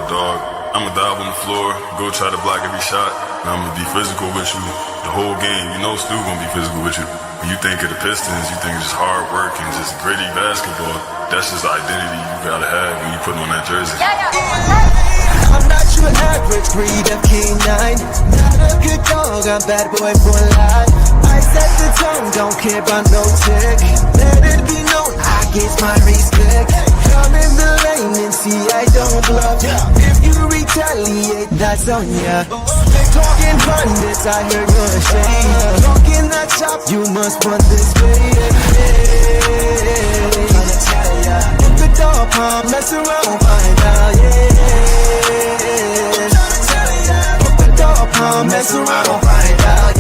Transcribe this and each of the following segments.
dog. I'ma dive on the floor, go try to block every shot, and I'ma be physical with you the whole game. You know Stu gonna be physical with you. When you think of the Pistons, you think it's just hard work and just gritty basketball. That's just the identity you gotta have when you put on that jersey. I'm not your average breed of canine. Not a good dog, I'm bad boy for life. I set the tone, don't care about no tick. Let it be known, I get my respect. Come in the lane and see I don't bluff. If you retaliate, that's on ya. Talking pundits, I hear you're ashamed. Talking that chop, you must want this way. Tryna tell ya, if the dog palm, mess around, find out, Tryna tell ya, if the dog palm, mess around, find out,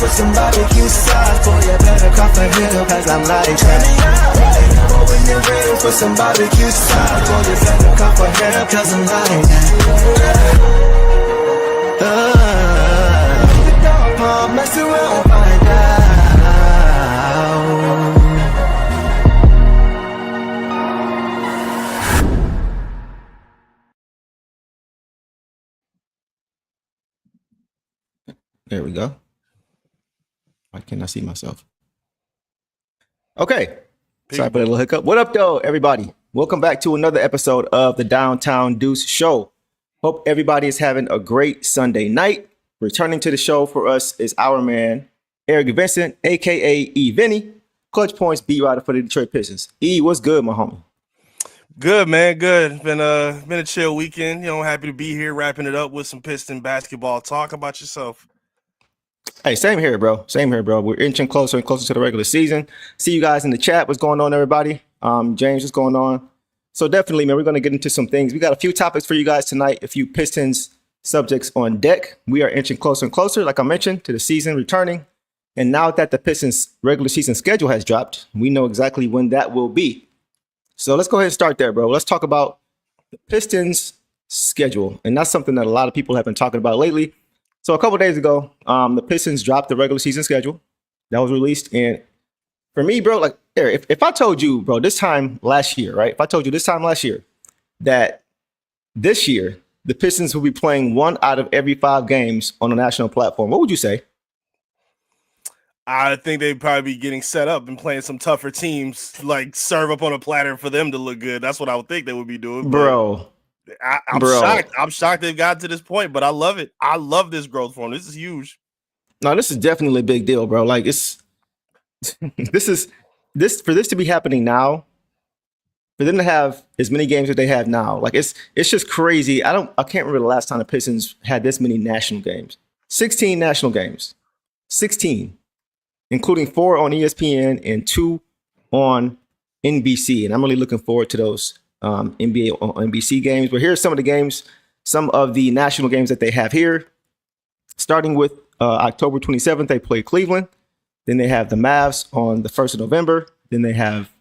For some barbecue sauce, boy, you better cough a hill, cause I'm like that. When you're ready for some barbecue sauce, boy, you better cough a hill, cause I'm like that. The dog palm, mess around, find out. There we go. Why can't I see myself? Okay. Sorry for that little hiccup. What up, though, everybody? Welcome back to another episode of the Downtown Deuce Show. Hope everybody is having a great Sunday night. Returning to the show for us is our man, Eric Vincent, a.k.a. E. Vinny, Clutch Points beat writer for the Detroit Pistons. E, what's good, my homie? Good, man. Good. Been a chill weekend. You know, happy to be here, wrapping it up with some Piston basketball talk. How about yourself? Hey, same here, bro. Same here, bro. We're inching closer and closer to the regular season. See you guys in the chat. What's going on, everybody? James, what's going on? So definitely, man, we're going to get into some things. We got a few topics for you guys tonight, a few Pistons subjects on deck. We are inching closer and closer, like I mentioned, to the season returning. And now that the Pistons regular season schedule has dropped, we know exactly when that will be. So let's go ahead and start there, bro. Let's talk about the Pistons schedule. And that's something that a lot of people have been talking about lately. So a couple days ago, the Pistons dropped the regular season schedule that was released. And for me, bro, like, if I told you, bro, this time last year, right? If I told you this time last year that this year the Pistons will be playing 1 out of every 5 games on a national platform, what would you say? I think they'd probably be getting set up and playing some tougher teams, like serve up on a platter for them to look good. That's what I would think they would be doing. Bro. I'm shocked. I'm shocked they've gotten to this point, but I love it. I love this growth for them. This is huge. No, this is definitely a big deal, bro. Like it's this for this to be happening now, for them to have as many games that they have now, like it's just crazy. I can't remember the last time the Pistons had this many national games. 16 national games. 16, including 4 on ESPN and 2 on NBC. And I'm really looking forward to those NBA on NBC games. But here's some of the games, some of the national games that they have here. Starting with October 27th, they play Cleveland. Then they have the Mavs on the 1st of November. Then they have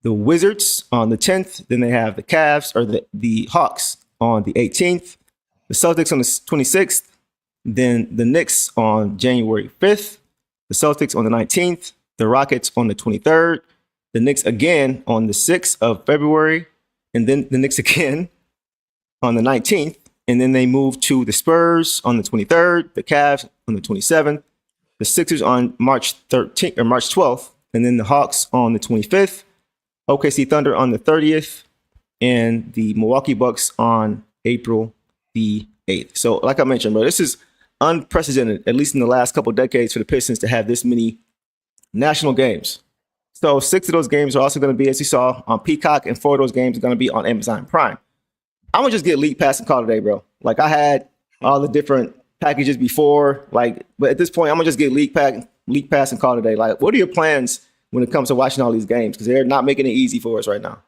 the Wizards on the 10th. Then they have the Cavs or the Hawks on the 18th. The Celtics on the 26th. Then the Knicks on January 5th. The Celtics on the 19th. The Rockets on the 23rd. The Knicks again on the 6th of February. And then the Knicks again on the 19th. And then they move to the Spurs on the 23rd, the Cavs on the 27th, the Sixers on March 13th or March 12th, and then the Hawks on the 25th, OKC Thunder on the 30th, and the Milwaukee Bucks on April the 8th. So like I mentioned, bro, this is unprecedented, at least in the last couple of decades, for the Pistons to have this many national games. So 6 of those games are also going to be, as you saw, on Peacock, and 4 of those games are going to be on Amazon Prime. I'm going to just get League Pass and call it a day, bro. Like, I had all the different packages before, like, but at this point, I'm going to just get League Pass and call it a day. Like, what are your plans when it comes to watching all these games? Because they're not making it easy for us right now.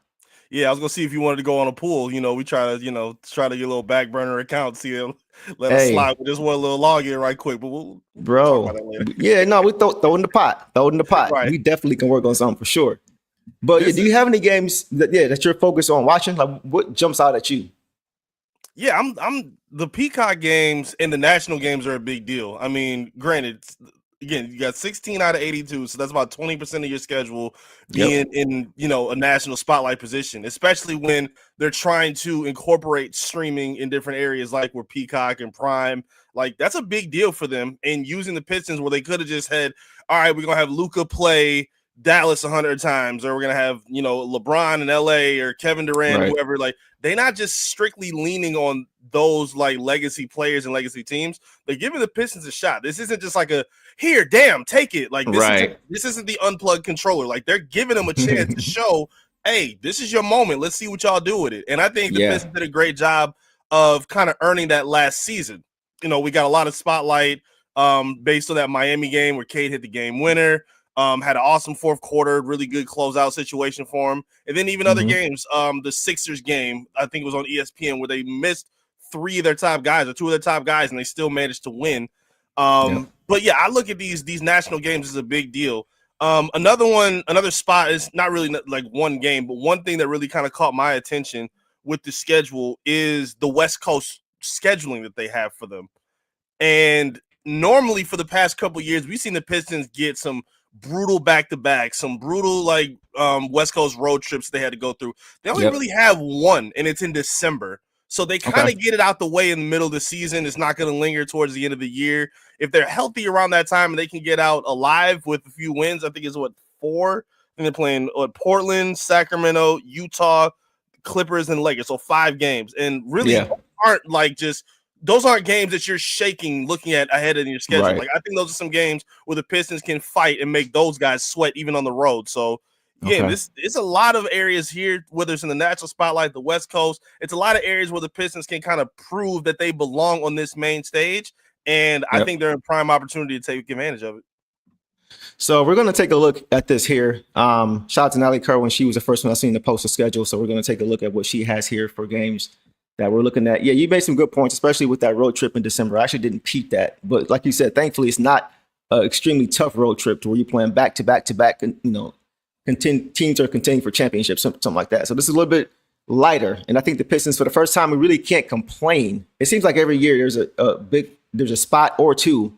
Yeah, I was going to see if you wanted to go on a pool. You know, we try to get a little back burner account, let us slide with this one little login right quick. But we'll talk about that later. Yeah, no, we throw in the pot. Right. We definitely can work on something for sure. But do you have any games that you're focused on watching? Like, what jumps out at you? Yeah, I'm the Peacock games and the national games are a big deal. I mean, granted, again, you got 16 out of 82, so that's about 20% of your schedule being in, a national spotlight position, especially when they're trying to incorporate streaming in different areas like where Peacock and Prime. Like, that's a big deal for them. And using the Pistons where they could have just had, all right, we're going to have Luka play Dallas 100 times, or we're going to have, LeBron in LA or Kevin Durant, whoever. Like, they're not just strictly leaning on those like legacy players and legacy teams. They're giving the Pistons a shot. This isn't just like a here, damn, take it. Like this isn't the unplugged controller. Like they're giving them a chance to show, hey, this is your moment. Let's see what y'all do with it. And I think the Pistons did a great job of kind of earning that last season. We got a lot of spotlight based on that Miami game where Cade hit the game winner. Had an awesome fourth quarter, really good closeout situation for him. And then even other games, the Sixers game, I think it was on ESPN, where they missed three of their top guys or two of their top guys, and they still managed to win. But yeah, I look at these national games as a big deal. Another spot is not really like one game, but one thing that really kind of caught my attention with the schedule is the West Coast scheduling that they have for them. And normally for the past couple of years, we've seen the Pistons get some brutal back-to-back, some brutal like West Coast road trips they had to go through. They only really have one, and it's in December. So they kind of get it out the way in the middle of the season. It's not going to linger towards the end of the year. If they're healthy around that time and they can get out alive with a few wins, I think it's 4. And they're playing Portland, Sacramento, Utah, Clippers, and Lakers. So 5 games. And really aren't like just those aren't games that you're shaking looking at ahead of your schedule. Like I think those are some games where the Pistons can fight and make those guys sweat even on the road. So this it's a lot of areas here, whether it's in the national spotlight, the West Coast. It's a lot of areas where the Pistons can kind of prove that they belong on this main stage. And I think they're in prime opportunity to take advantage of it. So we're going to take a look at this here. Shout out to Natalie Kerwin. She was the first one I seen to post a schedule. So we're going to take a look at what she has here for games that we're looking at. Yeah, you made some good points, especially with that road trip in December. I actually didn't peep that. But like you said, thankfully, it's not an extremely tough road trip to where you're playing back-to-back, teams are contending for championships, something like that. So this is a little bit lighter. And I think the Pistons, for the first time, we really can't complain. It seems like every year there's a spot or two,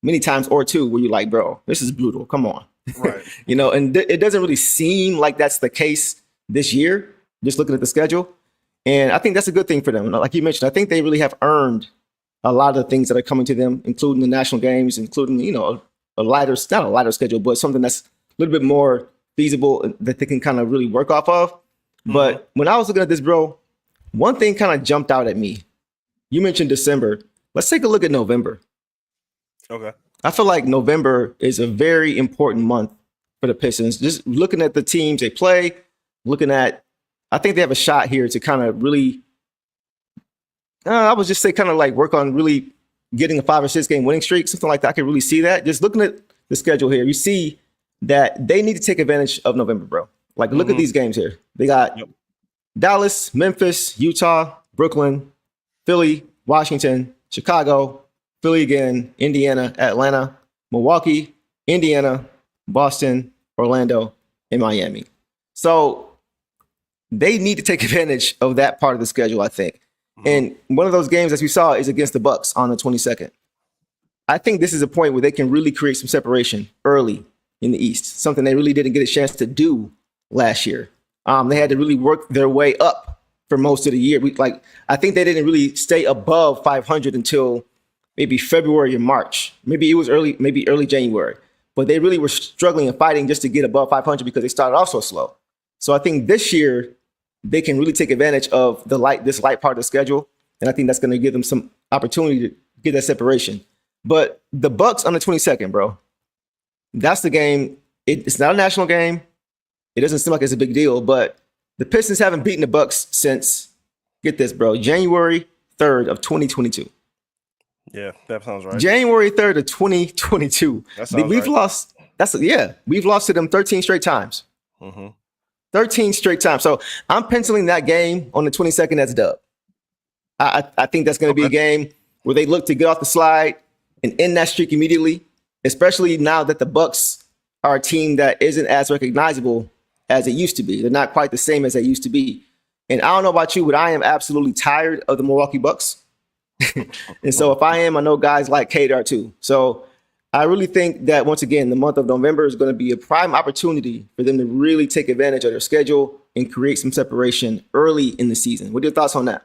many times or two, where you're like, bro, this is brutal. Come on. Right. And it doesn't really seem like that's the case this year, just looking at the schedule. And I think that's a good thing for them. Like you mentioned, I think they really have earned a lot of the things that are coming to them, including the national games, including, not a lighter schedule, but something that's a little bit more feasible that they can kind of really work off of. But when I was looking at this, bro, one thing kind of jumped out at me. You mentioned December. Let's take a look at November. Okay. I feel like November is a very important month for the Pistons. Just looking at the teams they play, I think they have a shot here to kind of really, I would just say kind of like work on really getting a 5 or 6 game winning streak, something like that. I can really see that. Just looking at the schedule here, you see that they need to take advantage of November, bro. Like, look at these games here. They got Dallas, Memphis, Utah, Brooklyn, Philly, Washington, Chicago, Philly again, Indiana, Atlanta, Milwaukee, Indiana, Boston, Orlando, and Miami. So they need to take advantage of that part of the schedule, I think. And one of those games, as we saw, is against the Bucks on the 22nd. I think this is a point where they can really create some separation early in the East, something they really didn't get a chance to do last year. They had to really work their way up for most of the year. I think they didn't really stay above 500 until maybe February or March. Maybe early January. But they really were struggling and fighting just to get above 500 because they started off so slow. So I think this year they can really take advantage of this light part of the schedule, and I think that's going to give them some opportunity to get that separation. But the Bucks on the 22nd, bro, that's the game. It's not a national game. It doesn't seem like it's a big deal, but the Pistons haven't beaten the Bucks since, get this, bro, January 3rd of 2022. Yeah, that sounds right. January 3rd of 2022. We've lost. We've lost to them 13 straight times. 13 straight times. So I'm penciling that game on the 22nd as a dub. I think that's going to be a game where they look to get off the slide and end that streak immediately, especially now that the Bucks are a team that isn't as recognizable as it used to be. They're not quite the same as they used to be. And I don't know about you, but I am absolutely tired of the Milwaukee Bucks. And so if I am, I know guys like Cade are too. So I really think that once again, the month of November is going to be a prime opportunity for them to really take advantage of their schedule and create some separation early in the season. What are your thoughts on that?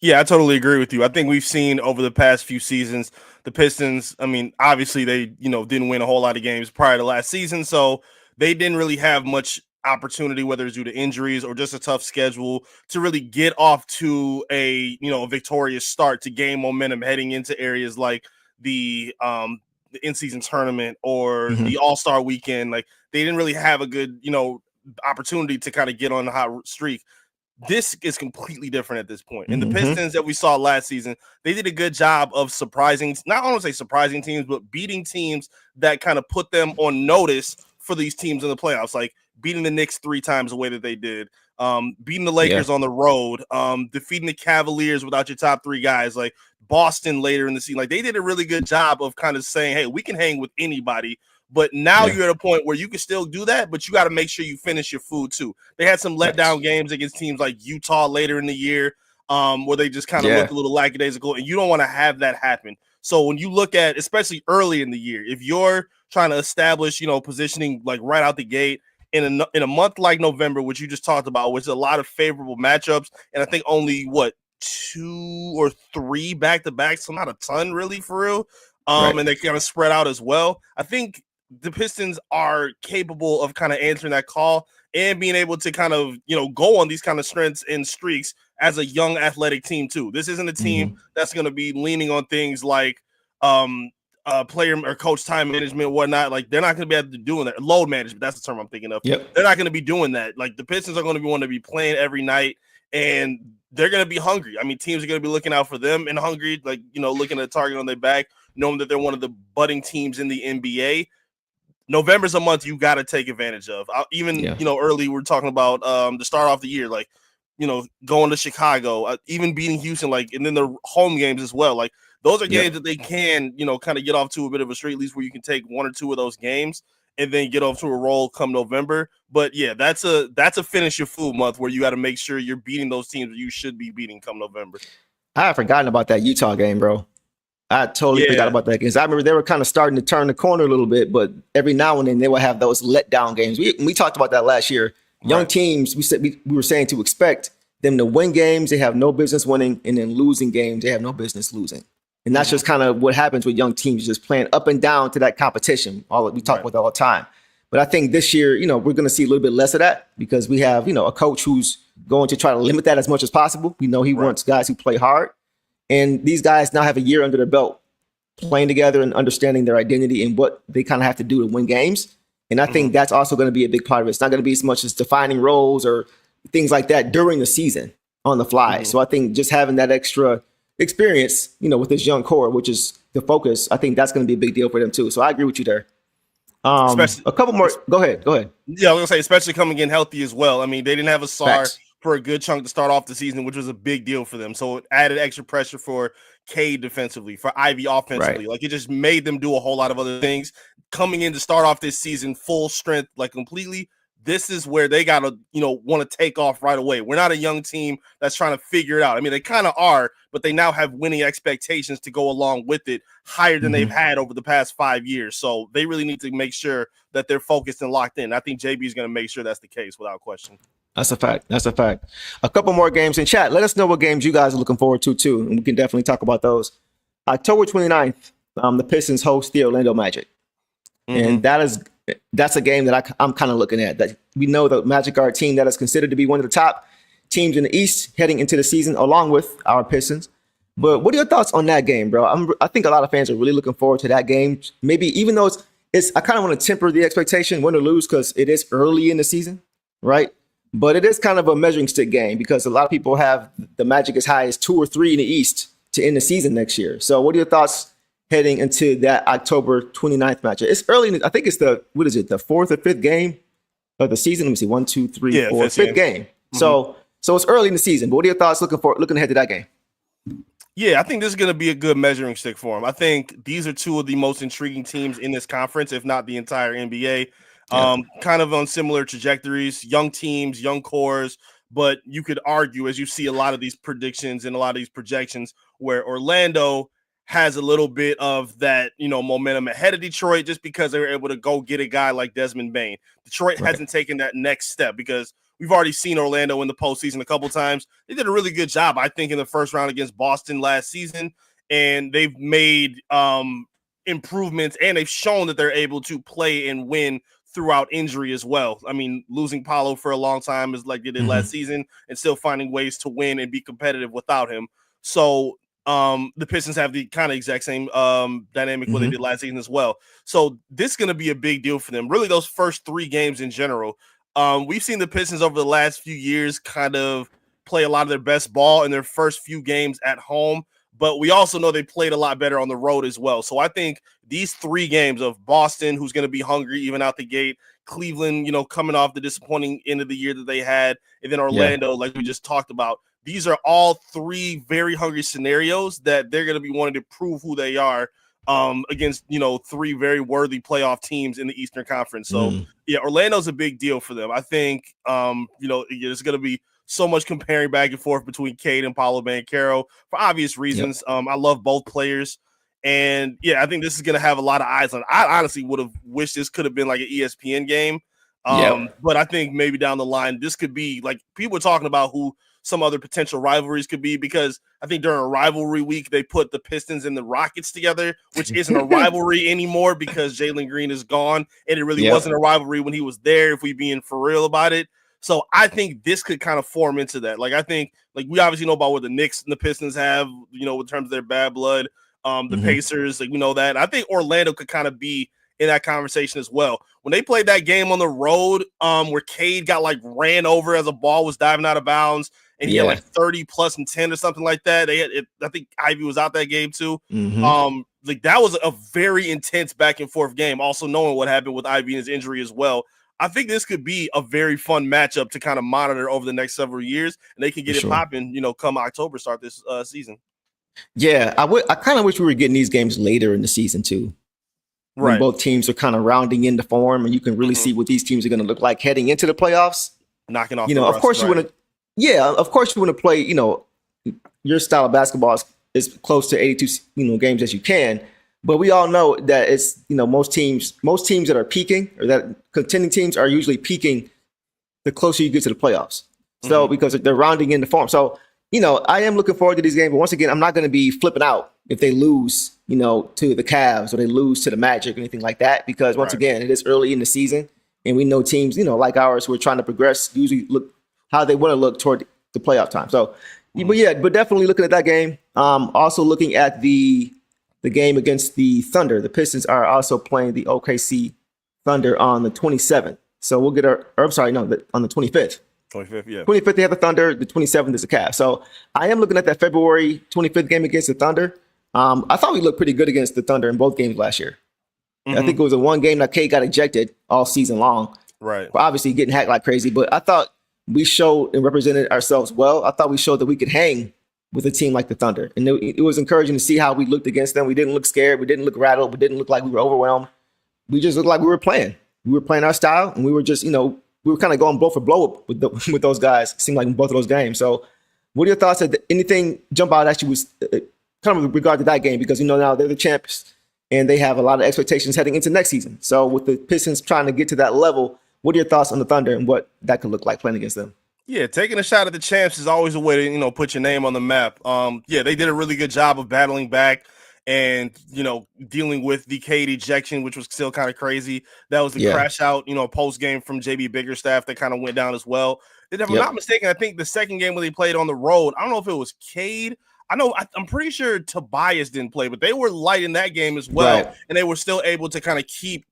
Yeah, I totally agree with you. I think we've seen over the past few seasons, the Pistons, I mean, obviously they, didn't win a whole lot of games prior to last season. So they didn't really have much opportunity, whether it's due to injuries or just a tough schedule, to really get off to a victorious start to gain momentum heading into areas like the in-season tournament or the All-Star weekend. Like they didn't really have a good, opportunity to kind of get on the hot streak. This is completely different at this point. And the Pistons that we saw last season, they did a good job of surprising, not only say surprising teams, but beating teams that kind of put them on notice for these teams in the playoffs, like beating the Knicks 3 times the way that they did, beating the Lakers on the road, defeating the Cavaliers without your top 3 guys, like Boston later in the season. Like they did a really good job of kind of saying, hey, we can hang with anybody. But now you're at a point where you can still do that, but you got to make sure you finish your food too. They had some letdown games against teams like Utah later in the year, where they just kind of looked a little lackadaisical, and you don't want to have that happen. So when you look at, especially early in the year, if you're trying to establish, positioning like right out the gate in a month like November, which you just talked about, which is a lot of favorable matchups, and I think only 2 or 3 back-to-back, so not a ton really for real. And they kind of spread out as well. I think the Pistons are capable of kind of answering that call and being able to kind of, go on these kind of strengths and streaks as a young athletic team too. This isn't a team that's going to be leaning on things like player or coach time management, whatnot. Like they're not going to be able to do that. Load management, that's the term I'm thinking of. Yep. They're not going to be doing that. Like the Pistons are going to want to be playing every night, and they're going to be hungry. I mean, teams are going to be looking out for them and hungry, like, looking at a target on their back, knowing that they're one of the budding teams in the NBA. November's a month you got to take advantage of. Early we're talking about the start off the year, like, going to Chicago, even beating Houston, like, and then the home games as well. Like those are games that they can, kind of get off to a bit of a streak, at least where you can take 1 or 2 of those games and then get off to a roll come November. But yeah, that's a finish your food month where you got to make sure you're beating those teams that you should be beating come November. I had forgotten about that Utah game, bro. I totally forgot about that because I remember they were kind of starting to turn the corner a little bit, but every now and then they would have those letdown games. We talked about that last year. Young teams, we were saying to expect them to win games they have no business winning, and then losing games they have no business losing. And that's just kind of what happens with young teams, just playing up and down to that competition. We talk about that all the time. But I think this year, we're going to see a little bit less of that because we have, a coach who's going to try to limit that as much as possible. We know he wants guys who play hard. And these guys now have a year under their belt playing together and understanding their identity and what they kind of have to do to win games. And I think that's also going to be a big part of it. It's not going to be as much as defining roles or things like that during the season on the fly. So I think just having that extra experience, with this young core, which is the focus, I think that's going to be a big deal for them too. So I agree with you there. A couple more. Go ahead. Yeah, I was going to say, especially coming in healthy as well. I mean, they didn't have a SAR for a good chunk to start off the season, which was a big deal for them. So it added extra pressure for Cade defensively, for Ivy offensively. Like it just made them do a whole lot of other things. Coming in to start off this season full strength, like completely, this is where they got to, want to take off right away. We're not a young team that's trying to figure it out. I mean, they kind of are, but they now have winning expectations to go along with it higher than they've had over the past 5 years. So they really need to make sure that they're focused and locked in. I think JB is going to make sure that's the case without question. That's a fact. A couple more games in chat. Let us know what games you guys are looking forward to too, and we can definitely talk about those. October 29th, the Pistons host the Orlando Magic. And that's a game that I'm kind of looking at. That we know the Magic are a team that is considered to be one of the top teams in the East heading into the season, along with our Pistons. But what are your thoughts on that game, bro? I think a lot of fans are really looking forward to that game. Maybe even though it's I kind of want to temper the expectation, win or lose, because it is early in the season, right? But it is kind of a measuring stick game because a lot of people have the Magic as high as 2 or 3 in the East to end the season next year. So what are your thoughts heading into that October 29th matchup? It's early. I think it's the 4th or 5th game of the season. Let me see. 1, 2, 3, 4, 5th game. So it's early in the season. But what are your thoughts looking ahead to that game? Yeah, I think this is going to be a good measuring stick for them. I think these are 2 of the most intriguing teams in this conference, if not the entire NBA. Kind of on similar trajectories, young teams, young cores, but you could argue, as you see a lot of these predictions and a lot of these projections, where Orlando has a little bit of that, momentum ahead of Detroit just because they were able to go get a guy like Desmond Bane. Detroit hasn't taken that next step because we've already seen Orlando in the postseason a couple times. They did a really good job, I think, in the first round against Boston last season, and they've made improvements, and they've shown that they're able to play and win throughout injury as well. I mean, losing Paolo for a long time is like they did last season, and still finding ways to win and be competitive without him. So the Pistons have the kind of exact same dynamic what they did last season as well. So this is going to be a big deal for them. Really, those first 3 games in general. We've seen the Pistons over the last few years kind of play a lot of their best ball in their first few games at home, but we also know they played a lot better on the road as well. So I think these 3 games of Boston, who's going to be hungry even out the gate, Cleveland, coming off the disappointing end of the year that they had, and then Orlando, like we just talked about. These are all 3 very hungry scenarios that they're going to be wanting to prove who they are against, 3 very worthy playoff teams in the Eastern Conference. So, yeah, Orlando's a big deal for them. I think, there's going to be so much comparing back and forth between Cade and Paolo Banchero for obvious reasons. I love both players. And, yeah, I think this is going to have a lot of eyes on it. I honestly would have wished this could have been like an ESPN game. But I think maybe down the line, this could be like people are talking about who some other potential rivalries could be, because I think during a rivalry week, they put the Pistons and the Rockets together, which isn't a rivalry anymore because Jalen Green is gone. And it really wasn't a rivalry when he was there, if we being for real about it. So I think this could kind of form into that. Like, I think, like, we obviously know about what the Knicks and the Pistons have, in terms of their bad blood, the Pacers, like, we know that. I think Orlando could kind of be in that conversation as well. When they played that game on the road, where Cade got like ran over as a ball was diving out of bounds, and he had like 30 plus and 10 or something like that. I think Ivy was out that game too. Like, that was a very intense back and forth game. Also knowing what happened with Ivy and his injury as well. I think this could be a very fun matchup to kind of monitor over the next several years, and they can get it popping, come October start this season. Yeah, I kind of wish we were getting these games later in the season too. When both teams are kind of rounding into form, and you can really see what these teams are going to look like heading into the playoffs. Knocking off, of course you want to. Yeah, of course you want to play. Your style of basketball is close to 82 games as you can. But we all know that it's most teams that are peaking, or that contending teams, are usually peaking the closer you get to the playoffs. So because they're rounding into form. So I am looking forward to these games. But once again, I'm not going to be flipping out if they lose, to the Cavs, or they lose to the Magic or anything like that, because once again, it is early in the season, and we know teams, like ours, who are trying to progress, usually look how they want to look toward the playoff time. So, but definitely looking at that game. Also looking at the game against the Thunder. The Pistons are also playing the OKC Thunder on the 27th. So we'll get on the 25th. 25th, yeah. 25th, they have the Thunder. The 27th is the Cavs. So I am looking at that February 25th game against the Thunder. I thought we looked pretty good against the Thunder in both games last year. I think it was the one game that Kate got ejected all season long. Right. But obviously getting hacked like crazy. But I thought we showed and represented ourselves well. I thought we showed that we could hang with a team like the Thunder. And it was encouraging to see how we looked against them. We didn't look scared. We didn't look rattled. We didn't look like we were overwhelmed. We just looked like we were playing. We were playing our style, and we were just, we were kind of going blow for blow with those guys. It seemed like in both of those games. So what are your thoughts? Anything jump out at you was kind of with regard to that game? Because, now they're the champs, and they have a lot of expectations heading into next season. So with the Pistons trying to get to that level, what are your thoughts on the Thunder and what that could look like playing against them? Yeah, taking a shot at the champs is always a way to, put your name on the map. They did a really good job of battling back and, dealing with the Cade ejection, which was still kind of crazy. That was the crash out, post game from JB Biggerstaff that kind of went down as well. And if I'm not mistaken, I think the second game when they played on the road, I don't know if it was Cade. I'm pretty sure Tobias didn't play, but they were light in that game as well. Right. And they were still able to kind of keep,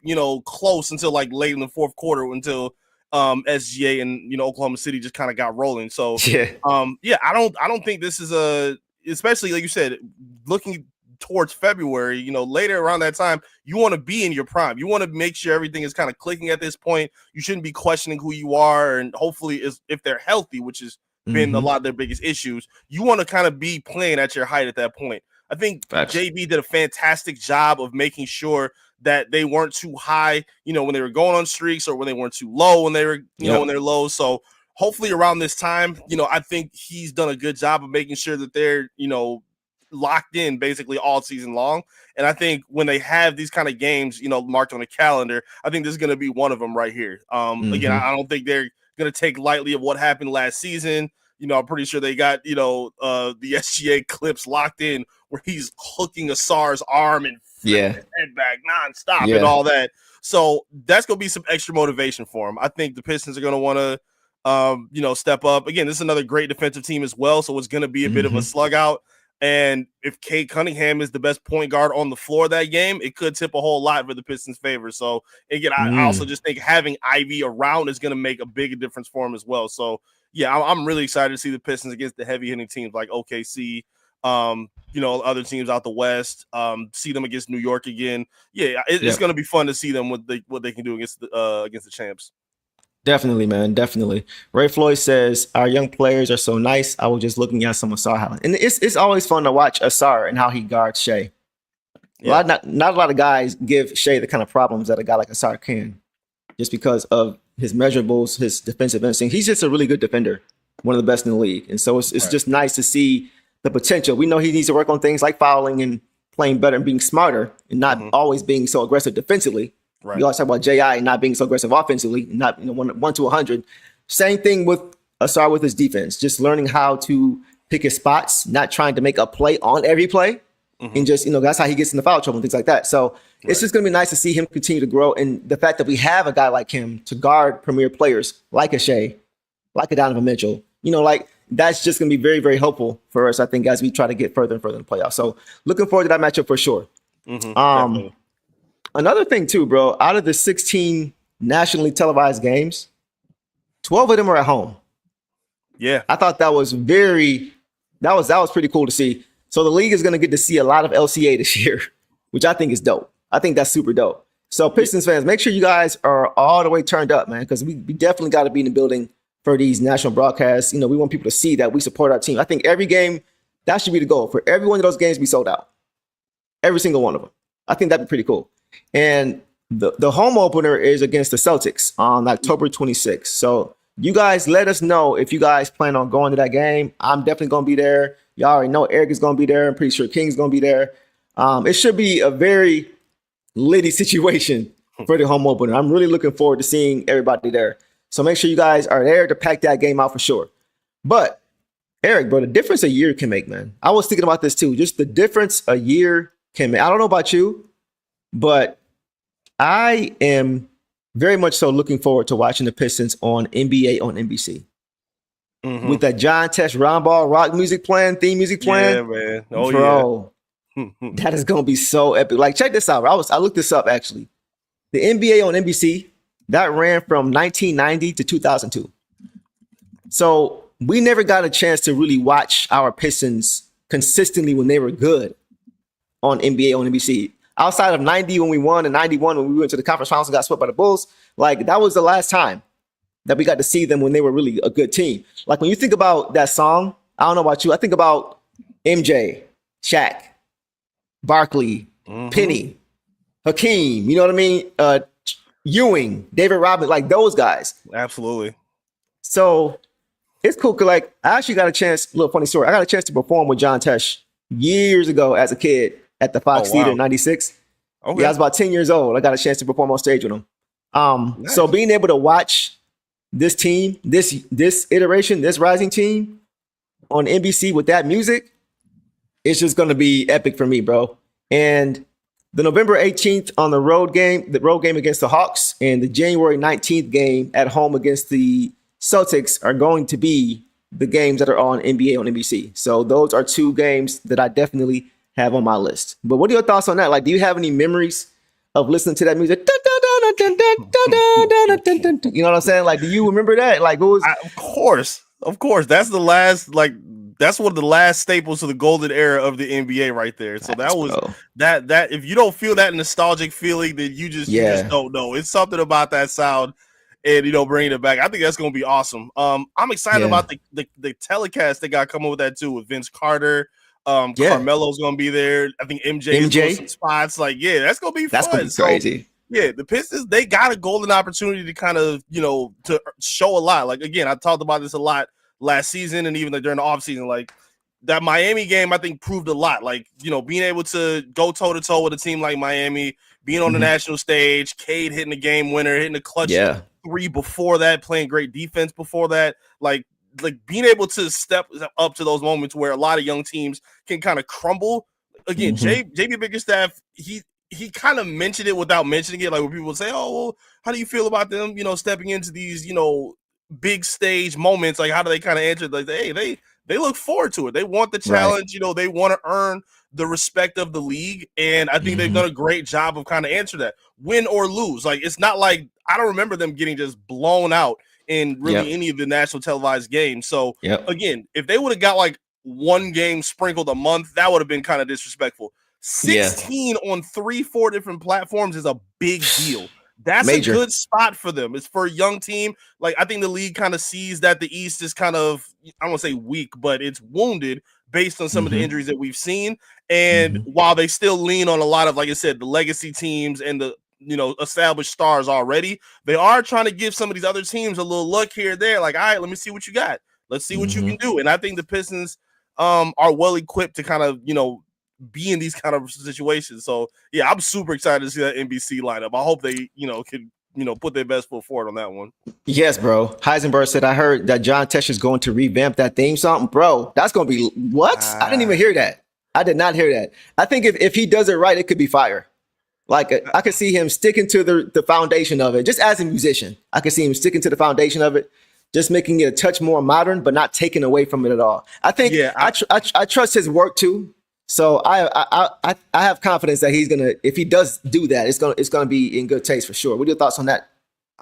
close until like late in the fourth quarter, until SGA and Oklahoma City just kind of got rolling. So I don't think this is especially like you said, looking towards February, later around that time, you want to be in your prime. You want to make sure everything is kind of clicking at this point. You shouldn't be questioning who you are, and hopefully if they're healthy, which has been a lot of their biggest issues, you want to kind of be playing at your height at that point. I think JB did a fantastic job of making sure that they weren't too high, when they were going on streaks, or when they weren't too low when they were, when they're low. So hopefully around this time, I think he's done a good job of making sure that they're, locked in basically all season long. And I think when they have these kind of games, marked on the calendar, I think this is going to be one of them right here. Again, I don't think they're going to take lightly of what happened last season. I'm pretty sure they got, the SGA clips locked in where he's hooking Asar's arm and flipping his head back nonstop and all that. So that's going to be some extra motivation for him. I think the Pistons are going to want to, step up. Again, this is another great defensive team as well. So it's going to be a bit of a slug out. And if Cade Cunningham is the best point guard on the floor that game, it could tip a whole lot for the Pistons' favor. So, again, I also just think having Ivy around is going to make a big difference for him as well. So, yeah, I'm really excited to see the Pistons against the heavy-hitting teams like OKC, other teams out the West, see them against New York again. Yeah, it's going to be fun to see them what they can do against the champs. Definitely, man. Definitely. Ray Floyd says, our young players are so nice. I was just looking at some Asar highlights. And it's always fun to watch Asar and how he guards Shea. Yeah. Not a lot of guys give Shea the kind of problems that a guy like Asar can, just because of his measurables, his defensive instinct. He's just a really good defender, one of the best in the league. And so it's just nice to see the potential. We know he needs to work on things like fouling and playing better and being smarter and not always being so aggressive defensively. Right. You always talk about J.I. not being so aggressive offensively, not 1 to 100. Same thing with Asar with his defense, just learning how to pick his spots, not trying to make a play on every play. And just, that's how he gets in the foul trouble and things like that. So it's just going to be nice to see him continue to grow. And the fact that we have a guy like him to guard premier players like a Shea, like a Donovan Mitchell, that's just going to be very, very helpful for us, I think, as we try to get further and further in the playoffs. So looking forward to that matchup for sure. Another thing too, bro, out of the 16 nationally televised games, 12 of them are at home. Yeah. I thought that was that was pretty cool to see. So the league is going to get to see a lot of LCA this year, which I think is dope. I think that's super dope. So Pistons fans, make sure you guys are all the way turned up, man, because we definitely got to be in the building for these national broadcasts. We want people to see that we support our team. I think every game, that should be the goal. For every one of those games, be sold out. Every single one of them. I think that'd be pretty cool. And the home opener is against the Celtics on October 26th. So you guys let us know if you guys plan on going to that game. I'm definitely going to be there. Y'all already know Eric is going to be there. I'm pretty sure King's going to be there. It should be a very litty situation for the home opener. I'm really looking forward to seeing everybody there. So make sure you guys are there to pack that game out for sure. But Eric, bro, the difference a year can make, man. I was thinking about this too. Just the difference a year can make. I don't know about you, but I am very much so looking forward to watching the Pistons on NBA on NBC. With that John Tesh Round Ball rock music playing, theme music playing. Yeah, man. Oh, bro, that is going to be so epic. Like, check this out. I looked this up, actually. The NBA on NBC, that ran from 1990 to 2002. So we never got a chance to really watch our Pistons consistently when they were good on NBA on NBC. Outside of 90 when we won and 91 when we went to the conference finals and got swept by the Bulls, like that was the last time that we got to see them when they were really a good team. Like when you think about that song, I don't know about you, I think about MJ, Shaq, Barkley, Penny, Hakeem, you know what I mean? Ewing, David Robinson, like those guys. Absolutely. So it's cool because like I actually got a chance, little funny story, I got a chance to perform with John Tesh years ago as a kid at the Fox Theater in 96. Okay. Yeah, I was about 10 years old. I got a chance to perform on stage with him. Nice. So being able to watch this team, this iteration, this rising team on NBC with that music, it's just going to be epic for me, bro. And the November 18th on the road game against the Hawks and the January 19th game at home against the Celtics are going to be the games that are on NBA on NBC. So those are two games that I definitely have on my list. But what are your thoughts on that? Like, do you have any memories of listening to that music? You know what I'm saying? Like, do you remember that? Like, what was? Of course. That's the last, like, that's one of the last staples of the golden era of the NBA right there. So that was that. If you don't feel that nostalgic feeling, then you just don't know. It's something about that sound, and bringing it back. I think that's gonna be awesome. I'm excited about the telecast they got coming with that too, with Vince Carter. Carmelo's gonna be there. I think MJ is doing some spots. Like, that's gonna be fun. That's gonna be crazy. Yeah, the Pistons, they got a golden opportunity to kind of, to show a lot. Like, again, I talked about this a lot last season and even during the offseason. Like, that Miami game, I think, proved a lot. Like, being able to go toe-to-toe with a team like Miami, being on the national stage, Cade hitting the game winner, hitting the clutch three before that, playing great defense before that. Like being able to step up to those moments where a lot of young teams can kind of crumble. Again, JB Bickerstaff, he kind of mentioned it without mentioning it. Like when people say, "Oh, well, how do you feel about them, stepping into these, big stage moments? Like, how do they kind of answer?" Like, hey, they look forward to it. They want the challenge. Right. They want to earn the respect of the league. And I think they've done a great job of kind of answering that, win or lose. Like, it's not like I don't remember them getting just blown out in really any of the national televised games. So again, if they would have got like one game sprinkled a month, that would have been kind of disrespectful. 16 on 3-4 different platforms is a big deal. That's Major. A good spot for them. It's for a young team. Like, I think the league kind of sees that the East is kind of, I don't want to say weak, but it's wounded based on some of the injuries that we've seen. And while they still lean on a lot of, like I said, the legacy teams and the, established stars already, they are trying to give some of these other teams a little look here or there. Like, all right, let me see what you got. Let's see what you can do. And I think the Pistons are well equipped to kind of, be in these kind of situations. So yeah, I'm super excited to see that NBC lineup. I hope they, can, put their best foot forward on that one. Yes, bro. Heisenberg said, I heard that John Tesh is going to revamp that theme song. Bro, that's going to be what? I didn't even hear that. I did not hear that. I think if he does it right, it could be fire. Like I could see him sticking to the foundation of it. Just as a musician, I could see him sticking to the foundation of it, just making it a touch more modern, but not taking away from it at all. I think I trust his work too. So I have confidence that he's gonna, if he does do that, it's gonna be in good taste for sure. What are your thoughts on that?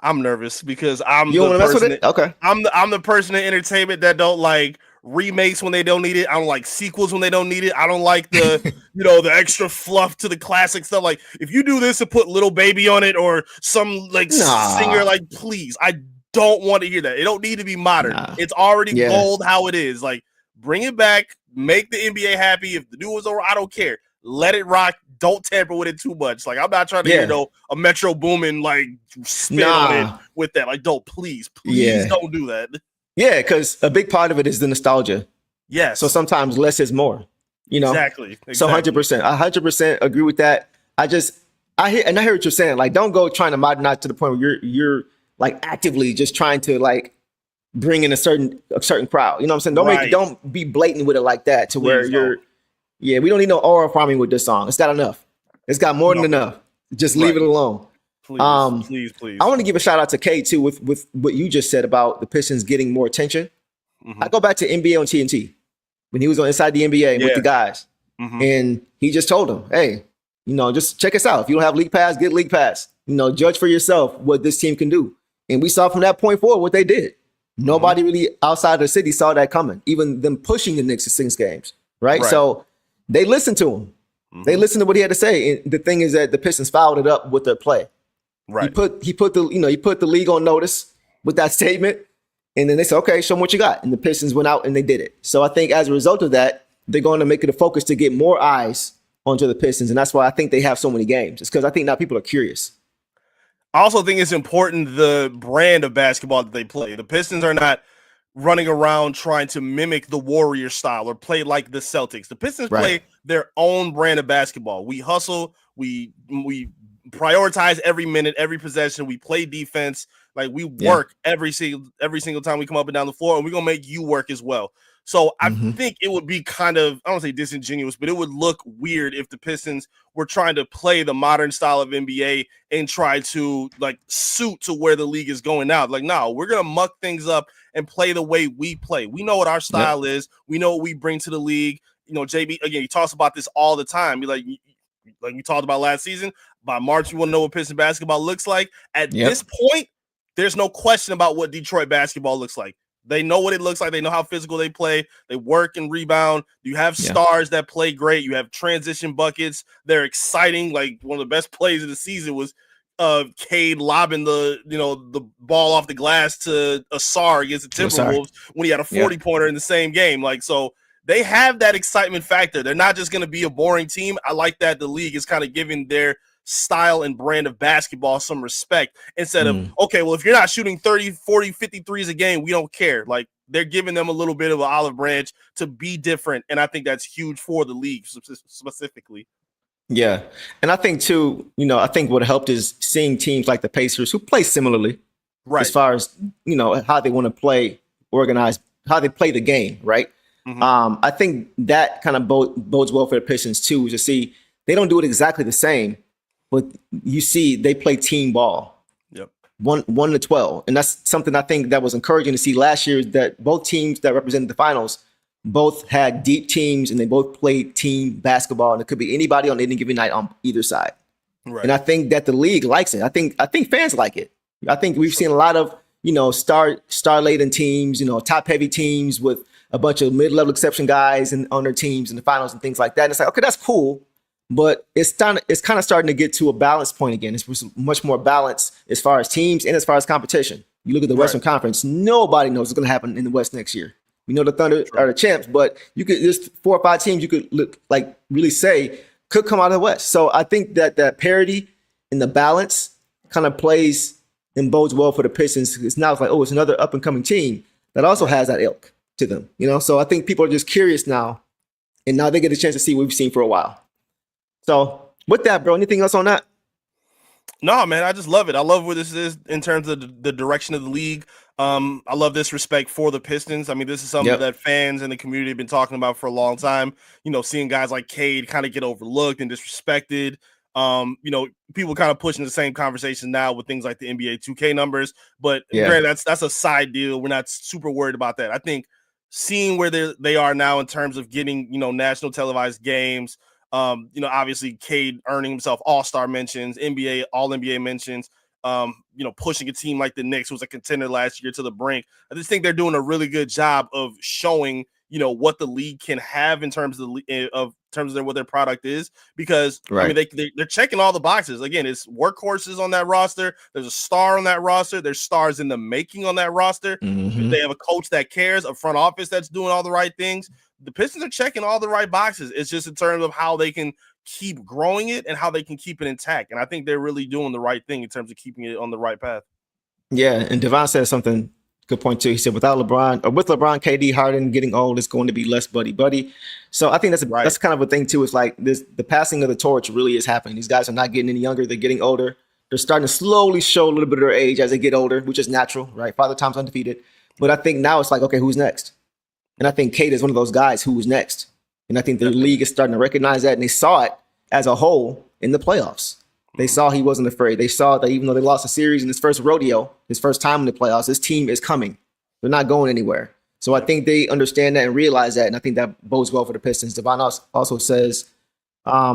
I'm nervous because I'm the person in entertainment that don't like remakes when they don't need it. I don't like sequels when they don't need it. I don't like the the extra fluff to the classic stuff. Like if you do this and put Little Baby on it or some singer, like please, I don't want to hear that. It don't need to be modern. It's already gold how it is. Like bring it back. Make the NBA happy. If the new one's over, I don't care. Let it rock. Don't tamper with it too much. Like I'm not trying to hear a Metro Boomin like spin on it with that. Like please don't do that. Yeah, because a big part of it is the nostalgia. Yes. So sometimes less is more. Exactly. So 100%. 100% agree with that. I hear what you're saying. Like don't go trying to modernize to the point where you're like actively just trying to like bring in a certain crowd. You know what I'm saying? Don't be blatant with it like that to please where you're don't. Yeah, we don't need no oral farming with this song. It's got enough. It's got more than enough. Just leave it alone. Please. I want to give a shout out to K too with what you just said about the Pistons getting more attention. I go back to NBA on TNT when he was on Inside the NBA with the guys. And he just told them, hey, just check us out. If you don't have League Pass, get League Pass. Judge for yourself what this team can do. And we saw from that point forward what they did. Nobody really outside of the city saw that coming, even them pushing the Knicks to 6 games, right? So they listened to him. They listened to what he had to say. And the thing is that the Pistons fouled it up with their play. Right. He put the league on notice with that statement. And then they said, okay, show them what you got. And the Pistons went out and they did it. So I think as a result of that, they're going to make it a focus to get more eyes onto the Pistons. And that's why I think they have so many games. It's because I think now people are curious. I also think it's important the brand of basketball that they play. The Pistons are not running around trying to mimic the Warrior style or play like the Celtics. The Pistons play their own brand of basketball. We hustle. We prioritize every minute, every possession. We play defense. Like we work every single time we come up and down the floor, and we're gonna make you work as well. So I think it would be kind of, I don't say disingenuous, but it would look weird if the Pistons were trying to play the modern style of NBA and try to like suit to where the league is going now. Like, no, we're going to muck things up and play the way we play. We know what our style is. We know what we bring to the league. JB, again, he talks about this all the time. Like we talked about last season, by March, we want to know what Piston basketball looks like. At this point, there's no question about what Detroit basketball looks like. They know what it looks like. They know how physical they play. They work and rebound. You have stars that play great. You have transition buckets. They're exciting. Like one of the best plays of the season was Cade lobbing the ball off the glass to Asar against the Timberwolves when he had a 40-pointer in the same game. Like, so they have that excitement factor. They're not just going to be a boring team. I like that the league is kind of giving their style and brand of basketball some respect instead of, okay, well, if you're not shooting 30, 40, 53s a game, we don't care. Like, they're giving them a little bit of an olive branch to be different. And I think that's huge for the league specifically. Yeah. And I think too, I think what helped is seeing teams like the Pacers who play similarly as far as, how they want to play, organize, how they play the game. Right. I think that kind of bodes well for the Pistons too, is to see they don't do it exactly the same, but you see they play team ball. 1 to 12. And that's something I think that was encouraging to see last year, that both teams that represented the finals both had deep teams and they both played team basketball, and it could be anybody on any given night on either side. Right. And I think that the league likes it. I think fans like it. I think we've seen a lot of, star-laden teams, top heavy teams with a bunch of mid-level exception guys and on their teams in the finals and things like that. And it's like, okay, that's cool. But it's kind of starting to get to a balance point again. It's much more balance as far as teams and as far as competition. You look at the Western Conference, nobody knows what's going to happen in the West next year. We know the Thunder are the champs, but there's 4 or 5 teams you could really say could come out of the West. So I think that parity and the balance kind of plays and bodes well for the Pistons. It's like, oh, it's another up and coming team that also has that ilk to them. So I think people are just curious now, and now they get a chance to see what we've seen for a while. So with that, bro, anything else on that? No, man, I just love it. I love where this is in terms of the direction of the league. I love this respect for the Pistons. I mean, this is something that fans and the community have been talking about for a long time. Seeing guys like Cade kind of get overlooked and disrespected. People kind of pushing the same conversation now with things like the NBA 2K numbers. But granted, that's a side deal. We're not super worried about that. I think seeing where they are now in terms of getting, national televised games, obviously Cade earning himself all-star mentions, NBA, all-NBA mentions, pushing a team like the Knicks, who was a contender last year, to the brink. I just think they're doing a really good job of showing, what the league can have in terms of what their product is, because I mean, they're checking all the boxes. Again, it's workhorses on that roster. There's a star on that roster. There's stars in the making on that roster. They have a coach that cares, a front office that's doing all the right things. The Pistons are checking all the right boxes. It's just in terms of how they can keep growing it and how they can keep it intact. And I think they're really doing the right thing in terms of keeping it on the right path. Yeah. And Devon said something, good point too. He said, with LeBron, KD, Harden getting old, it's going to be less buddy. So I think that's kind of a thing too. It's like the passing of the torch really is happening. These guys are not getting any younger. They're getting older. They're starting to slowly show a little bit of their age as they get older, which is natural, right? Father Time's undefeated. But I think now it's like, okay, who's next? And I think Cade is one of those guys who was next. And I think the league is starting to recognize that, and they saw it as a whole in the playoffs. They saw he wasn't afraid. They saw that even though they lost a series in his first rodeo, his first time in the playoffs, his team is coming. They're not going anywhere. So I think they understand that and realize that, and I think that bodes well for the Pistons. Devon also says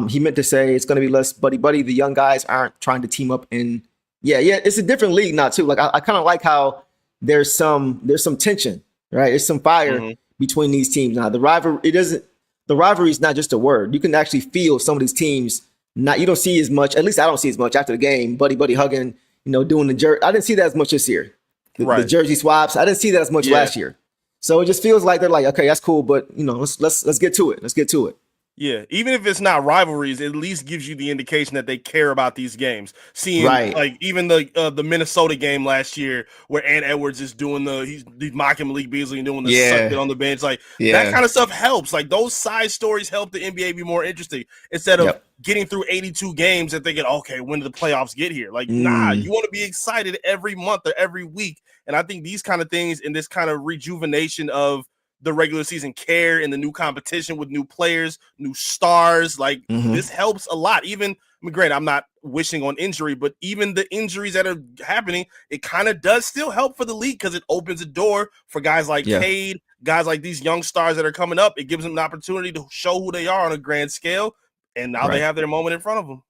he meant to say it's going to be less buddy. The young guys aren't trying to team up. And it's a different league now too. Like I kind of like how there's some tension, right? There's some fire between these teams now. The rivalry is not just a word. You can actually feel some of these teams. You don't see as much. At least I don't see as much after the game. Buddy hugging, doing the jersey. I didn't see that as much this year. The jersey swaps. I didn't see that as much last year. So it just feels like they're like, okay, that's cool, but let's get to it. Let's get to it. Yeah, even if it's not rivalries, it at least gives you the indication that they care about these games. Seeing like even the Minnesota game last year where Ant Edwards is doing he's mocking Malik Beasley and doing the suck it on the bench, that kind of stuff helps. Like those side stories help the NBA be more interesting instead of getting through 82 games and thinking, okay, when do the playoffs get here? Like, nah, you want to be excited every month or every week. And I think these kind of things and this kind of rejuvenation of the regular season care and the new competition with new players, new stars, this helps a lot. Even, granted, I'm not wishing on injury, but even the injuries that are happening, it kind of does still help for the league because it opens a door for guys like Cade, guys like these young stars that are coming up. It gives them an opportunity to show who they are on a grand scale, and now they have their moment in front of them.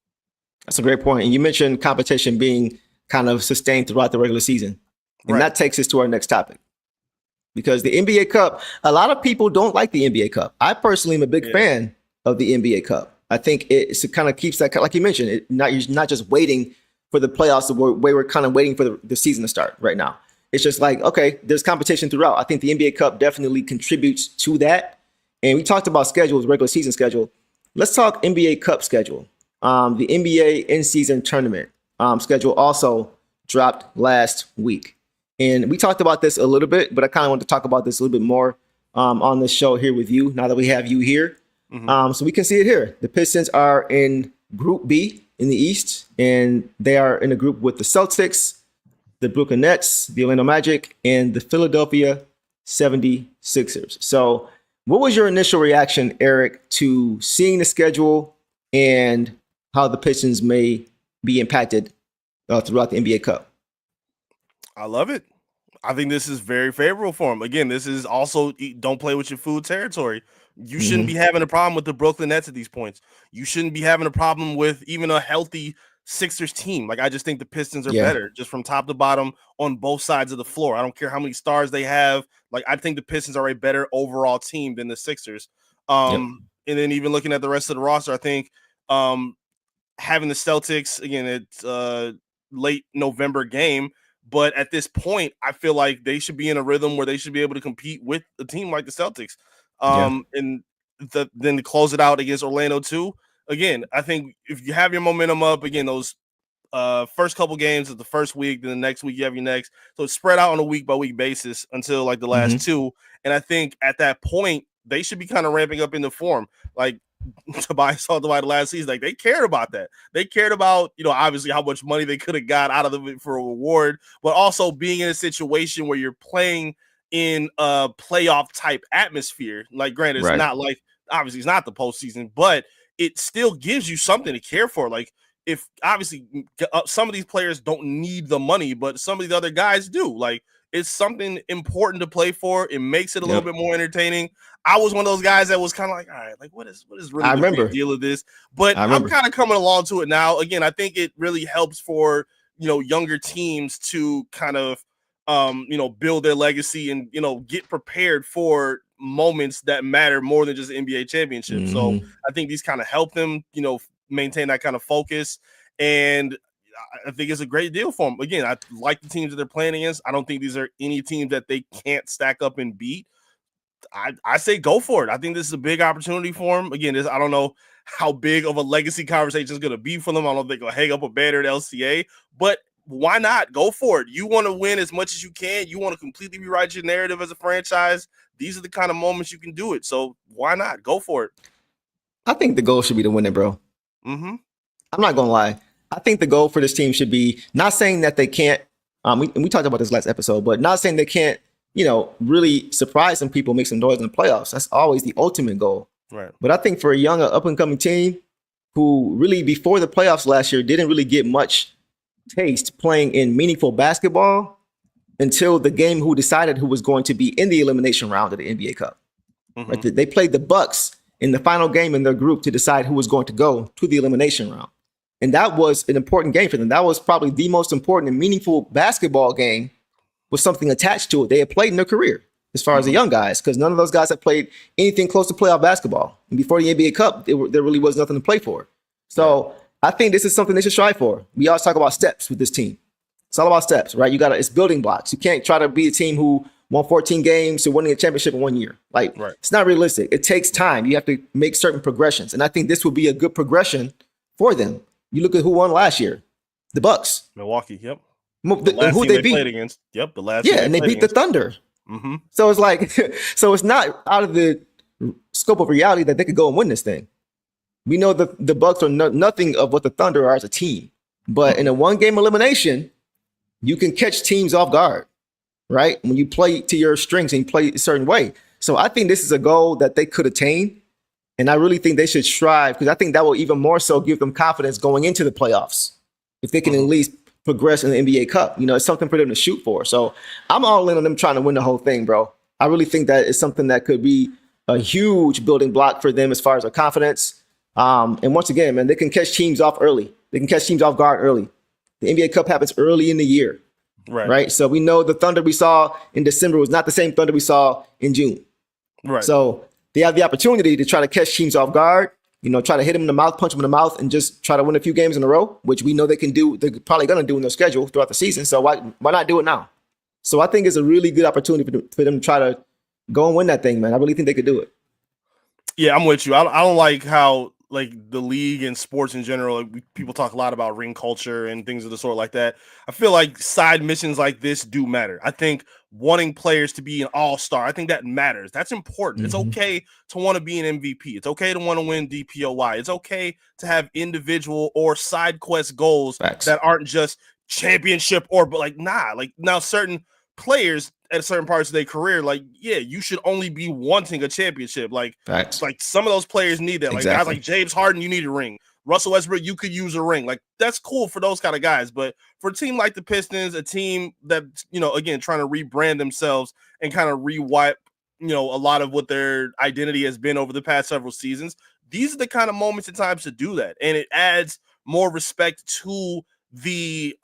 That's a great point. And you mentioned competition being kind of sustained throughout the regular season. And that takes us to our next topic. Because the NBA Cup, a lot of people don't like the NBA Cup. I personally am a big fan of the NBA Cup. I think it kind of keeps that, like you mentioned, you're not just waiting for the playoffs the way we're kind of waiting for the season to start right now. It's just like, okay, there's competition throughout. I think the NBA Cup definitely contributes to that. And we talked about schedules, regular season schedule. Let's talk NBA Cup schedule. The NBA in-season tournament schedule also dropped last week. And we talked about this a little bit, but I kind of want to talk about this a little bit more on the show here with you, now that we have you here. So we can see it here. The Pistons are in Group B in the East, and they are in a group with the Celtics, the Brooklyn Nets, the Orlando Magic, and the Philadelphia 76ers. So what was your initial reaction, Eric, to seeing the schedule and how the Pistons may be impacted throughout the NBA Cup? I love it. I think this is very favorable for him. Again, this is also don't play with your food territory. You shouldn't be having a problem with the Brooklyn Nets at these points. You shouldn't be having a problem with even a healthy Sixers team. Like, I just think the Pistons are better just from top to bottom on both sides of the floor. I don't care how many stars they have. Like, I think the Pistons are a better overall team than the Sixers. And then even looking at the rest of the roster, I think having the Celtics, again, it's late November game. But at this point, I feel like they should be in a rhythm where they should be able to compete with a team like the Celtics. And then to close it out against Orlando too. Again, I think if you have your momentum up, again, those first couple games of the first week, then the next week you have your next. So it's spread out on a week-by-week basis until like the last two. And I think at that point, they should be kind of ramping up into form. Like Tobias talked about last season, like they cared about that. They cared about, obviously how much money they could have got out of it for a reward, but also being in a situation where you're playing in a playoff type atmosphere. Like, granted, it's not like, obviously it's not the postseason, but it still gives you something to care for. Like, if obviously some of these players don't need the money, but some of the other guys do. Like, it's something important to play for. It makes it a little bit more entertaining. I was one of those guys that was kind of like, all right, like what is really the big deal of this? But I'm kind of coming along to it now. Again, I think it really helps for, younger teams to kind of, build their legacy and, get prepared for moments that matter more than just NBA championship. So I think these kind of help them, maintain that kind of focus. And I think it's a great deal for them. Again, I like the teams that they're playing against. I don't think these are any teams that they can't stack up and beat. I say go for it. I think this is a big opportunity for them. Again, I don't know how big of a legacy conversation is going to be for them. I don't think they'll hang up a banner at LCA, but why not? Go for it. You want to win as much as you can. You want to completely rewrite your narrative as a franchise. These are the kind of moments you can do it. So why not? Go for it. I think the goal should be to win it, bro. I'm not going to lie. I think the goal for this team should be not saying that they can't, we talked about this last episode, but not saying they can't, really surprise some people, make some noise in the playoffs. That's always the ultimate goal. Right. But I think for a young up-and-coming team who really before the playoffs last year didn't really get much taste playing in meaningful basketball until the game who decided who was going to be in the elimination round of the NBA Cup. Right? They played the Bucks in the final game in their group to decide who was going to go to the elimination round. And that was an important game for them. That was probably the most important and meaningful basketball game with something attached to it they had played in their career as far as the young guys, because none of those guys had played anything close to playoff basketball. And before the NBA Cup, there really was nothing to play for. So I think this is something they should strive for. We always talk about steps with this team. It's all about steps, right? It's building blocks. You can't try to be a team who won 14 games to winning a championship in 1 year. It's not realistic. It takes time. You have to make certain progressions. And I think this would be a good progression for them. You look at who won last year, the Bucks, Milwaukee. Yep. Who they beat played against. Yep. The last. Yeah, and they beat the Thunder. So it's like, so it's not out of the scope of reality that they could go and win this thing. We know that the Bucks are nothing of what the Thunder are as a team, but in a one-game elimination, you can catch teams off guard, right? When you play to your strengths and you play a certain way. So I think this is a goal that they could attain. And I really think they should strive, because I think that will even more so give them confidence going into the playoffs. If they can at least progress in the NBA Cup, it's something for them to shoot for. So I'm all in on them trying to win the whole thing, bro. I really think that is something that could be a huge building block for them as far as their confidence. And once again, man, they can catch teams off early. They can catch teams off guard early. The NBA Cup happens early in the year, right? So we know the Thunder we saw in December was not the same Thunder we saw in June. Right. So they have the opportunity to try to catch teams off guard, try to hit them in the mouth, punch them in the mouth, and just try to win a few games in a row, which we know they can do. They're probably going to do in their schedule throughout the season. So why not do it now? So I think it's a really good opportunity for them to try to go and win that thing, man. I really think they could do it. Yeah, I'm with you. I don't like how, like the league and sports in general, like, people talk a lot about ring culture and things of the sort like that. I feel like side missions like this do matter. I think wanting players to be an all-star, I think that matters. That's important. It's okay to want to be an MVP. It's okay to want to win DPOY. It's okay to have individual or side quest goals that aren't just championship but like, like now certain players at certain parts of their career, like, yeah, you should only be wanting a championship. Like some of those players need that. Like guys like James Harden, you need a ring. Russell Westbrook, you could use a ring. Like, that's cool for those kind of guys. But for a team like the Pistons, a team that, again, trying to rebrand themselves and kind of rewipe, a lot of what their identity has been over the past several seasons, these are the kind of moments and times to do that. And it adds more respect to the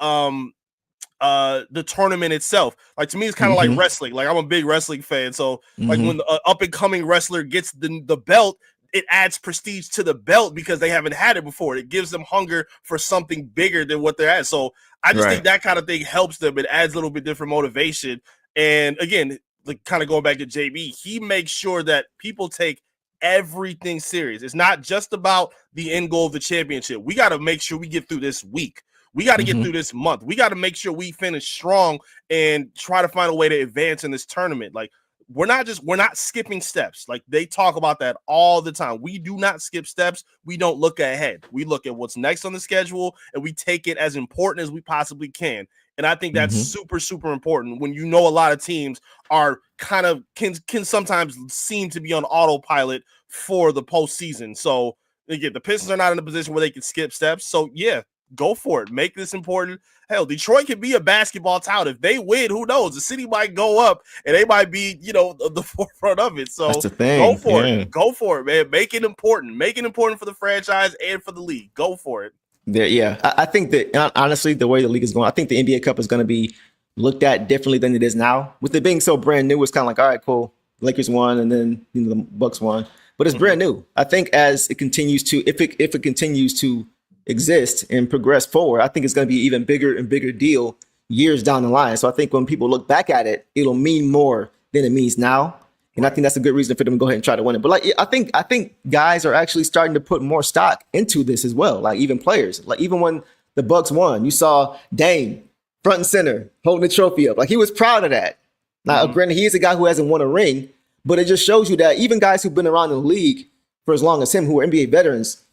tournament itself. Like, to me, it's kind of like wrestling. Like, I'm a big wrestling fan. So like when the up and coming wrestler gets the belt, it adds prestige to the belt because they haven't had it before. It gives them hunger for something bigger than what they're at. So I just think that kind of thing helps them. It adds a little bit different motivation. And again, like, kind of going back to JB, he makes sure that people take everything serious. It's not just about the end goal of the championship. We got to make sure we get through this week. We got to get through this month. We got to make sure we finish strong and try to find a way to advance in this tournament. Like, we're not skipping steps. Like, they talk about that all the time. We do not skip steps. We don't look ahead. We look at what's next on the schedule, and we take it as important as we possibly can. And I think that's super, super important when a lot of teams are kind of can sometimes seem to be on autopilot for the postseason. So again, the Pistons are not in a position where they can skip steps. So yeah, go for it. Make this important. Hell, Detroit can be a basketball town. If they win, who knows? The city might go up and they might be, the forefront of it. So that's the thing. Go for it. Go for it, man. Make it important. Make it important for the franchise and for the league. Go for it. Yeah. I think that, honestly, the way the league is going, I think the NBA Cup is going to be looked at differently than it is now. With it being so brand new, it's kind of like, all right, cool. Lakers won, and then the Bucks won. But it's brand new. I think as it continues to, if it continues to exist and progress forward, I think it's going to be even bigger and bigger deal years down the line. So I think when people look back at it, it'll mean more than it means now. And I think that's a good reason for them to go ahead and try to win it. But like, I think guys are actually starting to put more stock into this as well. Like, even players, like, even when the Bucks won, you saw Dame front and center holding the trophy up. Like, he was proud of that. Now, granted, he is a guy who hasn't won a ring, but it just shows you that even guys who've been around the league for as long as him, who are NBA veterans,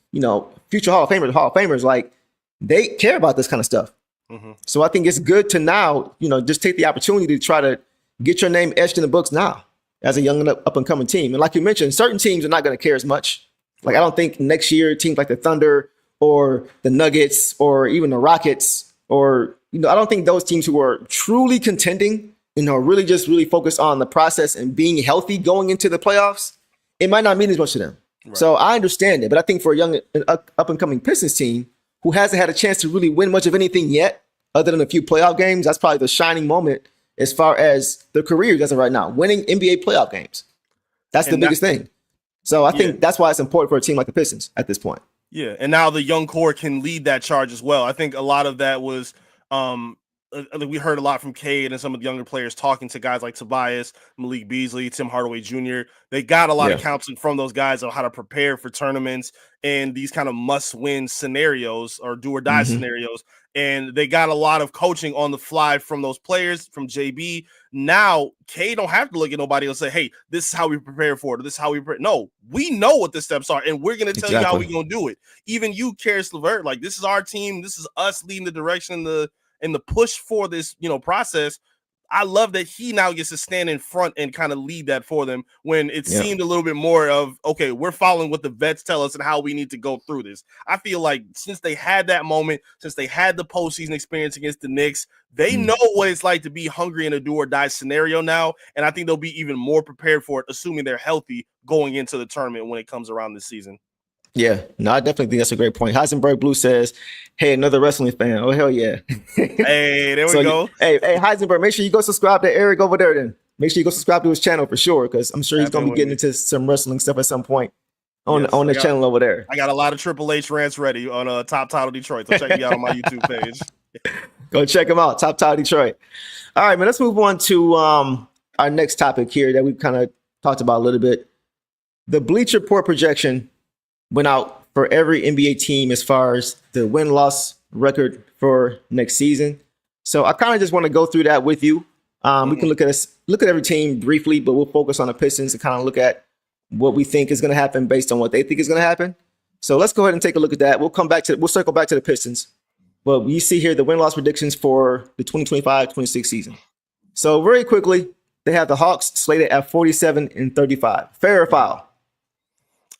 future Hall of Famers, like, they care about this kind of stuff. So I think it's good to now, just take the opportunity to try to get your name etched in the books now as a young up and coming team. And like you mentioned, certain teams are not going to care as much. Like, I don't think next year teams like the Thunder or the Nuggets or even the Rockets, or, I don't think those teams who are truly contending, really focused on the process and being healthy going into the playoffs, it might not mean as much to them. Right. So I understand it, but I think for a young up and coming Pistons team who hasn't had a chance to really win much of anything yet, other than a few playoff games, that's probably the shining moment as far as their careers as of right now, winning NBA playoff games. That's the biggest thing. So I think that's why it's important for a team like the Pistons at this point. Yeah, and now the young core can lead that charge as well. I think a lot of that was we heard a lot from Cade and some of the younger players talking to guys like Tobias, Malik Beasley, Tim Hardaway Jr. They got a lot of counseling from those guys on how to prepare for tournaments and these kind of must-win scenarios or do-or-die scenarios. And they got a lot of coaching on the fly from those players, from JB. Now, Cade don't have to look at nobody and say, hey, this is how we prepare for it. This is how we prepare. No, we know what the steps are, and we're going to tell you how we're going to do it. Even you, Karis LeVert, like, this is our team. This is us leading the direction in the push for this, process. I love that he now gets to stand in front and kind of lead that for them when it seemed a little bit more of, okay, we're following what the vets tell us and how we need to go through this. I feel like since they had that moment, since they had the postseason experience against the Knicks, they know what it's like to be hungry in a do or die scenario now. And I think they'll be even more prepared for it, assuming they're healthy going into the tournament when it comes around this season. Yeah, no, I definitely think that's a great point. Heisenberg Blue says, hey, another wrestling fan. Oh, hell yeah. Hey, there we go. Hey, Heisenberg, make sure you go subscribe to Eric over there then. Make sure you go subscribe to his channel for sure, because I'm sure he's going to be getting into some wrestling stuff at some point on the channel over there. I got a lot of Triple H rants ready on Top Title Detroit, so check me out on my YouTube page. Go check him out, Top Title Detroit. All right, man, let's move on to our next topic here that we've kind of talked about a little bit. The Bleacher Report projection went out for every NBA team as far as the win-loss record for next season. So I kind of just want to go through that with you. We can look at every team briefly, but we'll focus on the Pistons and kind of look at what we think is going to happen based on what they think is going to happen. So let's go ahead and take a look at that. We'll circle back to the Pistons. But you see here the win-loss predictions for the 2025-26 season. So very quickly, they have the Hawks slated at 47-35. Fair or foul?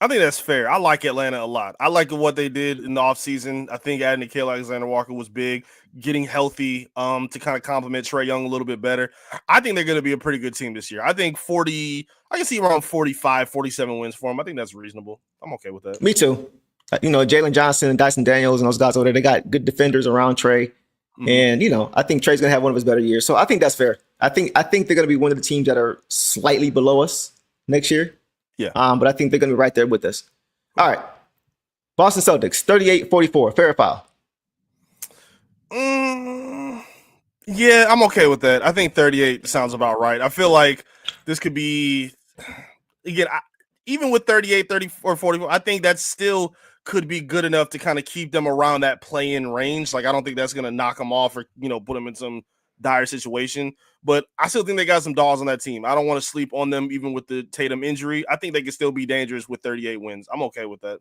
I think that's fair. I like Atlanta a lot. I like what they did in the offseason. I think adding Nickeil Alexander-Walker was big. Getting healthy to kind of complement Trae Young a little bit better. I think they're going to be a pretty good team this year. I think I can see around 45, 47 wins for them. I think that's reasonable. I'm okay with that. Me too. Jalen Johnson and Dyson Daniels and those guys over there, they got good defenders around Trae. And, I think Trae's going to have one of his better years. So I think that's fair. I think they're going to be one of the teams that are slightly below us next year. Yeah. But I think they're going to be right there with us. All right. Boston Celtics, 38-44. Fair or foul? Yeah, I'm okay with that. I think 38 sounds about right. I feel like this could be, again, even with 38, 34, 44, I think that still could be good enough to kind of keep them around that play-in range. Like, I don't think that's going to knock them off or, put them in some dire situation. But I still think they got some dogs on that team. I don't want to sleep on them even with the Tatum injury. I think they can still be dangerous with 38 wins. I'm okay with that.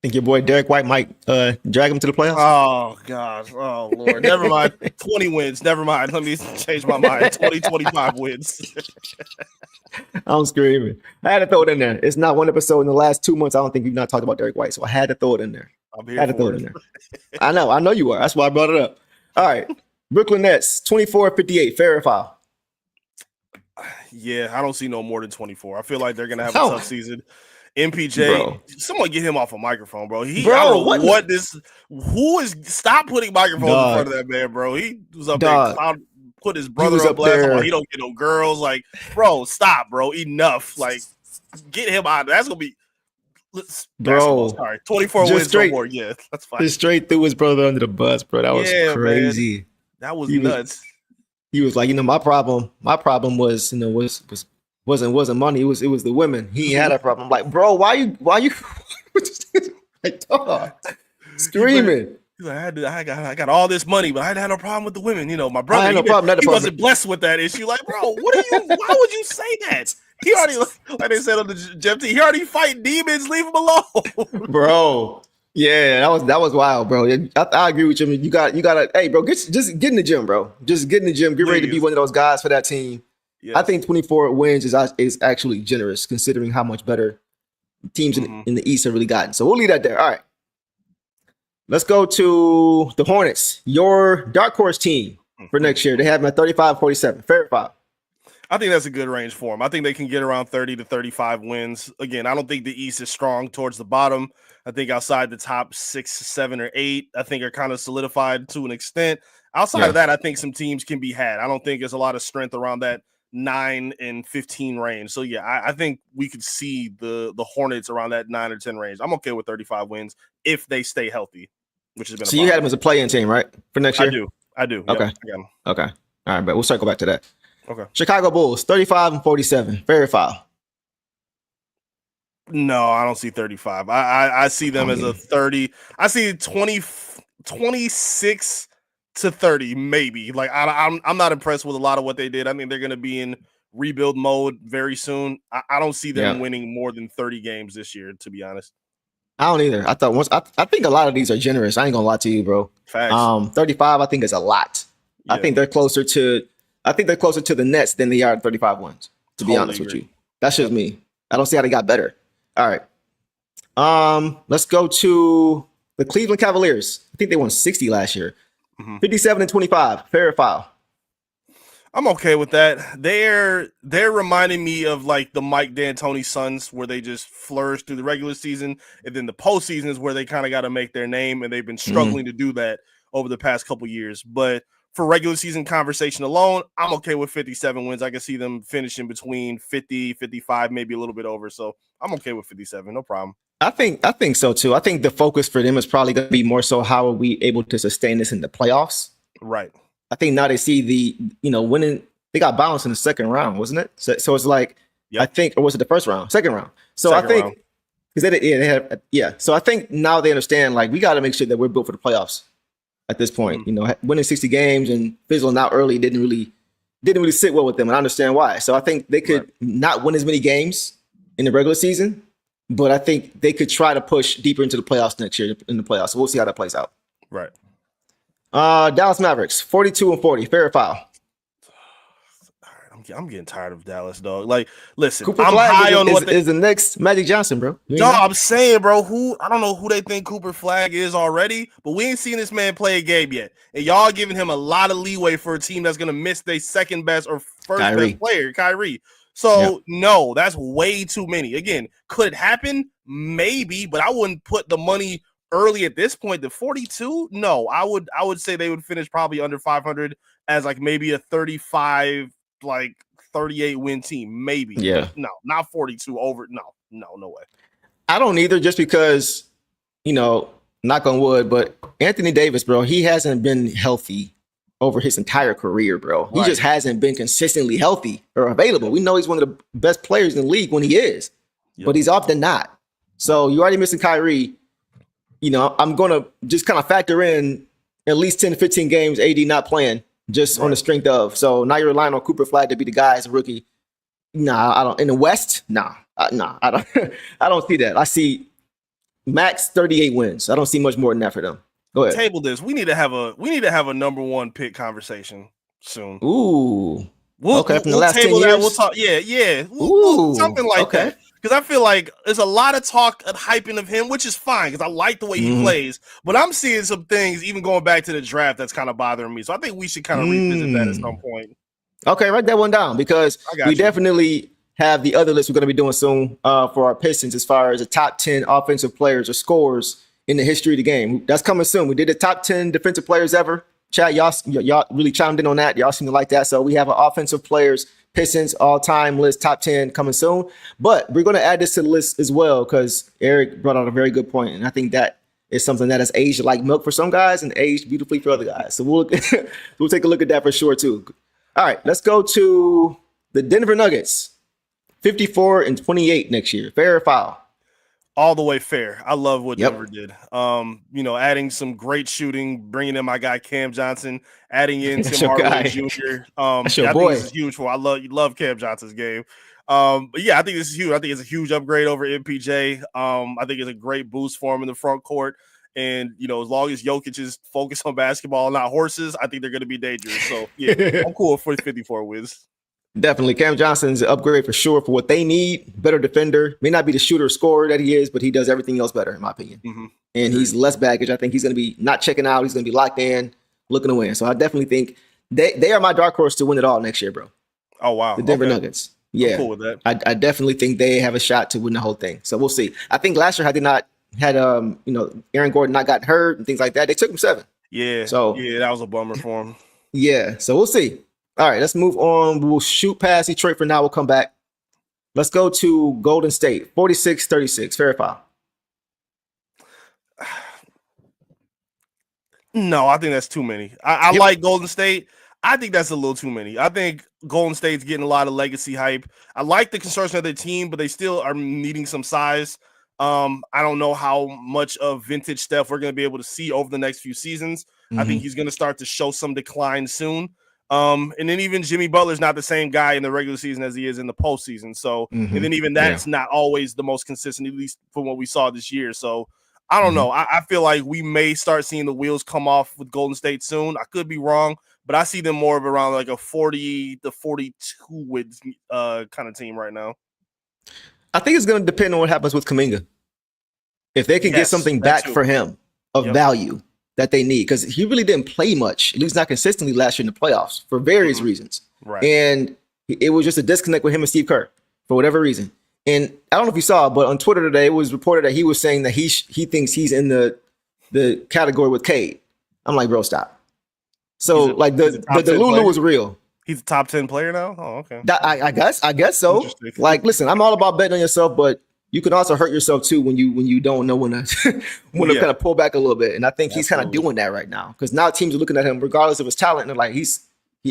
Think your boy Derek White might drag him to the playoffs? Oh, God. Oh, Lord. Never mind. 20 wins. Never mind. Let me change my mind. 25 wins. I'm screaming. I had to throw it in there. It's not one episode in the last 2 months. I don't think we've not talked about Derek White, so I had to throw it in there. I know you are. That's why I brought it up. All right. Brooklyn Nets, 24-58. Fair or foul? Yeah, I don't see no more than 24. I feel like they're going to have a tough season. MPJ, someone get him off a microphone, bro. Stop putting microphones in front of that man, bro. He was up there, put his brother up there. He don't get no girls. Like, bro, stop, bro. Enough. Like, get him out. That's going to be, bro. Sorry, 24 wins no more. Yeah, that's fine. Just straight threw his brother under the bus, bro. That was crazy. Man. That was nuts. He was like, my problem was, wasn't money. It was the women. He had a problem. I'm like, bro, why you like, dog, screaming? He's like, I got all this money, but I had no problem with the women. My brother, he wasn't blessed with that issue. Like, bro, why would you say that? He already, like they said on the Jeff T, he already fighting demons. Leave him alone, bro. Yeah, that was wild, bro. I agree with you. You gotta, hey, bro, just get in the gym, bro. Just get in the gym. Get ready to be one of those guys for that team. Yes. I think 24 wins is actually generous considering how much better teams in the East have really gotten. So we'll leave that there. All right. Let's go to the Hornets, your dark horse team for next year. They have them at 35-47. Fair or foul? I think that's a good range for them. I think they can get around 30 to 35 wins. Again, I don't think the East is strong towards the bottom. I think outside the top 6, 7, or 8, I think are kind of solidified to an extent. Outside of that, I think some teams can be had. I don't think there's a lot of strength around that 9 and 15 range. So yeah, I think we could see the Hornets around that 9 or 10 range. I'm okay with 35 wins if they stay healthy, which has been. So you had them as a play-in team, right, for next year? I do. Okay. Yep, okay. All right, but we'll circle back to that. Okay. Chicago Bulls, 35-47. Fair or foul? No, I don't see 35. I see them as a 30. I see 26 to 30, maybe. Like I'm not impressed with a lot of what they did. I think they're going to be in rebuild mode very soon. I don't see them winning more than 30 games this year, to be honest. I don't either. I think a lot of these are generous. I ain't gonna lie to you, bro. Facts. 35, I think is a lot. Yeah. I think they're closer to the Nets than they are 35 wins. To be honest with you, that's just me. I don't see how they got better. All right. Let's go to the Cleveland Cavaliers. I think they won 60 last year. 57-25. Fair or foul? I'm okay with that. They're reminding me of like the Mike D'Antoni Suns, where they just flourished through the regular season, and then the postseason is where they kind of got to make their name, and they've been struggling to do that over the past couple years. But for regular season conversation alone, I'm okay with 57 wins. I can see them finishing between 50, 55, maybe a little bit over. So I'm okay with 57. No problem. I think so too. I think the focus for them is probably going to be more so how are we able to sustain this in the playoffs. Right. I think now they see the, winning. They got bounced in the second round, wasn't it? So it's like, I think, or was it the first round? Second round. So second round. Because So I think now they understand, like, we got to make sure that we're built for the playoffs at this point. Mm-hmm. You know, winning 60 games and fizzling out early didn't really sit well with them, and I understand why. So I think they could not win as many games in the regular season, but I think they could try to push deeper into the playoffs next year in the playoffs. So we'll see how that plays out. Right. Dallas Mavericks, 42-40, fair or foul. I'm getting tired of Dallas, dog. Like, listen, Cooper I'm Flag high on what is the next Magic Johnson, bro. No, I'm saying, bro, I don't know who they think Cooper Flag is already, but we ain't seen this man play a game yet. And y'all giving him a lot of leeway for a team that's going to miss their second best or first best player, Kyrie. So, no, that's way too many. Again, could it happen? Maybe, but I wouldn't put the money early at this point. The 42? No, I would say they would finish probably under 500 as like maybe a 35, like 38 win team, maybe. Yeah. But no, not 42 over. No way. I don't either, just because, you know, knock on wood, but Anthony Davis, bro, he hasn't been healthy over his entire career, bro. He just hasn't been consistently healthy or available. We know he's one of the best players in the league when he is, but he's often not. So you already missing Kyrie. You know, I'm going to just kind of factor in at least 10 to 15 games AD not playing just on the strength of. So now you're relying on Cooper Flag to be the guy as a rookie. Nah, I don't. In the West, I don't. I don't see that. I see max 38 wins. I don't see much more than that for them. Go ahead. Table this. We need to have a number one pick conversation soon. Ooh. We'll from the last 10 years. We'll talk. Yeah. Something like that. Because I feel like there's a lot of talk and hyping of him, which is fine because I like the way he plays. But I'm seeing some things, even going back to the draft, that's kind of bothering me. So I think we should kind of revisit that at some point. Okay, write that one down because we definitely have the other list we're going to be doing soon for our Pistons as far as the top 10 offensive players or scorers in the history of the game. That's coming soon. We did the top 10 defensive players ever. Chat, y'all really chimed in on that. Y'all seem to like that. So we have an offensive players Pistons all-time list, top 10 coming soon. But we're going to add this to the list as well because Eric brought out a very good point, and I think that is something that has aged like milk for some guys and aged beautifully for other guys. So we'll take a look at that for sure too. All right, let's go to the Denver Nuggets, 54-28 next year. Fair or foul? All the way fair. I love what Denver did. Adding some great shooting, bringing in my guy Cam Johnson, adding in Tim Hardaway Jr. I think this is huge for. I love Cam Johnson's game. But yeah, I think this is huge. I think it's a huge upgrade over MPJ. I think it's a great boost for him in the front court. And as long as Jokic is focused on basketball, not horses, I think they're going to be dangerous. So yeah, I'm cool for 54 wins. Definitely. Cam Johnson's an upgrade for sure for what they need. Better defender. May not be the shooter or scorer that he is, but he does everything else better, in my opinion. And he's less baggage. I think he's going to be not checking out. He's going to be locked in, looking to win. So I definitely think they are my dark horse to win it all next year, bro. Oh, wow. The Denver Nuggets. Yeah. I'm cool with that. I definitely think they have a shot to win the whole thing. So we'll see. I think last year had Aaron Gordon not gotten hurt and things like that. They took him 7. Yeah. So yeah, that was a bummer for him. Yeah. So we'll see. All right, let's move on. We'll shoot past Detroit for now. We'll come back. Let's go to Golden State, 46-36. Fair or foul? No, I think that's too many. I like Golden State. I think that's a little too many. I think Golden State's getting a lot of legacy hype. I like the construction of their team, but they still are needing some size. I don't know how much of vintage Steph we're going to be able to see over the next few seasons. I think he's going to start to show some decline soon. And then even Jimmy Butler's not the same guy in the regular season as he is in the postseason. So, and then even that's not always the most consistent, at least from what we saw this year. So I don't know. I feel like we may start seeing the wheels come off with Golden State soon. I could be wrong, but I see them more of around like a 40 to 42 wins kind of team right now. I think it's going to depend on what happens with Kuminga. If they can get something back for him of value that they need, because he really didn't play much, at least not consistently last year in the playoffs for various reasons. Right. And it was just a disconnect with him and Steve Kerr for whatever reason. And I don't know if you saw, but on Twitter today, it was reported that he was saying that he thinks he's in the category with Cade. I'm like, bro, stop. So the Lulu was real. He's a top 10 player now? Oh, okay. I guess so. Like, listen, I'm all about betting on yourself, but you can also hurt yourself too when you don't know when to kind of pull back a little bit. And I think he's kind of doing that right now because now teams are looking at him regardless of his talent and they're like, he's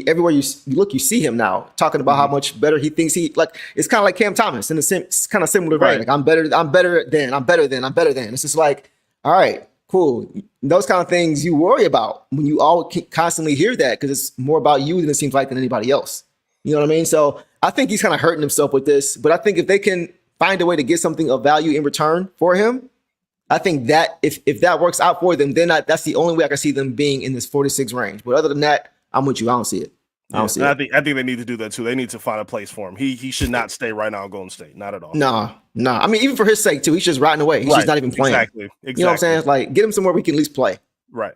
everywhere you look, you see him now talking about how much better he thinks like. It's kind of like Cam Thomas in the same, it's kind of similar vein. Like I'm better than. It's just like, all right, cool. Those kind of things you worry about when you all constantly hear that, because it's more about you than it seems like than anybody else. You know what I mean? So I think he's kind of hurting himself with this, but I think if they can find a way to get something of value in return for him, I think that if that works out for them, then that's the only way I can see them being in this 46 range. But other than that, I'm with you. I don't see it. I think they need to do that too. They need to find a place for him. He should not stay right now in Golden State. Not at all. No. I mean, even for his sake too, he's just riding away. He's just not even playing. Exactly. You know what I'm saying? Like, get him somewhere we can at least play. Right.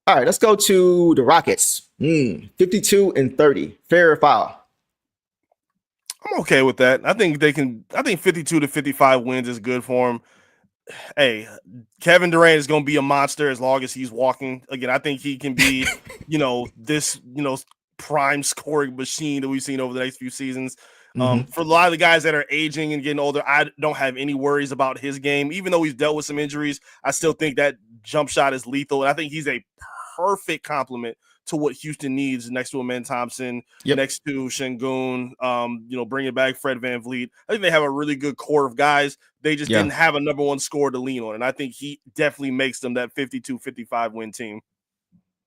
All right, let's go to the Rockets. 52 and 30. Fair or foul? I'm okay with that. I think 52 to 55 wins is good for him. Hey, Kevin Durant is going to be a monster as long as he's walking. Again, I think he can be, this, prime scoring machine that we've seen over the next few seasons. For a lot of the guys that are aging and getting older, I don't have any worries about his game. Even though he's dealt with some injuries, I still think that jump shot is lethal. And I think he's a perfect complement to what Houston needs next to Amen Thompson, next to Şengün, bringing back Fred VanVleet. I think they have a really good core of guys. They just didn't have a number one scorer to lean on. And I think he definitely makes them that 52-55 win team.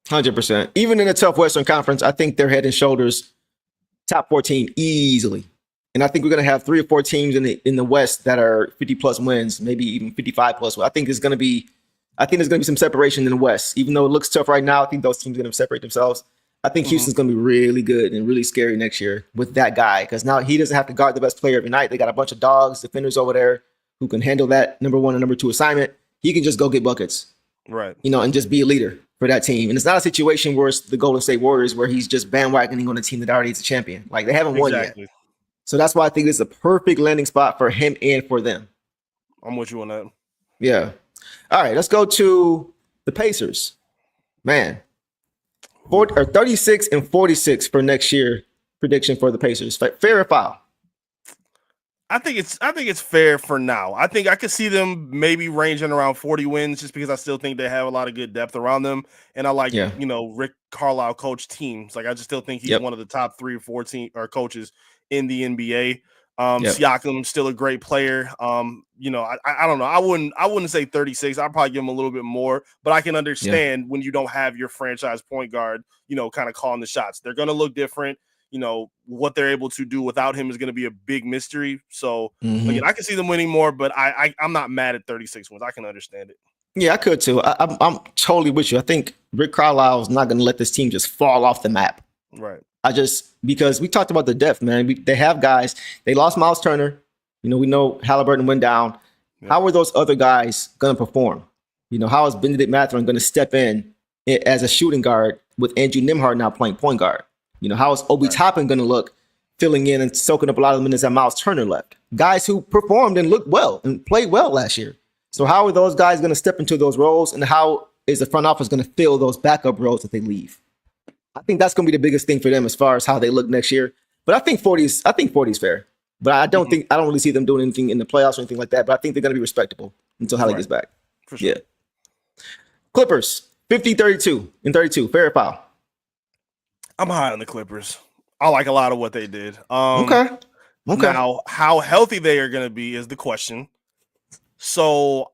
100%. Even in a tough Western Conference, I think they're head and shoulders top 14 easily. And I think we're going to have 3 or 4 teams in the West that are 50-plus wins, maybe even 55-plus. I think there's going to be some separation in the West. Even though it looks tough right now, I think those teams are going to separate themselves. I think Houston's going to be really good and really scary next year with that guy, because now he doesn't have to guard the best player every night. They got a bunch of dogs, defenders over there who can handle that number 1 and number 2 assignment. He can just go get buckets, right? And just be a leader for that team. And it's not a situation where it's the Golden State Warriors where he's just bandwagoning on a team that already is a champion. Like, they haven't won yet. So that's why I think it's a perfect landing spot for him and for them. I'm with you on that. Yeah. All right, let's go to the Pacers. Man, 36 and 46 for next year prediction for the Pacers. Fair or foul? I think it's fair for now. I think I could see them maybe ranging around 40 wins, just because I still think they have a lot of good depth around them, and I like Rick Carlisle coach teams. Like, I just still think he's one of the top 3 or 4 coaches in the NBA. Siakam's still a great player. I don't know. I wouldn't say 36. I'd probably give him a little bit more, but I can understand when you don't have your franchise point guard, kind of calling the shots. They're going to look different. What they're able to do without him is going to be a big mystery. So again, I can see them winning more, but I'm not mad at 36 wins. I can understand it. Yeah, I could too. I'm totally with you. I think Rick Carlisle is not going to let this team just fall off the map. Right. Because we talked about the depth, man. They have guys. They lost Miles Turner. We know Halliburton went down. Yeah. How are those other guys going to perform? How is Benedict Mathurin going to step in as a shooting guard with Andrew Nembhard now playing point guard? How is Obi Toppin going to look filling in and soaking up a lot of the minutes that Miles Turner left? Guys who performed and looked well and played well last year. So how are those guys going to step into those roles, and how is the front office going to fill those backup roles that they leave? I think that's going to be the biggest thing for them as far as how they look next year. But I think 40 is fair. But I don't really see them doing anything in the playoffs or anything like that. But I think they're going to be respectable until Hallie gets back. For sure. Yeah. Clippers, 50-32 and 32. Fair or foul? I'm high on the Clippers. I like a lot of what they did. Okay. Now, how healthy they are going to be is the question. So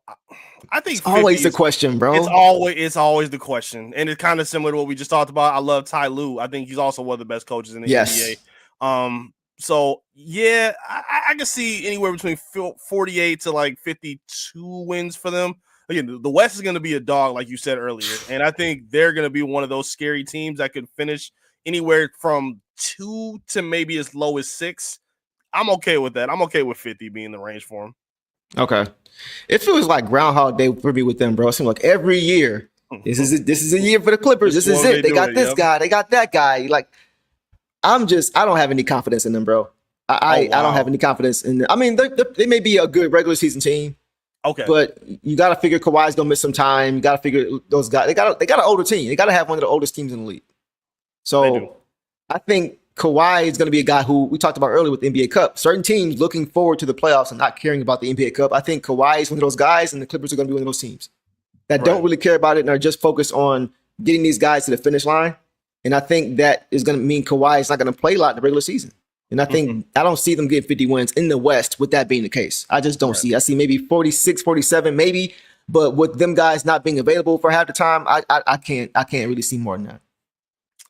I think it's always the question, bro. It's always the question. And it's kind of similar to what we just talked about. I love Ty Lue. I think he's also one of the best coaches in the NBA. So yeah, I can see anywhere between 48 to like 52 wins for them. Again, the West is going to be a dog, like you said earlier. And I think they're going to be one of those scary teams that could finish anywhere from 2 to maybe as low as 6. I'm okay with that. I'm okay with 50 being the range for them. Okay. It feels like Groundhog Day for me with them, bro. It seems like every year, this is a year for the Clippers. This is it. They got this guy. They got that guy. Like, I don't have any confidence in them, bro. I don't have any confidence in them. I mean, they may be a good regular season team. Okay. But you got to figure Kawhi's going to miss some time. You got to figure those guys. They got an older team. They got to have one of the oldest teams in the league. So I think Kawhi is going to be a guy who we talked about earlier with the NBA Cup. Certain teams looking forward to the playoffs and not caring about the NBA Cup. I think Kawhi is one of those guys, and the Clippers are going to be one of those teams that don't really care about it and are just focused on getting these guys to the finish line And I think that is going to mean Kawhi is not going to play a lot in the regular season. And I think I don't see them getting 50 wins in the West with that being the case. I just don't see. I see maybe 46, 47, maybe. But with them guys not being available for half the time, I can't really see more than that.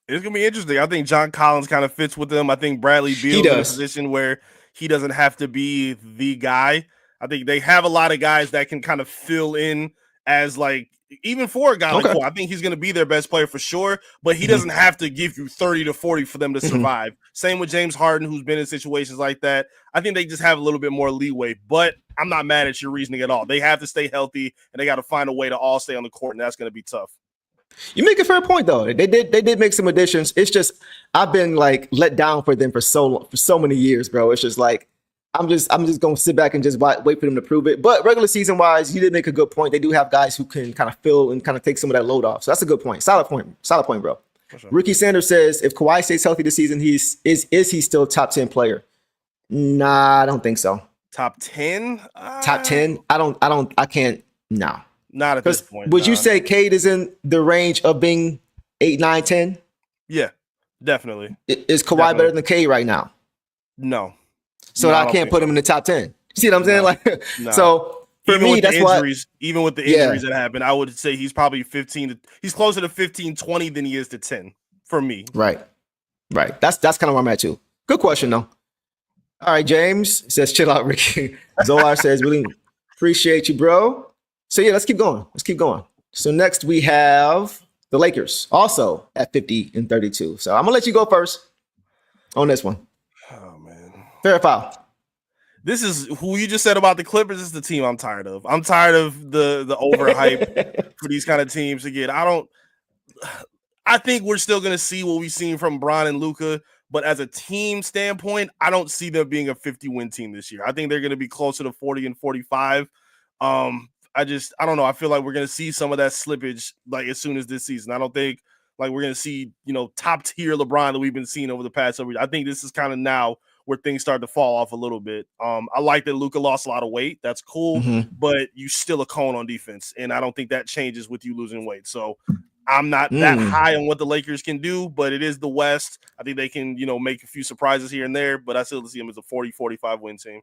It's gonna be interesting. I think John Collins kind of fits with them. I think Bradley Beal's in a position where he doesn't have to be the guy. I think they have a lot of guys that can kind of fill in as like even for a guy like Kawhi. I think he's gonna be their best player for sure, but he doesn't have to give you 30 to 40 for them to survive. Same with James Harden, who's been in situations like that. I think they just have a little bit more leeway, but I'm not mad at your reasoning at all. They have to stay healthy and they got to find a way to all stay on the court, and that's going to be tough. You make a fair point though. They did make some additions. It's just I've been like let down for them for so many years, bro. It's just like I'm just gonna sit back and just wait for them to prove it. But regular season wise, you did make a good point. They do have guys who can kind of fill and kind of take some of that load off. So that's a good point. Solid point, bro. Sure. Ricky Sanders says if Kawhi stays healthy this season, is he still a top 10 player? Nah, I don't think so. Top 10? Top 10? I can't. No. Not at this point. Would you say Cade is in the range of being 8, 9, 10? Yeah, definitely. Is Kawhi better than Cade right now? No. So I can't put him in the top 10. You see what I'm saying? Like, so for even me, that's even with the injuries that happened, I would say he's probably 15. He's closer to 15, 20 than he is to 10 for me. Right. That's kind of where I'm at too. Good question though. All right, James says, chill out, Ricky. Zolar says, really appreciate you, bro. So yeah, let's keep going. So next we have the Lakers, also at 50 and 32. So I'm gonna let you go first on this one. Oh man, fair or foul? This is who you just said about the Clippers. This is the team I'm tired of. I'm tired of the overhype for these kind of teams. Again, I think we're still gonna see what we've seen from Bron and Luka. But as a team standpoint, I don't see them being a 50-win team this year. I think they're going to be closer to 40 and 45. I don't know. I feel like we're going to see some of that slippage like as soon as this season. I don't think like we're going to see, top tier LeBron that we've been seeing over the past several years. I think this is kind of now where things start to fall off a little bit. I like that Luka lost a lot of weight. That's cool, but you still a cone on defense. And I don't think that changes with you losing weight. So I'm not that high on what the Lakers can do, but it is the West. I think they can, make a few surprises here and there, but I still see them as a 40, 45 win team.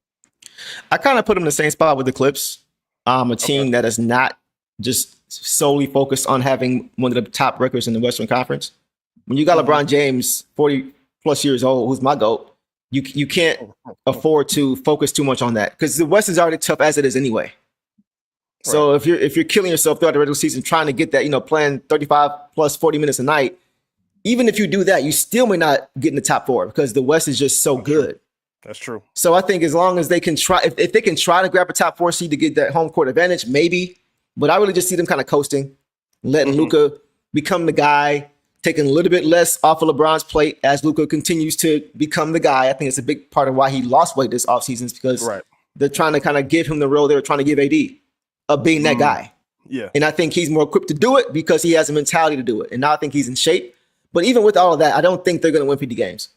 I kind of put them in the same spot with the Clips. A team that is not just solely focused on having one of the top records in the Western Conference. When you got LeBron James, 40 plus years old, who's my GOAT, you can't afford to focus too much on that because the West is already tough as it is anyway. So if you're killing yourself throughout the regular season trying to get that, playing 35 plus 40 minutes a night, even if you do that, you still may not get in the top 4 because the West is just so good. That's true. So I think as long as they can try, if they can try to grab a top 4 seed to get that home court advantage, maybe. But I really just see them kind of coasting, letting Luka become the guy, taking a little bit less off of LeBron's plate as Luka continues to become the guy. I think it's a big part of why he lost weight this offseason because they're trying to kind of give him the role they were trying to give AD. Of being that guy. Yeah. And I think he's more equipped to do it because he has a mentality to do it. And now I think he's in shape. But even with all of that, I don't think they're going to win 50 games.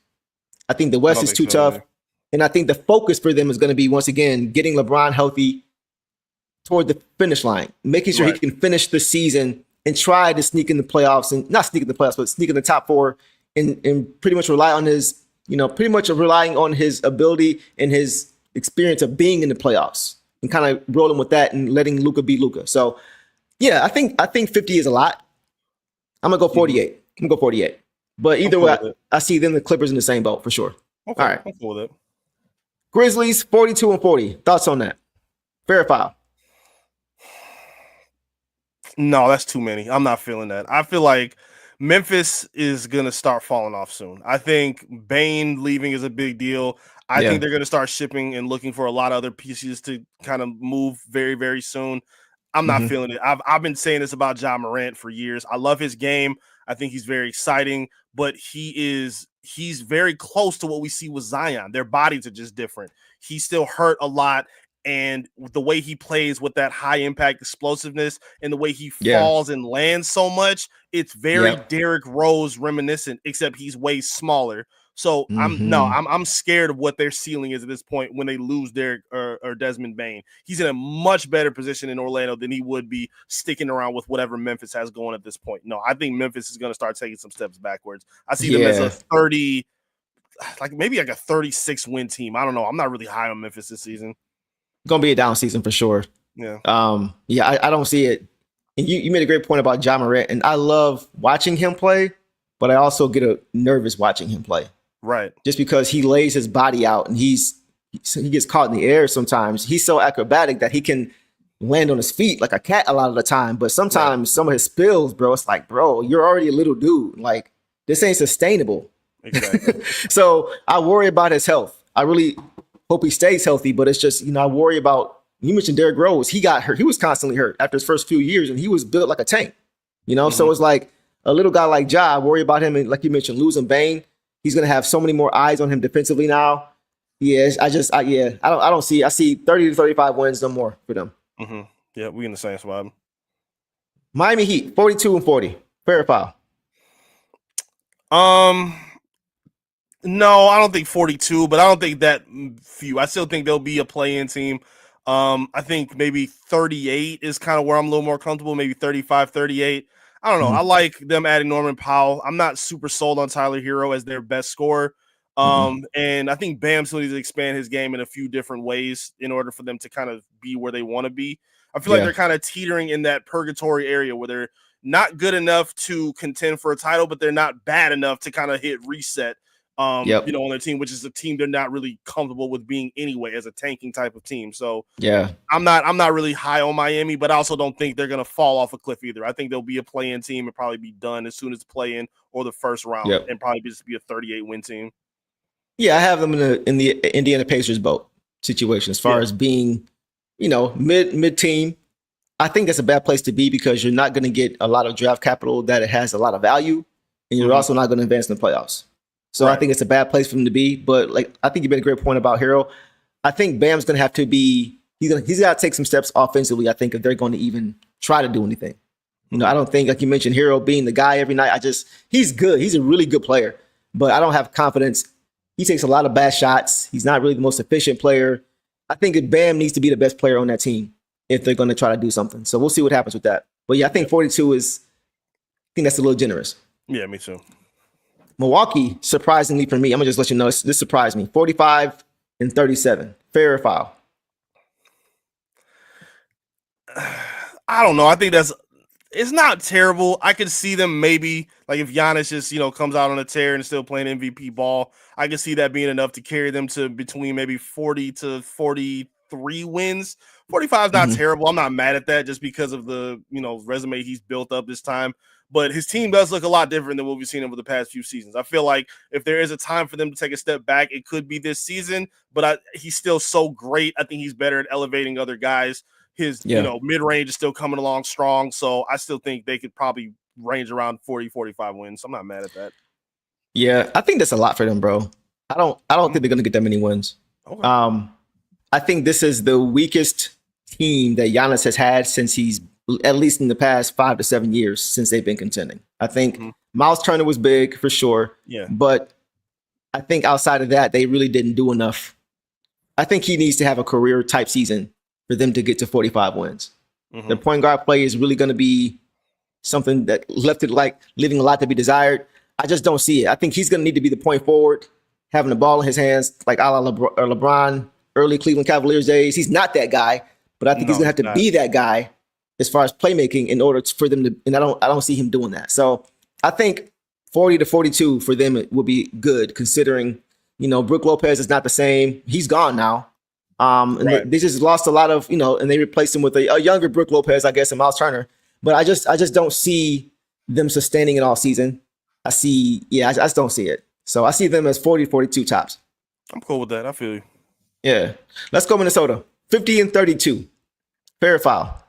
I think the West is too tough. Either. And I think the focus for them is going to be, once again, getting LeBron healthy toward the finish line, making sure he can finish the season and try to sneak in the playoffs and not sneak in the playoffs, but sneak in the top 4 and pretty much rely on his, relying on his ability and his experience of being in the playoffs. And kind of rolling with that and letting Luka be Luka. So, yeah, I think 50 is a lot. I'm gonna go 48. I'm gonna go 48. But either way, I see them the Clippers in the same boat for sure. Okay, all right. I'm cool with it. Grizzlies 42 and 40. Thoughts on that? Fair or foul? No, that's too many. I'm not feeling that. I feel like Memphis is gonna start falling off soon. I think Bane leaving is a big deal. I think they're going to start shipping and looking for a lot of other pieces to kind of move very, very soon. I'm not feeling it. I've been saying this about Ja Morant for years. I love his game. I think he's very exciting, but he's very close to what we see with Zion. Their bodies are just different. He's still hurt a lot. And the way he plays with that high impact explosiveness and the way he falls and lands so much, it's very Derrick Rose reminiscent, except he's way smaller. So Mm-hmm. I'm scared of what their ceiling is at this point when they lose Derek or Desmond Bane. He's in a much better position in Orlando than he would be sticking around with whatever Memphis has going at this point. No, I think Memphis is going to start taking some steps backwards. I see them as a 30, like maybe like a 36 win team. I don't know. I'm not really high on Memphis this season. Gonna be a down season for sure. Yeah. I don't see it. And you made a great point about Ja Morant, and I love watching him play, but I also get nervous watching him play. Right. Just because he lays his body out and he gets caught in the air sometimes. He's so acrobatic that he can land on his feet like a cat a lot of the time. But sometimes some of his spills, bro, it's like, bro, you're already a little dude. Like, this ain't sustainable. Exactly. So I worry about his health. I really hope he stays healthy, but it's just, I worry about, you mentioned Derrick Rose. He got hurt. He was constantly hurt after his first few years, and he was built like a tank, So it's like a little guy like Ja, I worry about him. And like you mentioned, losing Bane. He's going to have so many more eyes on him defensively now. Yes, I don't see. I see 30 to 35 wins, no more for them. Mm-hmm. Yeah, we in the same spot. Miami Heat, 42-40. Fair or foul? No, I don't think 42, but I don't think that few. I still think there'll be a play-in team. I think maybe 38 is kind of where I'm a little more comfortable. Maybe 35, 38. I don't know. I like them adding Norman Powell. I'm not super sold on Tyler Hero as their best scorer. And I think Bam still needs to expand his game in a few different ways in order for them to kind of be where they want to be. I feel like they're kind of teetering in that purgatory area where they're not good enough to contend for a title, but they're not bad enough to kind of hit reset. On their team, which is a team they're not really comfortable with being anyway as a tanking type of team. So I'm not really high on Miami, but I also don't think they're going to fall off a cliff either. I think they'll be a play-in team and probably be done as soon as the play-in or the first round and probably just be a 38-win team. Yeah, I have them in the Indiana Pacers boat situation as far as being, mid team. I think that's a bad place to be because you're not going to get a lot of draft capital that it has a lot of value, and you're also not going to advance in the playoffs. So I think it's a bad place for him to be. But I think you made a great point about Hero. I think Bam's going to have to be. He's got to take some steps offensively. I think if they're going to even try to do anything. I don't think, like you mentioned, Hero being the guy every night. He's good. He's a really good player, but I don't have confidence. He takes a lot of bad shots. He's not really the most efficient player. I think Bam needs to be the best player on that team if they're going to try to do something. So we'll see what happens with that. But yeah, I think 42 is. I think that's a little generous. Yeah, me too. Milwaukee, surprisingly for me, I'm going to just let you know, this surprised me. 45-37. Fair or foul? I don't know. I think it's not terrible. I could see them maybe, like if Giannis just, comes out on a tear and still playing MVP ball, I could see that being enough to carry them to between maybe 40 to 43 wins. 45 is not terrible. I'm not mad at that just because of the, resume he's built up this time. But his team does look a lot different than what we've seen over the past few seasons. I feel like if there is a time for them to take a step back, it could be this season. But he's still so great. I think he's better at elevating other guys. His mid-range is still coming along strong. So I still think they could probably range around 40, 45 wins. I'm not mad at that. Yeah, I think that's a lot for them, bro. I don't think they're going to get that many wins. Okay. I think this is the weakest team that Giannis has had since he's at least in the past 5 to 7 years since they've been contending. I think Miles Turner was big for sure. Yeah. But I think outside of that, they really didn't do enough. I think he needs to have a career type season for them to get to 45 wins. The point guard play is really going to be something that left it like leaving a lot to be desired. I just don't see it. I think he's going to need to be the point forward, having the ball in his hands, like a la LeBron, early Cleveland Cavaliers days. He's not that guy, but I think he's going to have to be that guy as far as playmaking in order for them to, and I don't see him doing that. So I think 40 to 42 for them will be good considering, Brook Lopez is not the same. He's gone now. And they just lost a lot of, and they replaced him with a younger Brook Lopez, I guess, and Miles Turner. But I just don't see them sustaining it all season. I just don't see it. So I see them as 40 to 42 tops. I'm cool with that. I feel you. Yeah. Let's go Minnesota. 50-32. Fair or foul?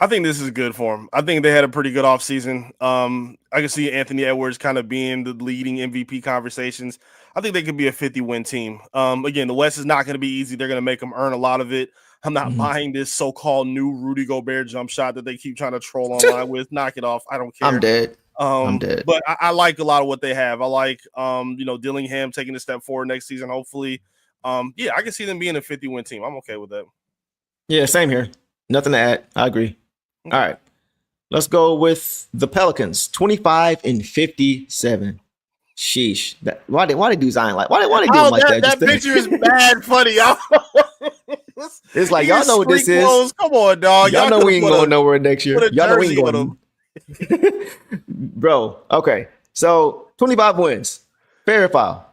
I think this is good for them. I think they had a pretty good offseason. I can see Anthony Edwards kind of being the leading MVP conversations. I think they could be a 50-win team. Again, the West is not going to be easy. They're going to make them earn a lot of it. I'm not buying this so-called new Rudy Gobert jump shot that they keep trying to troll online with. Knock it off. I don't care. I'm dead. I'm dead. But I like a lot of what they have. I like, Dillingham taking a step forward next season, hopefully. Yeah, I can see them being a 50-win team. I'm okay with that. Yeah, same here. Nothing to add. I agree. Okay. All right. Let's go with the Pelicans. 25-57. Sheesh. Why they do Zion like? Why they do him like that? That picture is bad funny, y'all. It's like, y'all know what this is. Come on, dog. Y'all know we ain't going nowhere next year. Y'all know we ain't going. Bro, okay. So 25 wins. Fair or foul?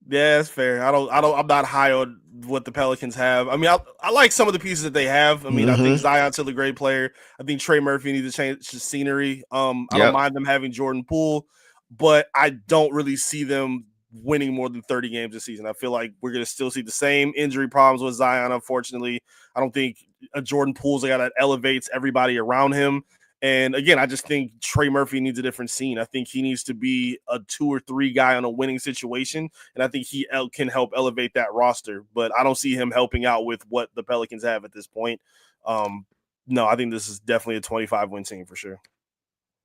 Yeah, that's fair. I'm not high on what the Pelicans have. I mean, I like some of the pieces that they have. I mean, I think Zion's still a great player. I think Trey Murphy needs to change the scenery. I don't mind them having Jordan Poole, but I don't really see them winning more than 30 games this season. I feel like we're going to still see the same injury problems with Zion, unfortunately. I don't think a Jordan Poole's a guy that elevates everybody around him. And again, I just think Trey Murphy needs a different scene. I think he needs to be a 2 or 3 guy on a winning situation, and I think he can help elevate that roster. But I don't see him helping out with what the Pelicans have at this point. No, I think this is definitely a 25-win team for sure.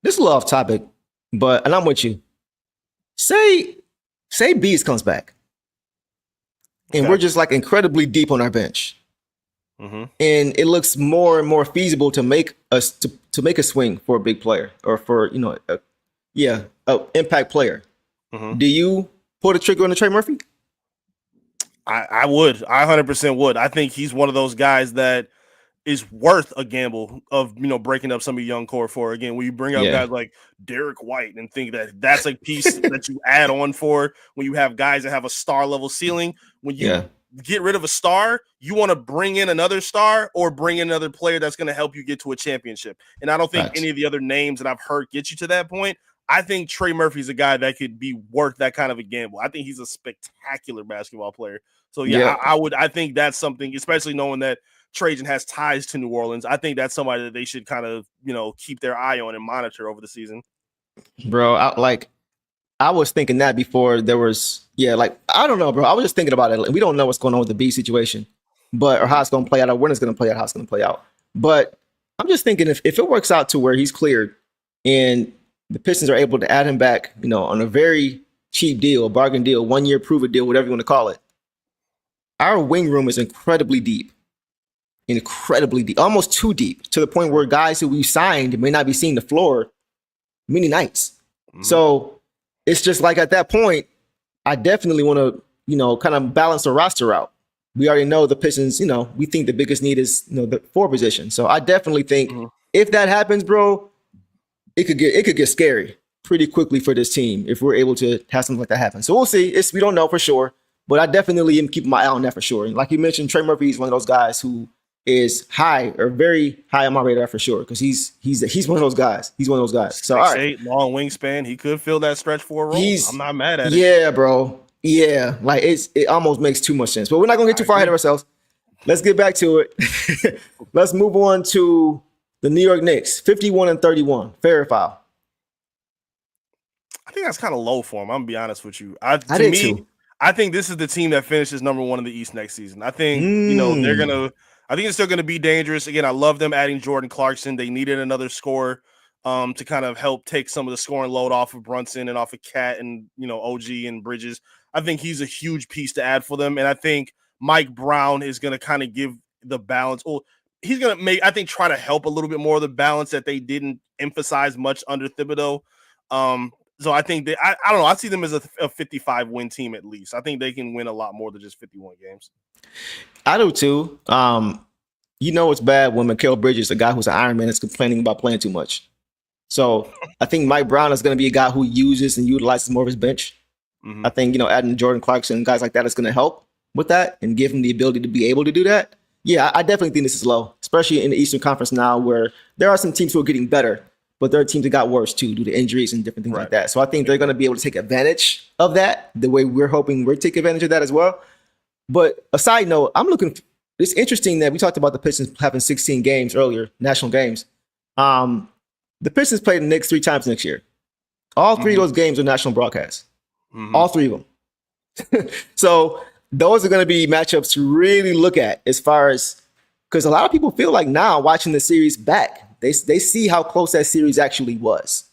This is a little off topic, and I'm with you. Say Bees comes back, and we're just like incredibly deep on our bench. And it looks more and more feasible to make us to make a swing for a big player or for an impact player. Do you pull the trigger on the Trey Murphy? I would. I 100% would. I think he's one of those guys that is worth a gamble of breaking up some of your young core for. Again, when you bring up guys like Derek White and think that that's a piece that you add on for when you have guys that have a star level ceiling. When you get rid of a star, you want to bring in another star or bring in another player that's going to help you get to a championship. And I don't think any of the other names that I've heard get you to that point. I think Trey Murphy's a guy that could be worth that kind of a gamble. I think he's a spectacular basketball player. So I think that's something, especially knowing that Trajan has ties to New Orleans. I think that's somebody that they should kind of, keep their eye on and monitor over the season. Bro, I was thinking that before there was, I don't know, bro. I was just thinking about it. We don't know what's going on with the B situation, or how it's going to play out, or when it's going to play out, how it's going to play out. But I'm just thinking if it works out to where he's cleared and the Pistons are able to add him back, on a very cheap deal, a bargain deal, 1 year prove it deal, whatever you want to call it, our wing room is incredibly deep, almost too deep, to the point where guys who we signed may not be seeing the floor many nights. So it's just like at that point, I definitely want to, kind of balance the roster out. We already know the Pistons, we think the biggest need is, the 4 position. So I definitely think if that happens, bro, it could get scary pretty quickly for this team if we're able to have something like that happen. So we'll see. We don't know for sure, but I definitely am keeping my eye on that for sure. And like you mentioned, Trey Murphy is one of those guys who is very high on my radar for sure, because he's one of those guys. He's one of those guys. So 6'8", long wingspan. He could fill that stretch 4 role. I'm not mad at it. Yeah, bro. Yeah, like it almost makes too much sense. But we're not gonna get too far ahead of ourselves. Let's get back to it. Let's move on to the New York Knicks, 51-31. Fair or foul? I think that's kind of low for him. I'm gonna be honest with you. I did too. I think this is the team that finishes number 1 in the East next season. I think I think it's still going to be dangerous. Again, I love them adding Jordan Clarkson. They needed another scorer to kind of help take some of the scoring load off of Brunson and off of Cat and, OG and Bridges. I think he's a huge piece to add for them. And I think Mike Brown is going to kind of give the balance. Well, he's going to try to help a little bit more of the balance that they didn't emphasize much under Thibodeau. So I think that I don't know. I see them as a 55-win team at least. I think they can win a lot more than just 51 games. I do too. It's bad when Mikal Bridges, a guy who's an Iron Man, is complaining about playing too much. So I think Mike Brown is going to be a guy who uses and utilizes more of his bench. I think, adding Jordan Clarkson and guys like that is going to help with that and give him the ability to be able to do that. Yeah, I definitely think this is low, especially in the Eastern Conference now, where there are some teams who are getting better, but there are teams that got worse too due to injuries and different things like that. So I think they're going to be able to take advantage of that the way we're hoping we're taking advantage of that as well. But a side note, it's interesting that we talked about the Pistons having 16 games earlier, national games. The Pistons play the Knicks 3 times next year. All 3 of those games are national broadcasts. All 3 of them. So those are going to be matchups to really look at as far as, because a lot of people feel like now watching the series back, they see how close that series actually was.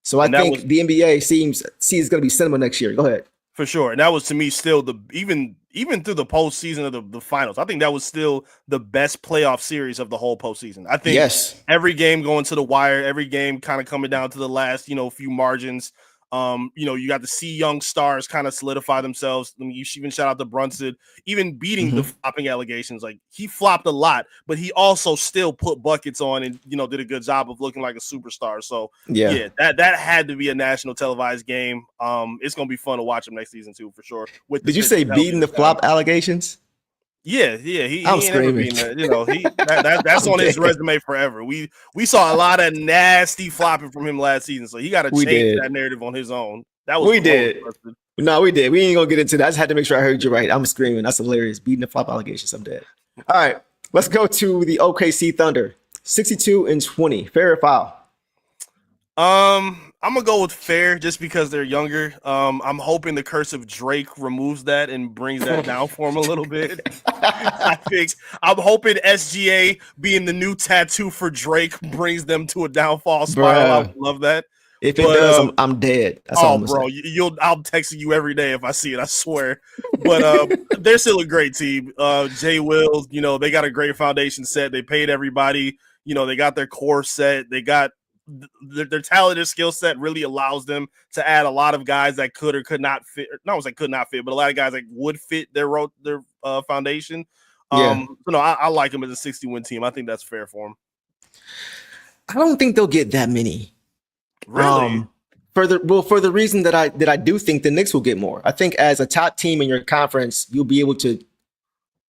So I think the NBA sees it's going to be cinema next year. Go ahead. For sure. And that was, to me, still even through the postseason of the finals, I think that was still the best playoff series of the whole postseason. I think every game going to the wire, every game kind of coming down to the last, few margins. You got to see young stars kind of solidify themselves. I mean, you even shout out to Brunson, even beating the flopping allegations. Like, he flopped a lot, but he also still put buckets on and, did a good job of looking like a superstar. So yeah, that had to be a national televised game. It's going to be fun to watch him next season too, for sure. Did you say beating the flop allegations? Yeah. He ain't ever been that. That's on his resume forever. We saw a lot of nasty flopping from him last season, so he got to change that narrative on his own. That was we did. No, we did. We ain't gonna get into that. I just had to make sure I heard you right. I'm screaming. That's hilarious. Beating the flop allegations. I'm dead. All right, let's go to the OKC Thunder. 62-20. Fair or foul? I'm gonna go with fair just because they're younger. I'm hoping the curse of Drake removes that and brings that down for him a little bit. I'm hoping SGA being the new tattoo for Drake brings them to a downfall spiral. I would love that. If it does, I'm dead. That's all I'm bro, I'm texting you every day if I see it. I swear. But they're still a great team. Jay Wills, they got a great foundation set. They paid everybody. They got their core set. They got their talented skill set really allows them to add a lot of guys that could or could not fit. Not was like could not fit, but a lot of guys that would fit their foundation. I like them as a 60-win team. I think that's fair for them. I don't think they'll get that many. Really? For the reason that I do think the Knicks will get more. I think as a top team in your conference, you'll be able to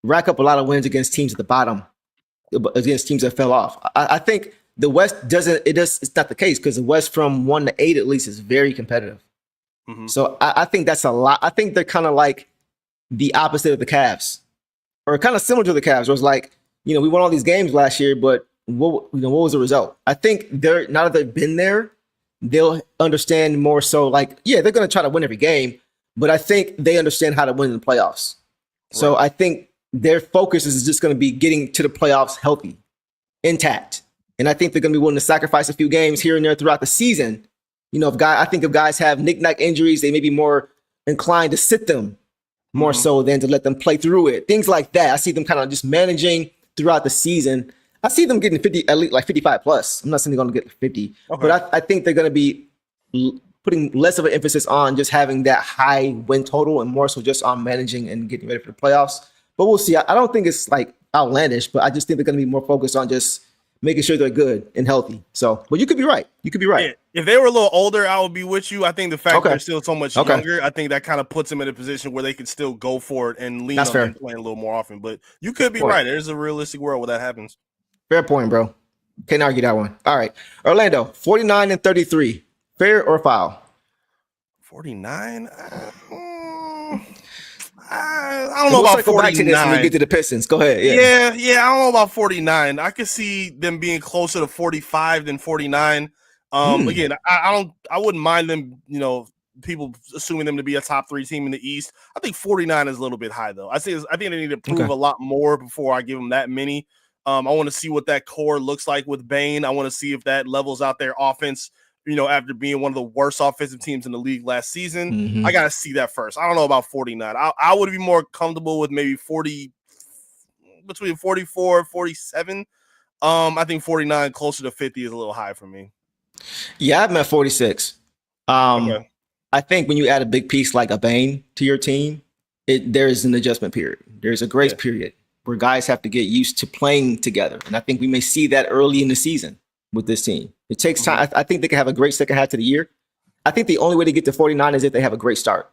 rack up a lot of wins against teams at the bottom, against teams that fell off. I think the West doesn't. It's not the case because the West from 1 to 8 at least is very competitive. So I think that's a lot. I think they're kind of like the opposite of the Cavs, or kind of similar to the Cavs. Where it's like, we won all these games last year, but what was the result? I think now that they've been there, they'll understand more so. Like, they're going to try to win every game, but I think they understand how to win in the playoffs. Right. So I think their focus is just going to be getting to the playoffs healthy, intact. And I think they're going to be willing to sacrifice a few games here and there throughout the season. If guys have knick-knack injuries, they may be more inclined to sit them more so than to let them play through it. Things like that. I see them kind of just managing throughout the season. I see them getting 50, at least like 55 plus. I'm not saying they're going to get 50, but I think they're going to be putting less of an emphasis on just having that high win total and more so just on managing and getting ready for the playoffs. But we'll see. I don't think it's like outlandish, but I just think they're going to be more focused on just making sure they're good and healthy. So, but you could be right. Yeah. If they were a little older, I would be with you. I think the fact they're still so much younger, I think that kind of puts them in a position where they could still go for it and lean on them playing a little more often. But you could be right. There's a realistic world where that happens. Fair point, bro. Can't argue that one. All right. Orlando, 49-33. Fair or foul? 49? I don't know about 49. When we get to the Pistons. Go ahead. Yeah, I don't know about 49. I could see them being closer to 45 than 49. Again, I wouldn't mind them, people assuming them to be a top 3 team in the East. I think 49 is a little bit high, though. I think they need to prove a lot more before I give them that many. I want to see what that core looks like with Bane. I want to see if that levels out their offense, after being one of the worst offensive teams in the league last season. I got to see that first. I don't know about 49. I would be more comfortable with maybe 40, between 44 and 47. I think 49 closer to 50 is a little high for me. Yeah, I'm at 46. I think when you add a big piece like a Bane to your team, there is an adjustment period. There's a grace period where guys have to get used to playing together. And I think we may see that early in the season with this team. It takes time. I think they can have a great second half to the year. I think the only way to get to 49 is if they have a great start.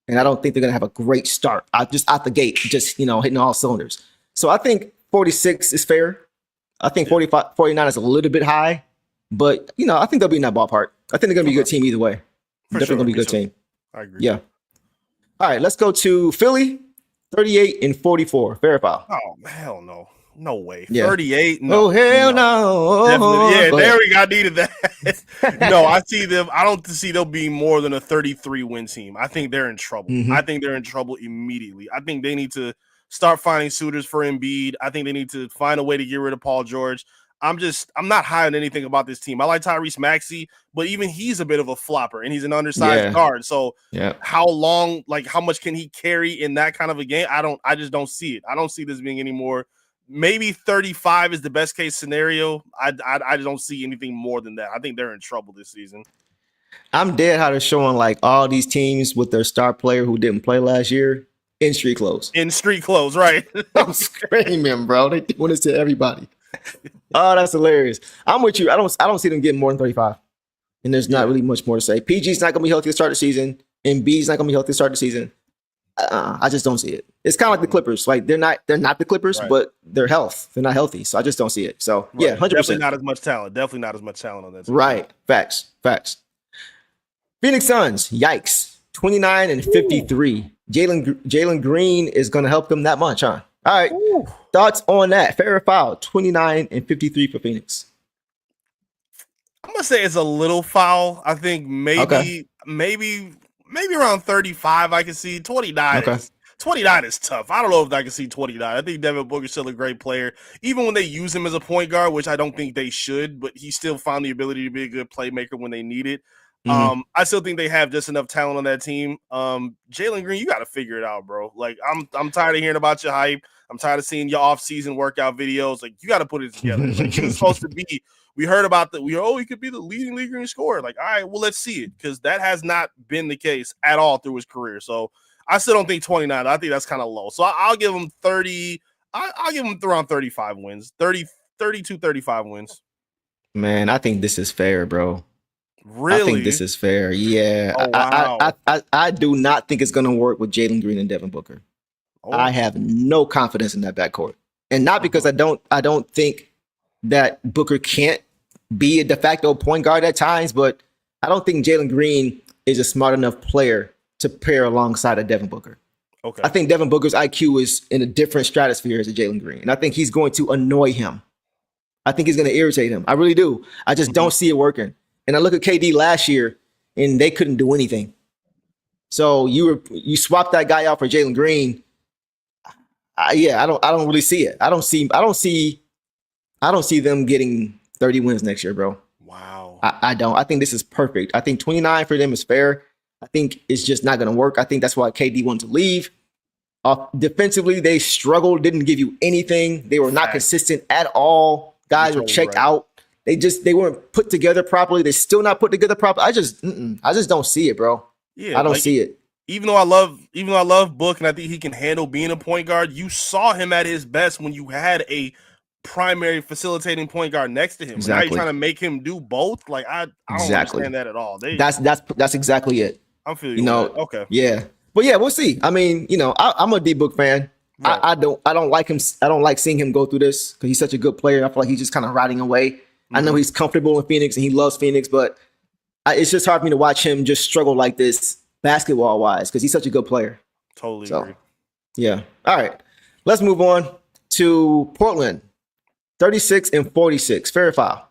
And I don't think they're going to have a great start just out the gate, just, hitting all cylinders. So I think 46 is fair. I think 49 is a little bit high, but I think they'll be in that ballpark. I think they're going to be a good team either way. Definitely going to be a good team. I agree. Yeah. All right, let's go to Philly, 38-44. Fair or foul? Oh, hell no. No way. Yeah. 38. No. Oh, hell no. Definitely. Yeah, there we go. I needed that. No, I see them. I don't see them being more than a 33-win team. I think they're in trouble. I think they're in trouble immediately. I think they need to start finding suitors for Embiid. I think they need to find a way to get rid of Paul George. I'm not high on anything about this team. I like Tyrese Maxey, but even he's a bit of a flopper and he's an undersized guard. So how long, like how much can he carry in that kind of a game? I just don't see it. I don't see this being any more. Maybe 35 is the best case scenario. I don't see anything more than that. I think they're in trouble this season. I'm dead how they're showing like all these teams with their star player who didn't play last year in street clothes. In street clothes, right? I'm screaming, bro. They doing this to everybody. Oh, that's hilarious. I'm with you. I don't see them getting more than 35. And there's not really much more to say. PG's not gonna be healthy to start the season, and B's not gonna be healthy to start the season. I just don't see it. It's kind of like the Clippers. Like they're not the Clippers, but they're not healthy. So I just don't see it. So yeah, 100%. Definitely not as much talent. Definitely not as much talent on that team. Right. Facts. Phoenix Suns, yikes. 29 and 53. Jalen Green is gonna help them that much, huh? All right. Ooh. Thoughts on that? Fair or foul? 29 and 53 for Phoenix. I'm gonna say it's a little foul. I think maybe around 35 I can see. 29 is tough. I don't know if I can see 29. I think Devin Booker's still a great player. Even when they use him as a point guard, which I don't think they should, but he still found the ability to be a good playmaker when they need it. I still think they have just enough talent on that team. Jalen Green, you got to figure it out, bro. Like I'm tired of hearing about your hype. I'm tired of seeing your off-season workout videos. Like you got to put it together. Like you're supposed to be. We heard about he could be the leading league in scorer. Like, all right, well, let's see it because that has not been the case at all through his career. So I still don't think 29. I think that's kind of low. So I'll give him 30. I'll give him around 35 wins, 32, 35 wins. Man, I think this is fair, bro. Really? I think this is fair. Yeah. Oh, wow. I do not think it's going to work with Jalen Green and Devin Booker. Oh. I have no confidence in that backcourt. And not because I don't think that Booker can't be a de facto point guard at times, but I don't think Jalen Green is a smart enough player to pair alongside of Devin Booker. Okay. I think Devin Booker's IQ is in a different stratosphere as a Jalen Green. And I think he's going to annoy him. I think he's going to irritate him. I really do. I just don't see it working. And I look at KD last year, and they couldn't do anything. So you swapped that guy out for Jalen Green. I don't really see it. I don't see them getting 30 wins next year, bro. Wow. I don't. I think this is perfect. I think 29 for them is fair. I think it's just not going to work. I think that's why KD wanted to leave. Defensively, they struggled, didn't give you anything. They were not consistent at all. Guys were checked out. They weren't put together properly. They're still not put together properly. I just don't see it, bro. Yeah, I don't see it. Even though I love Book and I think he can handle being a point guard, you saw him at his best when you had a primary facilitating point guard next to him. Exactly. Now you're trying to make him do both. Like I don't understand that at all. That's exactly it. I'm feeling okay. Yeah. But yeah, we'll see. I mean, I'm a D Book fan. Right. I don't like him. I don't like seeing him go through this because he's such a good player. I feel like he's just kind of riding away. Mm-hmm. I know he's comfortable in Phoenix and he loves Phoenix, but it's just hard for me to watch him just struggle like this basketball wise because he's such a good player. Totally agree. Yeah. All right. Let's move on to Portland. 36 and 46. Fair or foul?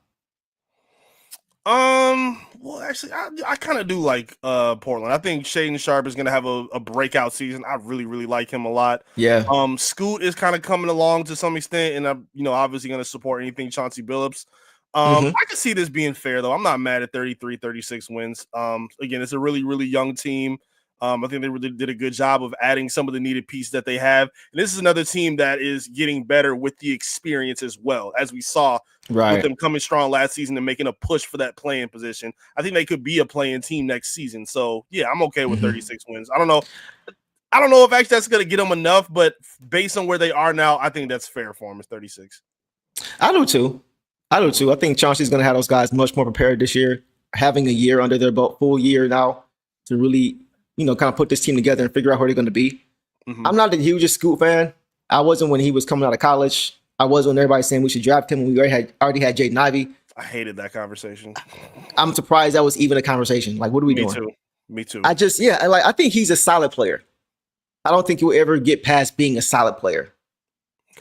Well, actually, I kind of do like Portland. I think Shaedon Sharpe is going to have a breakout season. I really, really like him a lot. Yeah. Scoot is kind of coming along to some extent, and I'm obviously going to support anything Chauncey Billups. I can see this being fair, though. I'm not mad at 33, 36 wins. Again, it's a really, really young team. I think they really did a good job of adding some of the needed pieces that they have. And this is another team that is getting better with the experience as well, as we saw with them coming strong last season and making a push for that play-in position. I think they could be a play-in team next season. So, yeah, I'm okay with 36 wins. I don't know if actually that's going to get them enough, but based on where they are now, I think that's fair for them. It's 36. I do too. I think Chauncey's going to have those guys much more prepared this year, having a year under their belt, full year now to really – kind of put this team together and figure out where they're going to be. I'm not the hugest Scoot fan. I wasn't when he was coming out of college. I was when everybody saying we should draft him when we already had Jaden Ivey. I hated that conversation. I'm surprised that was even a conversation. Like, what are we doing? Me too. I think he's a solid player. I don't think he'll ever get past being a solid player.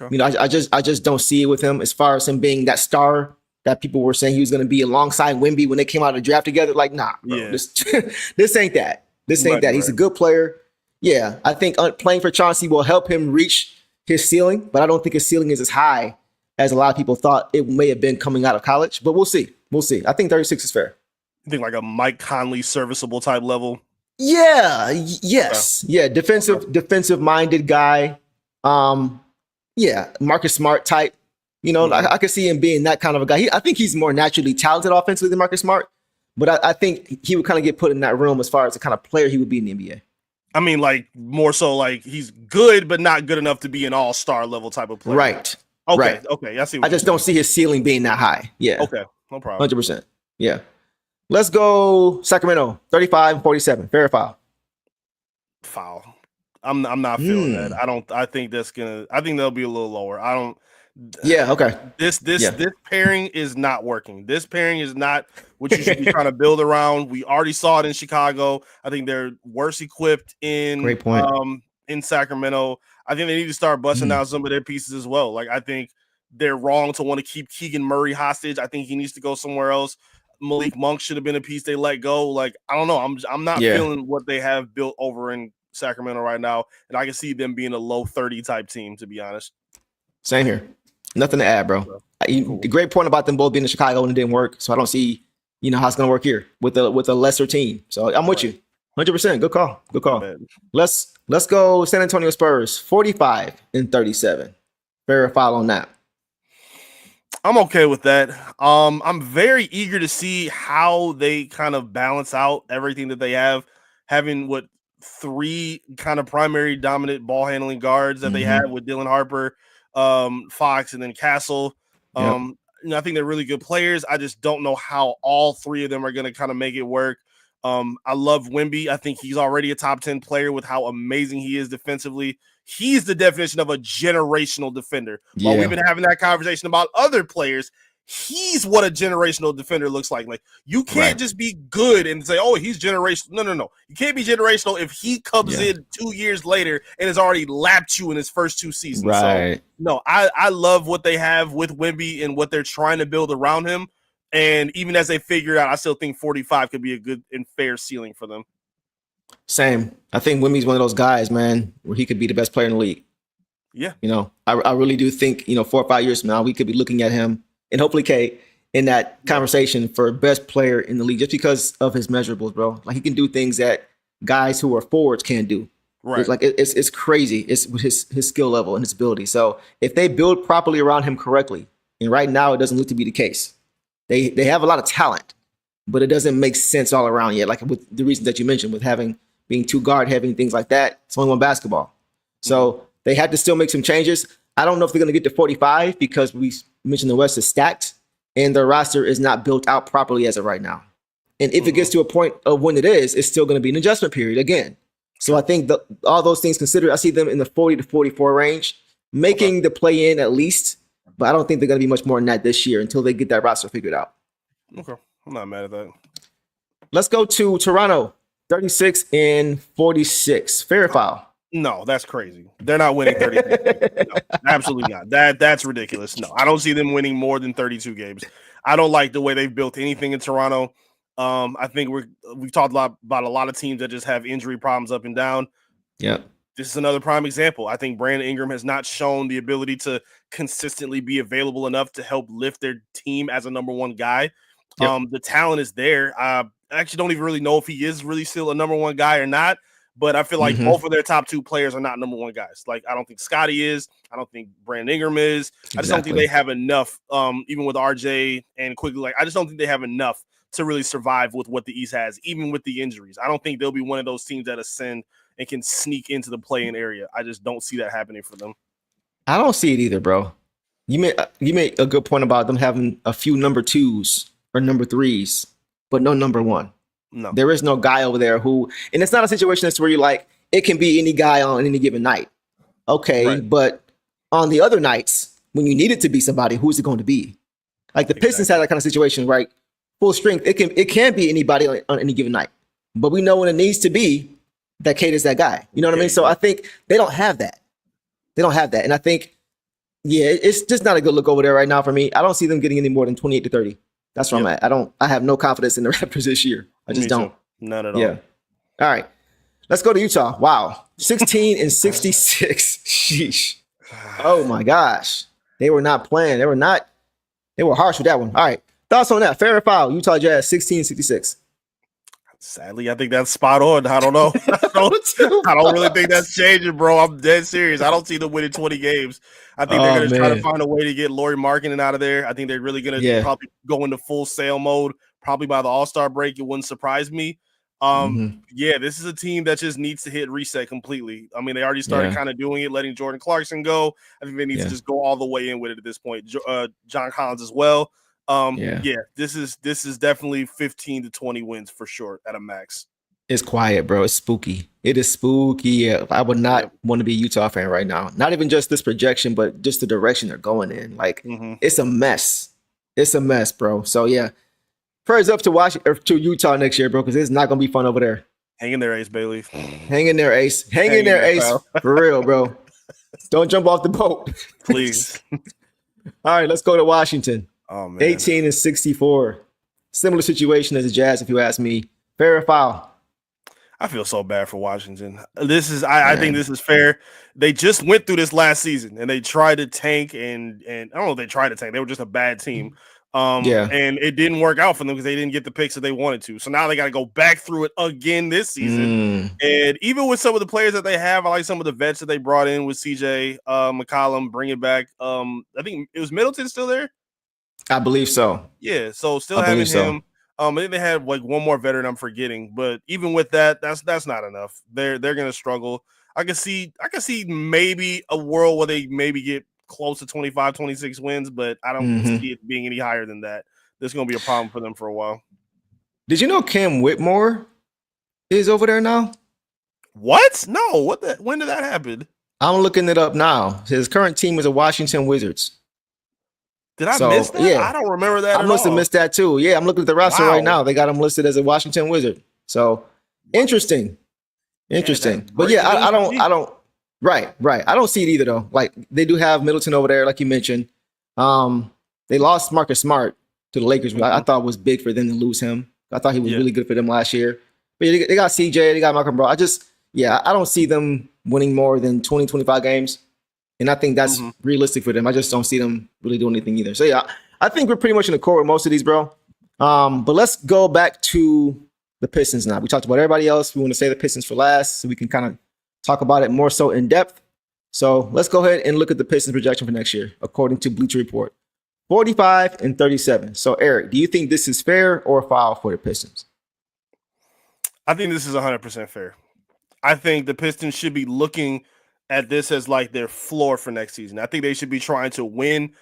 Okay. I just don't see it with him as far as him being that star that people were saying he was going to be alongside Wemby when they came out of the draft together. Like, nah, bro. Yeah. This ain't that. This ain't that. He's a good player. Yeah, I think playing for Chauncey will help him reach his ceiling, but I don't think his ceiling is as high as a lot of people thought it may have been coming out of college. But we'll see. We'll see. I think 36 is fair. You think like a Mike Conley serviceable type level? Yeah. Yes. Yeah. Defensive minded guy. Yeah. Marcus Smart type. You know, I could see him being that kind of a guy. I think he's more naturally talented offensively than Marcus Smart, but I think he would kind of get put in that room as far as the kind of player he would be in the NBA. I mean, like more so like he's good, but not good enough to be an all-star level type of player. Right. Okay. Right. Okay. I see. I just don't see his ceiling being that high. Yeah. Okay. No problem. 100%. Yeah. Let's go Sacramento, 35-47. Fair or foul? Foul. I'm not feeling that. I think they'll be a little lower. Yeah, okay. This pairing is not working. This pairing is not what you should be trying to build around. We already saw it in Chicago. I think they're worse equipped in Great point. In Sacramento. I think they need to start busting out some of their pieces as well. Like I think they're wrong to want to keep Keegan Murray hostage. I think he needs to go somewhere else. Malik Monk should have been a piece they let go. Like I don't know. I'm not feeling what they have built over in Sacramento right now, and I can see them being a low 30 type team, to be honest. Same here. Nothing to add, bro. The great point about them both being in Chicago and it didn't work, so I don't see, how it's going to work here with a lesser team. So I'm with you, 100%. Good call. Good call. Let's go San Antonio Spurs, 45-37. Fair or foul on that? I'm okay with that. I'm very eager to see how they kind of balance out everything that they have, having three kind of primary dominant ball handling guards that they have with Dylan Harper, Fox, and then Castle. I think they're really good players. I just don't know how all three of them are going to kind of make it work. I love Wemby. I think he's already a top 10 player with how amazing he is defensively. He's the definition of a generational defender. While we've been having that conversation about other players, he's what a generational defender looks like. Like you can't just be good and say, "Oh, he's generational." No. You can't be generational if he comes in 2 years later and has already lapped you in his first two seasons. Right. So, no, I love what they have with Wemby and what they're trying to build around him. And even as they figure it out, I still think 45 could be a good and fair ceiling for them. Same. I think Wemby's one of those guys, man, where he could be the best player in the league. Yeah. I really do think, 4 or 5 years from now, we could be looking at him and hopefully K in that conversation for best player in the league just because of his measurables, bro. Like he can do things that guys who are forwards can't do. Right. It's crazy. It's his skill level and his ability. So if they build properly around him correctly, and right now it doesn't look to be the case. They have a lot of talent, but it doesn't make sense all around yet. Like with the reasons that you mentioned, with being too guard heavy and things like that. It's only one basketball. So they had to still make some changes. I don't know if they're going to get to 45 because we mentioned the West is stacked and their roster is not built out properly as of right now. And if it gets to a point of when it is, it's still going to be an adjustment period again. So I think all those things considered, I see them in the 40 to 44 range, making the play in at least. But I don't think they're going to be much more than that this year until they get that roster figured out. Okay. I'm not mad at that. Let's go to Toronto, 36-46. Fair or foul? No, that's crazy. They're not winning 32 games. No, absolutely not. That's ridiculous. No, I don't see them winning more than 32 games. I don't like the way they've built anything in Toronto. I think we've talked about a lot of teams that just have injury problems up and down. Yeah. This is another prime example. I think Brandon Ingram has not shown the ability to consistently be available enough to help lift their team as a number one guy. Yep. The talent is there. I actually don't even really know if he is really still a number one guy or not, but I feel like both of their top two players are not number one guys. Like, I don't think Scotty is. I don't think Brandon Ingram is. I just don't think they have enough, even with RJ and Quigley. Like, I just don't think they have enough to really survive with what the East has, even with the injuries. I don't think they'll be one of those teams that ascend and can sneak into the play-in area. I just don't see that happening for them. I don't see it either, bro. You made a good point about them having a few number twos or number threes, but no number one. No. There is no guy over there who, and it's not a situation that's where you're like, it can be any guy on any given night. Okay, right. But on the other nights, when you need it to be somebody, who's it going to be? Like the Pistons had that kind of situation, right? Full strength. It can be anybody on any given night. But we know when it needs to be, that Kate is that guy. You know what I mean? So I think they don't have that. And I think, it's just not a good look over there right now for me. I don't see them getting any more than 28 to 30. That's where I'm at. I have no confidence in the Raptors this year. I just don't. None at all. Yeah. All right. Let's go to Utah. Wow. 16-66. Sheesh. Oh my gosh. They were not playing. They were harsh with that one. All right. Thoughts on that? Fair or foul? Utah Jazz 16-66. Sadly, I think that's spot on. I don't know. I don't really think that's changing, bro. I'm dead serious. I don't see them winning 20 games. I think they're going to try to find a way to get Lauri Markkanen out of there. I think they're really going to probably go into full sale mode probably by the All-Star break. It wouldn't surprise me. Yeah, this is a team that just needs to hit reset completely. I mean, they already started kind of doing it, letting Jordan Clarkson go. I think they need to just go all the way in with it at this point. John Collins as well. This is definitely 15 to 20 wins for sure at a max. It's quiet, bro. It's spooky. It is spooky. Yeah, I would not want to be a Utah fan right now. Not even just this projection, but just the direction they're going in. Like, it's a mess. It's a mess, bro. So yeah, prayers up to Washington or to Utah next year, bro, because it's not gonna be fun over there. Hang in there, Ace Bailey. Hang in there, Ace. Hang in there, Ace. For real, bro. Don't jump off the boat, please. All right, let's go to Washington. Oh man, 18-64. Similar situation as the Jazz, if you ask me. Fair or foul? I feel so bad for Washington. I think this is fair. They just went through this last season and they tried to tank and I don't know if they tried to tank. They were just a bad team. And it didn't work out for them because they didn't get the picks that they wanted to. So now they got to go back through it again this season. And even with some of the players that they have, I like some of the vets that they brought in with CJ McCollum, bring it back. I think it was Middleton still there. I believe so. Yeah, so still having him. I think they had like one more veteran I'm forgetting, but even with that, that's not enough. They're gonna struggle. I can see maybe a world where they maybe get close to 25, 26 wins, but I don't see it being any higher than that. There's gonna be a problem for them for a while. Did you know Cam Whitmore is over there now? What? No, when did that happen? I'm looking it up now. His current team is the Washington Wizards. Did I miss that? Yeah. I don't remember that. I must have missed that too. Yeah, I'm looking at the roster right now. They got him listed as a Washington Wizard. So interesting. But yeah, I don't. Right. I don't see it either though. Like they do have Middleton over there, like you mentioned. They lost Marcus Smart to the Lakers. I thought it was big for them to lose him. I thought he was really good for them last year. But they got CJ, they got Malcolm Bro. I don't see them winning more than 20, 25 games. And I think that's realistic for them. I just don't see them really doing anything either. So yeah, I think we're pretty much in accord with most of these, bro. But let's go back to the Pistons now. We talked about everybody else. We want to say the Pistons for last so we can kind of talk about it more so in depth. So let's go ahead and look at the Pistons projection for next year, according to Bleacher Report. 45-37. So Eric, do you think this is fair or foul for the Pistons? I think this is 100% fair. I think the Pistons should be looking at this as like their floor for next season. I think they should be trying to win.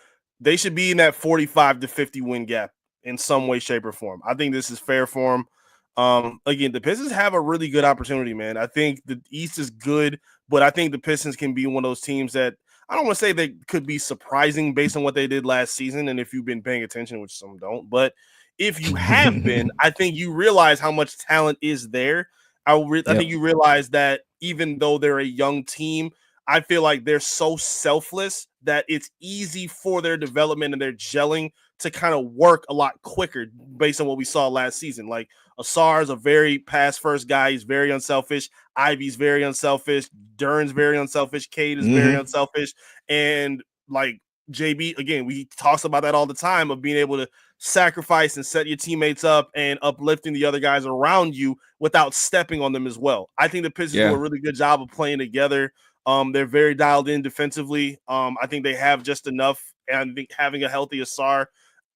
They should be in that 45 to 50 win gap in some way, shape, or form. I think this is fair for them. Again, the Pistons have a really good opportunity, man. I think the East is good, but I think the Pistons can be one of those teams that I don't want to say they could be surprising based on what they did last season. And if you've been paying attention, which some don't, but if you have been, I think you realize how much talent is there. I think you realize that even though they're a young team, I feel like they're so selfless that it's easy for their development and their gelling to kind of work a lot quicker based on what we saw last season. Like Asar is a very pass first guy. He's very unselfish. Ivy's very unselfish. Dern's very unselfish. Cade is very unselfish. And like JB, again, we talks about that all the time of being able to sacrifice and set your teammates up and uplifting the other guys around you without stepping on them as well. I think the Pistons do a really good job of playing together. They're very dialed in defensively. I think they have just enough, and I think having a healthy Asar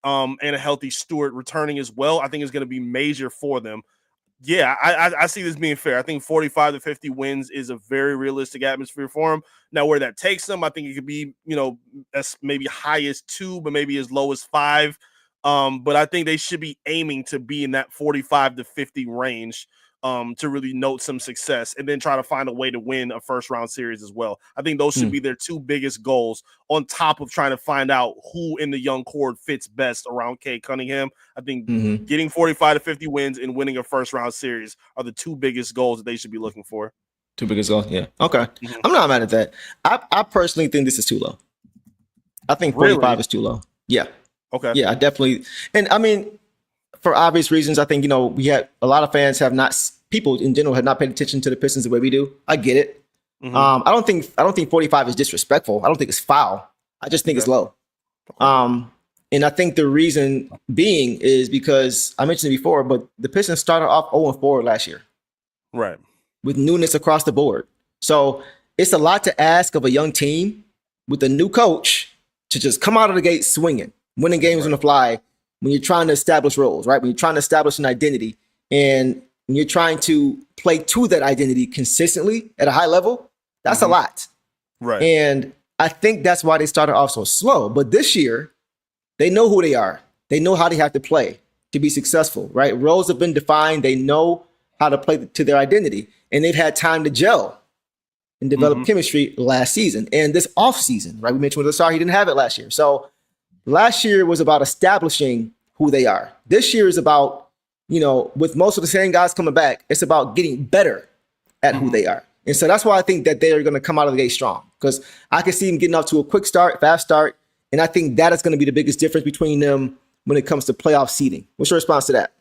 and a healthy Stewart returning as well, I think is going to be major for them. Yeah, I see this being fair. I think 45 to 50 wins is a very realistic atmosphere for them. Now, where that takes them, I think it could be, as maybe high as 2, but maybe as low as 5. But I think they should be aiming to be in that 45 to 50 range to really note some success and then try to find a way to win a first round series as well. I think those should be their 2 biggest goals on top of trying to find out who in the young core fits best around Cade Cunningham. I think getting 45 to 50 wins and winning a first round series are the 2 biggest goals that they should be looking for. 2 biggest goals. Yeah. Okay. I'm not mad at that. I personally think this is too low. I think 45 is too low. Yeah. Okay. Yeah, I definitely. And I mean, for obvious reasons, I think, we had a lot of fans people in general have not paid attention to the Pistons the way we do. I get it. I don't think 45 is disrespectful. I don't think it's foul. I just think it's low. And I think the reason being is because I mentioned it before, but the Pistons started off 0-4 last year. Right. With newness across the board. So it's a lot to ask of a young team with a new coach to just come out of the gate swinging, winning games on the fly when you're trying to establish roles, right? When you're trying to establish an identity and when you're trying to play to that identity consistently at a high level, that's a lot. Right. And I think that's why they started off so slow. But this year, they know who they are. They know how they have to play to be successful, right? Roles have been defined. They know how to play to their identity. And they've had time to gel and develop chemistry last season. And this offseason, right? We mentioned with Asar, he didn't have it last year. So last year was about establishing who they are. This year is about, with most of the same guys coming back, it's about getting better at who they are. And so that's why I think that they're going to come out of the gate strong, because I can see them getting off to a quick start, fast start. And I think that is going to be the biggest difference between them when it comes to playoff seeding. What's your response to that?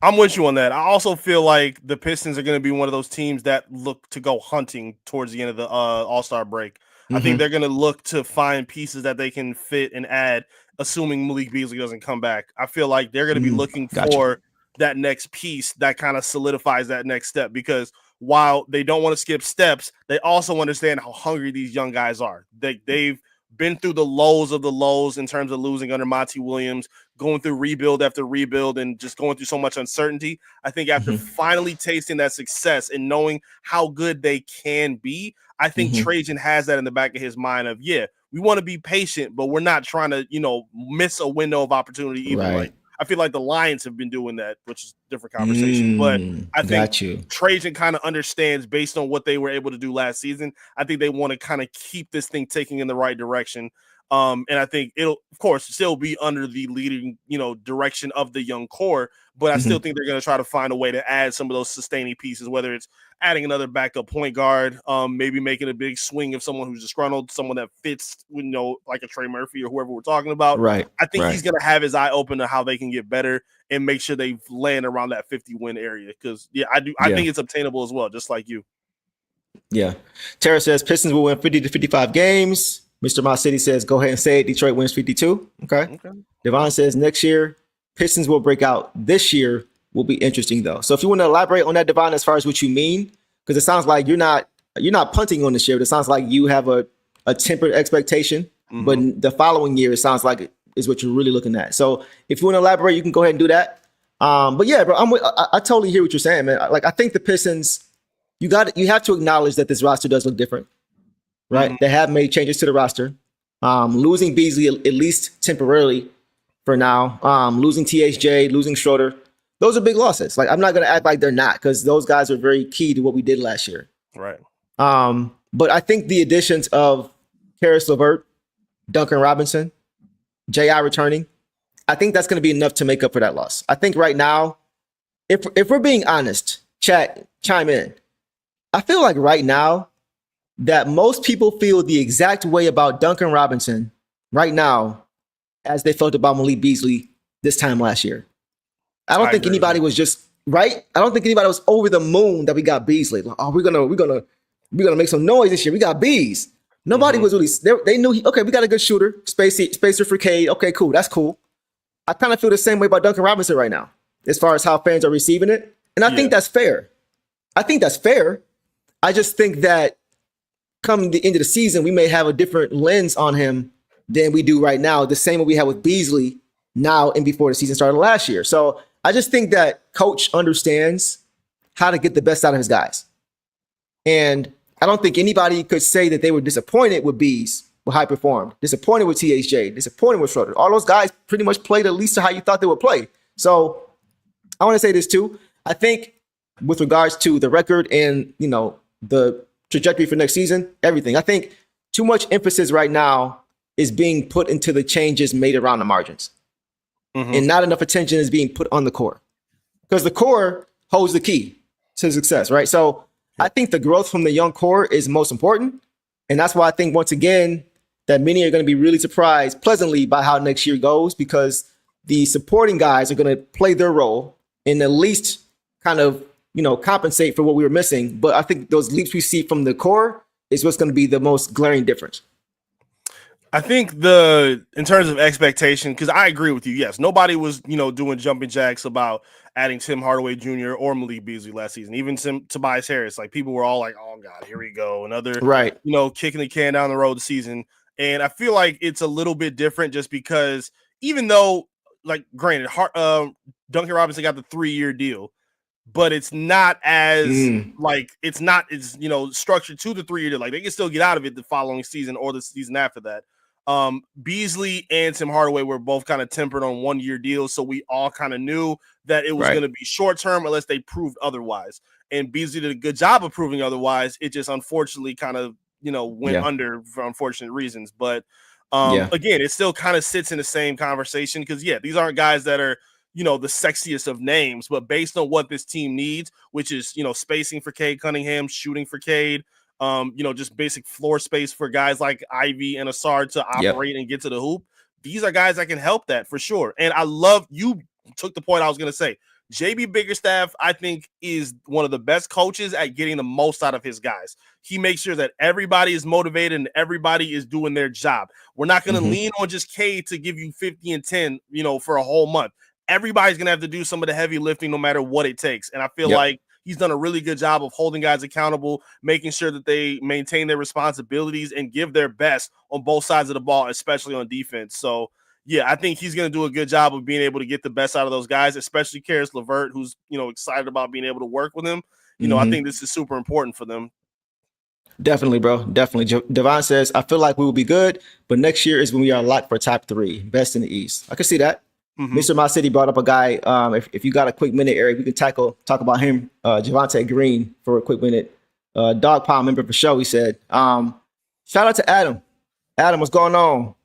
I'm with you on that. I also feel like the Pistons are going to be one of those teams that look to go hunting towards the end of the All-Star break. I think they're going to look to find pieces that they can fit and add, assuming Malik Beasley doesn't come back. I feel like they're going to be looking for that next piece that kind of solidifies that next step, because while they don't want to skip steps, they also understand how hungry these young guys are. They've been through the lows of the lows in terms of losing under Monty Williams, going through rebuild after rebuild, and just going through so much uncertainty. I think after finally tasting that success and knowing how good they can be, I think Trajan has that in the back of his mind of, we want to be patient, but we're not trying to, miss a window of opportunity either. Right. Like, I feel like the Lions have been doing that, which is a different conversation. But I think Trajan kind of understands, based on what they were able to do last season, I think they want to kind of keep this thing taking in the right direction. And I think it'll, of course, still be under the leading, direction of the young core. But I still think they're going to try to find a way to add some of those sustaining pieces, whether it's adding another backup point guard, maybe making a big swing of someone who's disgruntled, someone that fits, like a Trey Murphy or whoever we're talking about. Right. I think he's going to have his eye open to how they can get better and make sure they land around that 50-win area. Because, I think it's obtainable as well, just like you. Yeah. Tara says Pistons will win 50 to 55 games. Mr. Moss City says, go ahead and say it. Detroit wins 52. Okay. Devon says next year, Pistons will break out. This year will be interesting, though. So if you want to elaborate on that, Devon, as far as what you mean, because it sounds like you're not punting on this year, but it sounds like you have a tempered expectation. But the following year, it sounds like it is what you're really looking at. So if you want to elaborate, you can go ahead and do that. But yeah, bro, I totally hear what you're saying, man. Like, I think the Pistons, you have to acknowledge that this roster does look different, right? They have made changes to the roster. Losing Beasley, at least temporarily for now, losing THJ, losing Schroeder, those are big losses. Like, I'm not going to act like they're not, because those guys are very key to what we did last year. Right. But I think the additions of Karis LeVert, Duncan Robinson, J.I. returning, I think that's going to be enough to make up for that loss. I think right now, if we're being honest, chat, chime in. I feel like right now that most people feel the exact way about Duncan Robinson right now as they felt about Malik Beasley this time last year. I don't think anybody was just right. I don't think anybody was over the moon that we got Beasley. Like, oh, we're gonna make some noise this year. We got bees. Nobody was really. They knew. Okay, we got a good shooter, spacer for Cade. Okay, cool. That's cool. I kind of feel the same way about Duncan Robinson right now, as far as how fans are receiving it, and I think that's fair. I just think that come the end of the season, we may have a different lens on him than we do right now. The same way we had with Beasley now and before the season started last year. So I just think that coach understands how to get the best out of his guys. And I don't think anybody could say that they were disappointed with Bees, with high performed, disappointed with THJ, disappointed with Schroeder. All those guys pretty much played at least to how you thought they would play. So I want to say this too. I think with regards to the record and, the trajectory for next season, everything, I think too much emphasis right now is being put into the changes made around the margins. And not enough attention is being put on the core, because the core holds the key to success, right? So I think the growth from the young core is most important. And that's why I think, once again, that many are going to be really surprised pleasantly by how next year goes, because the supporting guys are going to play their role and at least kind of, compensate for what we were missing. But I think those leaps we see from the core is what's going to be the most glaring difference. I think in terms of expectation, because I agree with you. Yes, nobody was doing jumping jacks about adding Tim Hardaway Jr. or Malik Beasley last season. Even Tobias Harris, like people were all like, "Oh God, here we go, another Right. kicking the can down the road season." And I feel like it's a little bit different just because even though, like, granted, Duncan Robinson got the 3-year deal, but it's not as it's structured to the 3-year deal. Like they can still get out of it the following season or the season after that. Beasley and Tim Hardaway were both kind of tempered on 1-year deals, so we all kind of knew that it was going to be short term unless they proved otherwise. And Beasley did a good job of proving otherwise. It just unfortunately kind of went under for unfortunate reasons. But again, it still kind of sits in the same conversation because these aren't guys that are the sexiest of names, but based on what this team needs, which is spacing for Cade Cunningham, shooting for Cade. Just basic floor space for guys like Ivy and Asard to operate and get to the hoop. These are guys that can help that for sure. And I love you took the point I was going to say. JB Biggerstaff, I think, is one of the best coaches at getting the most out of his guys. He makes sure that everybody is motivated and everybody is doing their job. We're not going to lean on just Cade to give you 50 and 10, for a whole month. Everybody's going to have to do some of the heavy lifting no matter what it takes. And I feel like he's done a really good job of holding guys accountable, making sure that they maintain their responsibilities and give their best on both sides of the ball, especially on defense. So, I think he's going to do a good job of being able to get the best out of those guys, especially Karis LeVert, who's, excited about being able to work with him. I think this is super important for them. Definitely, bro. Definitely. Devon says, I feel like we will be good, but next year is when we are locked for top 3, best in the East. I can see that. Mr. My City brought up a guy. If you got a quick minute, Eric, we can talk about him, Javonte Green, for a quick minute. Dog Pound member for show, he said. Shout out to Adam. Adam, what's going on?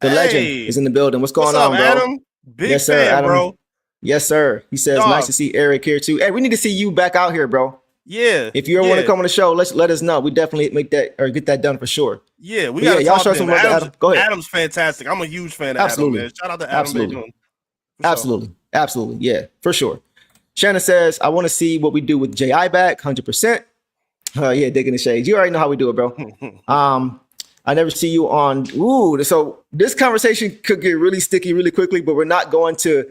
The legend is in the building. What's going on, bro? Adam? Big fan, Adam. Bro. Yes, sir. He says, nice to see Eric here, too. Hey, we need to see you back out here, bro. Yeah. If you ever want to come on the show, let us know. We definitely make that or get that done for sure. Yeah, we got y'all show some love to Adam. Go ahead. Adam's fantastic. I'm a huge fan of Adam, man. Shout out to Adam. Absolutely. Absolutely. Yeah, for sure. Shannon says, I want to see what we do with J.I. back, 100%. Digging the shades. You already know how we do it, bro. I never see you on. So this conversation could get really sticky really quickly, but we're not going to.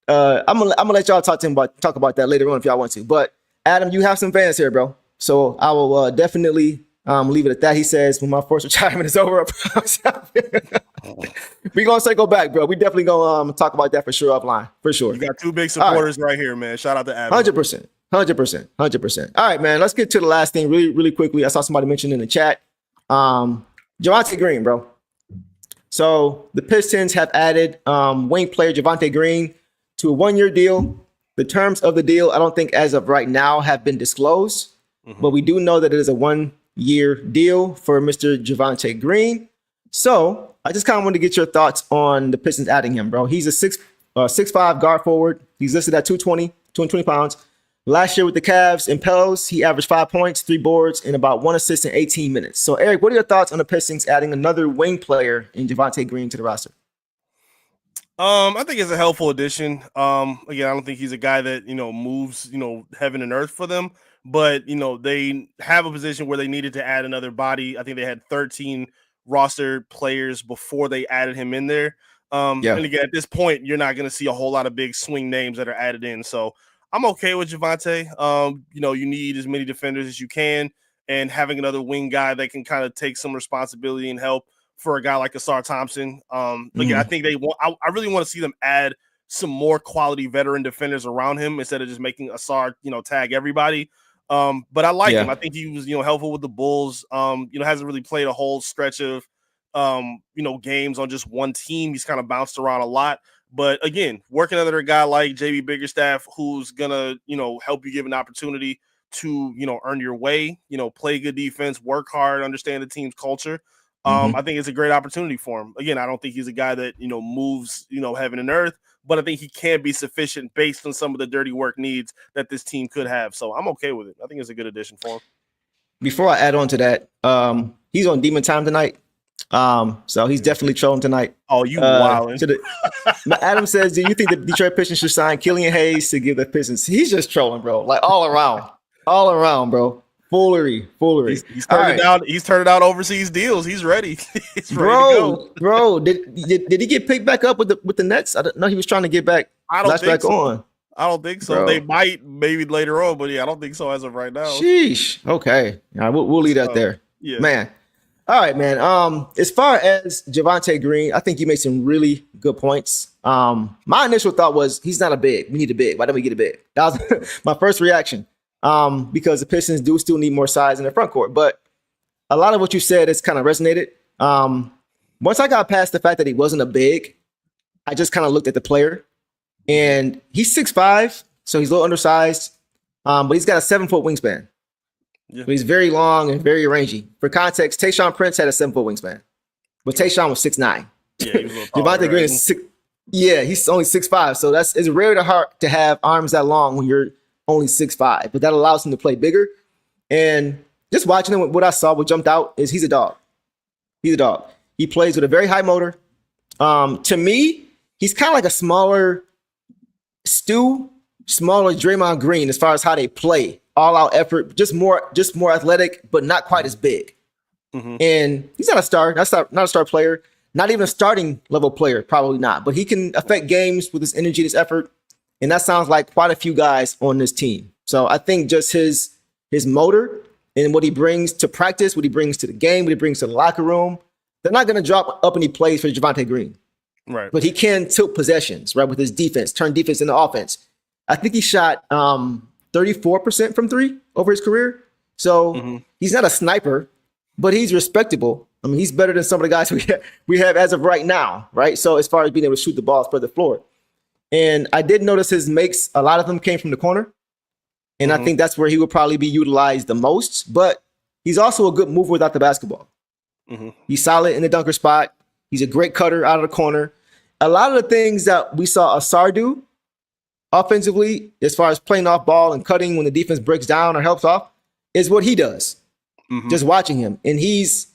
I'm gonna let y'all talk about that later on if y'all want to. But Adam, you have some fans here, bro. So I will definitely leave it at that. He says, when my forced retirement is over, we're going to circle back, bro. We definitely going to talk about that for sure offline, for sure. You got 2 big supporters right here, man. Shout out to Adam. 100%. All right, man. Let's get to the last thing really, really quickly. I saw somebody mention in the chat. Javonte Green, bro. So the Pistons have added wing player Javonte Green to a 1-year deal. The terms of the deal, I don't think as of right now have been disclosed, but we do know that it is a 1-year deal for Mr. Javonte Green. So I just kind of want to get your thoughts on the Pistons adding him, bro. He's a 6'5" guard forward. He's listed at 220 pounds. Last year with the Cavs and Pelicans, he averaged 5 points, 3 boards, and about 1 assist in 18 minutes. So, Eric, what are your thoughts on the Pistons adding another wing player in Javonte Green to the roster? I think it's a helpful addition. Again, I don't think he's a guy that, moves, heaven and earth for them. But, they have a position where they needed to add another body. I think they had 13 roster players before they added him in there. And again, at this point, you're not going to see a whole lot of big swing names that are added in. So I'm okay with Javonte. You need as many defenders as you can, and having another wing guy that can kind of take some responsibility and help for a guy like Asar Thompson. Again, I think I really want to see them add some more quality veteran defenders around him instead of just making Asar, tag everybody. But I like him. I think he was, helpful with the Bulls. Hasn't really played a whole stretch of, games on just one team. He's kind of bounced around a lot. But again, working under a guy like JB Biggerstaff, who's gonna, help you give an opportunity to, earn your way, play good defense, work hard, understand the team's culture. I think it's a great opportunity for him. Again, I don't think he's a guy that, moves, heaven and earth, but I think he can be sufficient based on some of the dirty work needs that this team could have. So I'm okay with it. I think it's a good addition for him. Before I add on to that, he's on Demon Time tonight. So he's definitely trolling tonight. Oh, you wildin'. Adam says, do you think the Detroit Pistons should sign Killian Hayes to give the Pistons? He's just trolling, bro. Like all around, bro. Foolery. He's All turning right. down. He's turning down overseas deals. He's ready. He's ready to go. Bro, did he get picked back up with the Nets? I don't know. He was trying to get back. I don't think back so. on. I don't think so. Bro. They might maybe later on, but yeah, I don't think so as of right now. Sheesh. Okay. All right, we'll leave that there. Yeah. Man. All right, man. As far as Javonte Green, I think you made some really good points. My initial thought was he's not a big. We need a big. Why don't we get a big? That was my first reaction. Because the Pistons do still need more size in the front court. But a lot of what you said has kind of resonated. Once I got past the fact that he wasn't a big, I just kind of looked at the player. And he's 6'5", so he's a little undersized. But he's got a 7-foot wingspan. Yeah. So he's very long and very rangy. For context, Tayshaun Prince had a 7-foot wingspan. But Tayshaun was 6'9". Yeah, he was a little taller, Javonte Green is 6. Yeah, he's only 6'5". So it's rare to have arms that long when you're only 6'5", but that allows him to play bigger. And just watching him, what I saw, what jumped out is he's a dog. He's a dog. He plays with a very high motor. To me, he's kind of like a smaller smaller Draymond Green as far as how they play. All out effort, just more athletic, but not quite as big. Mm-hmm. And he's not a star, not a star player, not even a starting level player, probably not. But he can affect games with his energy, his effort. And that sounds like quite a few guys on this team. So I think just his motor and what he brings to practice, what he brings to the game, what he brings to the locker room, they're not going to drop up any plays for Javonte Green. Right. But he can tilt possessions, right, with his defense, turn defense into offense. I think he shot 34% from three over his career. So he's not a sniper, but he's respectable. I mean, he's better than some of the guys we have as of right now, right? So as far as being able to shoot the ball spread the floor. And I did notice his makes, a lot of them came from the corner. And I think that's where he would probably be utilized the most. But he's also a good mover without the basketball. He's solid in the dunker spot. He's a great cutter out of the corner. A lot of the things that we saw Asar do offensively, as far as playing off ball and cutting when the defense breaks down or helps off, is what he does. Just watching him. And he's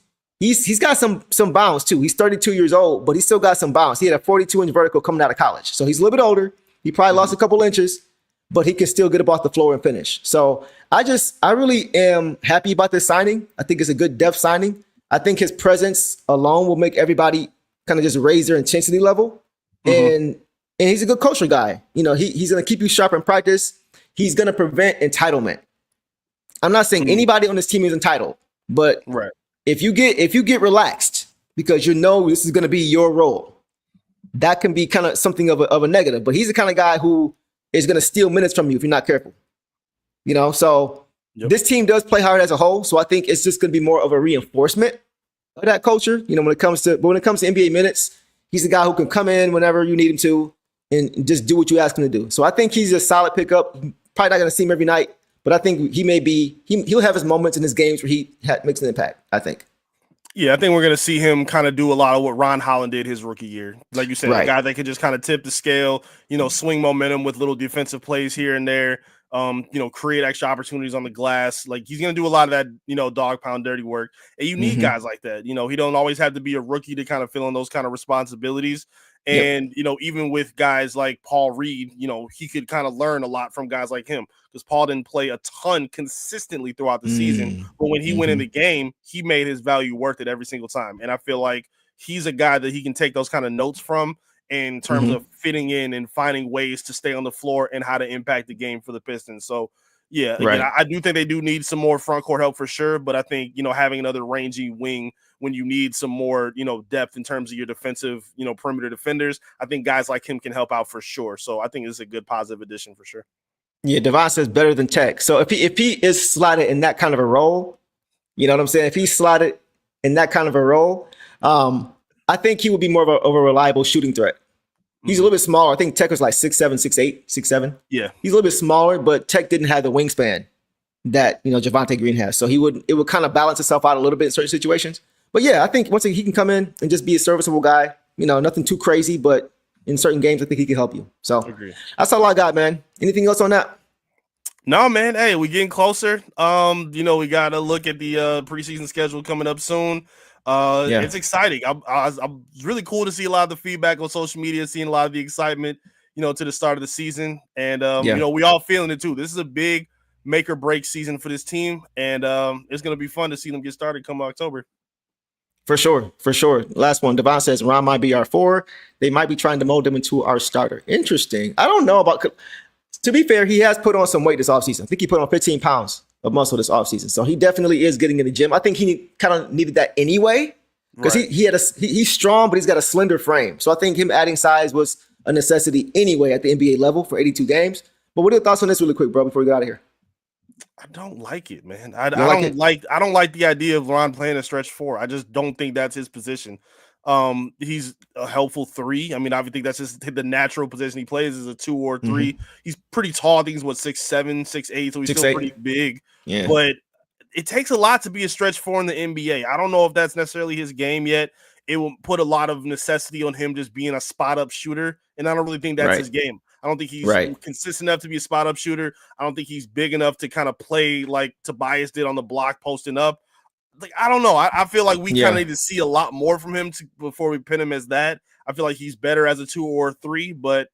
got some bounce too. He's 32 years old, but he's still got some bounce. He had a 42-inch vertical coming out of college. So he's a little bit older. He probably lost a couple inches, but he can still get up off the floor and finish. So I really am happy about this signing. I think it's a good depth signing. I think his presence alone will make everybody kind of just raise their intensity level. And he's a good culture guy. You know, he's going to keep you sharp in practice. He's going to prevent entitlement. I'm not saying anybody on this team is entitled, but if you get relaxed because you know this is going to be your role, that can be kind of something of a negative. But he's the kind of guy who is going to steal minutes from you if you're not careful. You know, so this team does play hard as a whole. So I think it's just going to be more of a reinforcement of that culture. You know, when it comes to NBA minutes, he's the guy who can come in whenever you need him to and just do what you ask him to do. So I think he's a solid pickup. Probably not going to see him every night, but I think he'll have his moments in his games where he makes an impact, I think. Yeah, I think we're going to see him kind of do a lot of what Ron Holland did his rookie year. Like you said, a guy that can just kind of tip the scale, you know, swing momentum with little defensive plays here and there, you know, create extra opportunities on the glass. Like he's going to do a lot of that, you know, dog pound dirty work. And you need guys like that. You know, he don't always have to be a rookie to kind of fill in those kind of responsibilities. And, you know, even with guys like Paul Reed, you know, he could kind of learn a lot from guys like him because Paul didn't play a ton consistently throughout the season. But when he went in the game, he made his value worth it every single time. And I feel like he's a guy that he can take those kind of notes from in terms of fitting in and finding ways to stay on the floor and how to impact the game for the Pistons. So, yeah, again, I do think they do need some more front court help for sure. But I think, you know, having another rangy wing when you need some more, you know, depth in terms of your defensive, you know, perimeter defenders, I think guys like him can help out for sure. So I think it's a good positive addition for sure. Yeah, Devon says better than Tech. So if he is slotted in that kind of a role, you know what I'm saying? If he's slotted in that kind of a role, I think he would be more of a reliable shooting threat. He's a little bit smaller. I think Tech was like 6'7", 6'8", 6'7". Yeah. He's a little bit smaller, but Tech didn't have the wingspan that, you know, Javonte Green has. So it would kind of balance itself out a little bit in certain situations. But yeah, I think once he can come in and just be a serviceable guy, you know, nothing too crazy, but in certain games, I think he can help you. So that's all I got, man. Anything else on that? No, man. Hey, we're getting closer. You know, we got to look at the preseason schedule coming up soon. It's exciting. I'm really cool to see a lot of the feedback on social media, seeing a lot of the excitement, you know, to the start of the season. And, you know, we all feeling it too. This is a big make or break season for this team, and it's going to be fun to see them get started come October. For sure. Last one, Devon says Ron might be our 4. They might be trying to mold him into our starter. Interesting. I don't know about. To be fair, he has put on some weight this offseason. I think he put on 15 pounds of muscle this offseason. So he definitely is getting in the gym. I think he kind of needed that anyway because he's strong, but he's got a slender frame. So I think him adding size was a necessity anyway at the NBA level for 82 games. But what are your thoughts on this really quick, bro, before we get out of here? I don't like it, man. I don't like the idea of Ron playing a stretch 4. I just don't think that's his position. He's a helpful 3. I mean, I think that's just the natural position he plays is a 2 or 3. Mm-hmm. He's pretty tall. I think he's 6'7", 6'8", so he's still pretty big. Yeah. But it takes a lot to be a stretch 4 in the NBA. I don't know if that's necessarily his game yet. It will put a lot of necessity on him just being a spot-up shooter, and I don't really think that's his game. I don't think he's consistent enough to be a spot-up shooter. I don't think he's big enough to kind of play like Tobias did on the block posting up. Like, I don't know. I feel like we kind of need to see a lot more from him before we pin him as that. I feel like he's better as a 2 or 3, but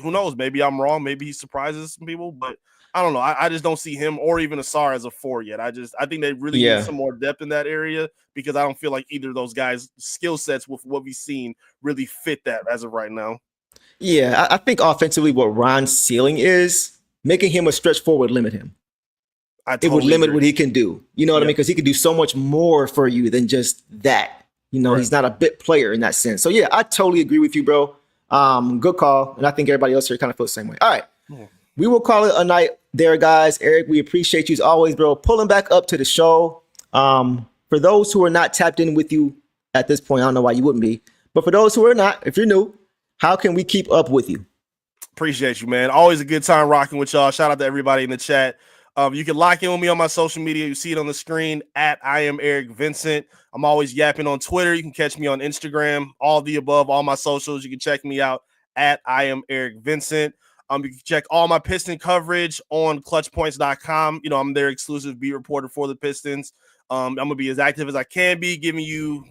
who knows? Maybe I'm wrong. Maybe he surprises some people, but I don't know. I just don't see him or even Asar as a 4 yet. I think they really need some more depth in that area because I don't feel like either of those guys' skill sets with what we've seen really fit that as of right now. Yeah, I think offensively what Ron's ceiling is, making him a stretch 4 would limit him. It would limit what he can do. You know what I mean? Because he can do so much more for you than just that. You know, he's not a bit player in that sense. So, yeah, I totally agree with you, bro. Good call. And I think everybody else here kind of feels the same way. All right. We will call it a night there, guys. Eric, we appreciate you as always, bro. Pulling back up to the show. For those who are not tapped in with you at this point, I don't know why you wouldn't be. But for those who are not, if you're new, how can we keep up with you? Appreciate you, man. Always a good time rocking with y'all. Shout out to everybody in the chat. You can lock in with me on my social media. You see it on the screen at I am Eric Vincent. I'm always yapping on Twitter. You can catch me on Instagram, all the above, all my socials. You can check me out at I am Eric Vincent. You can check all my Piston coverage on clutchpoints.com. You know, I'm their exclusive beat reporter for the Pistons. I'm going to be as active as I can be, giving you,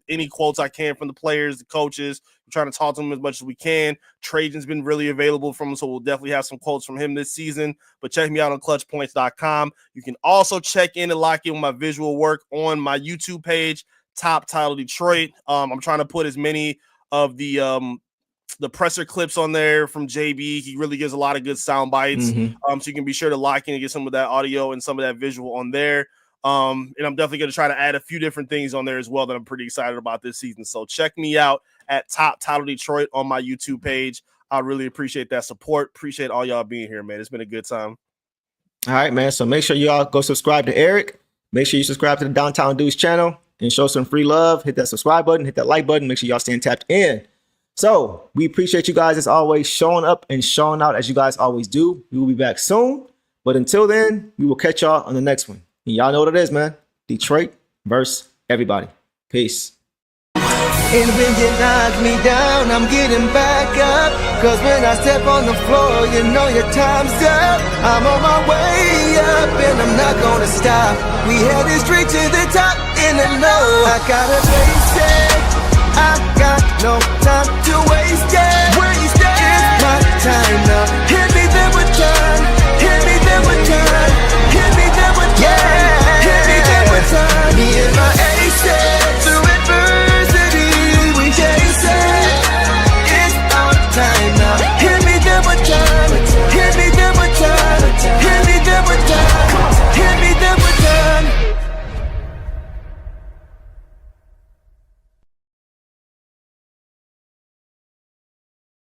any quotes I can from the players, the coaches. I'm trying to talk to them as much as we can. Trajan's been really available from him, so we'll definitely have some quotes from him this season. But check me out on clutchpoints.com. You can also check in and lock in with my visual work on my YouTube page, Top Title Detroit. I'm trying to put as many of the presser clips on there from JB. He really gives a lot of good sound bites. So you can be sure to lock in and get some of that audio and some of that visual on there. And I'm definitely going to try to add a few different things on there as well that I'm pretty excited about this season. So check me out at Top Title Detroit on my YouTube page. I really appreciate that support. Appreciate all y'all being here, man. It's been a good time. All right, man. So make sure y'all go subscribe to Eric. Make sure you subscribe to the Downtown Deuce channel and show some free love. Hit that subscribe button, hit that like button. Make sure y'all staying tapped in. So we appreciate you guys as always showing up and showing out as you guys always do. We will be back soon. But until then, we will catch y'all on the next one. And y'all know what it is, man. Detroit versus everybody. Peace. And when you knock me down, I'm getting back up. Cause when I step on the floor, you know your time's up. I'm on my way up and I'm not gonna stop. We headed straight to the top in the low. I gotta face it. I got no time to waste it. It's my time now.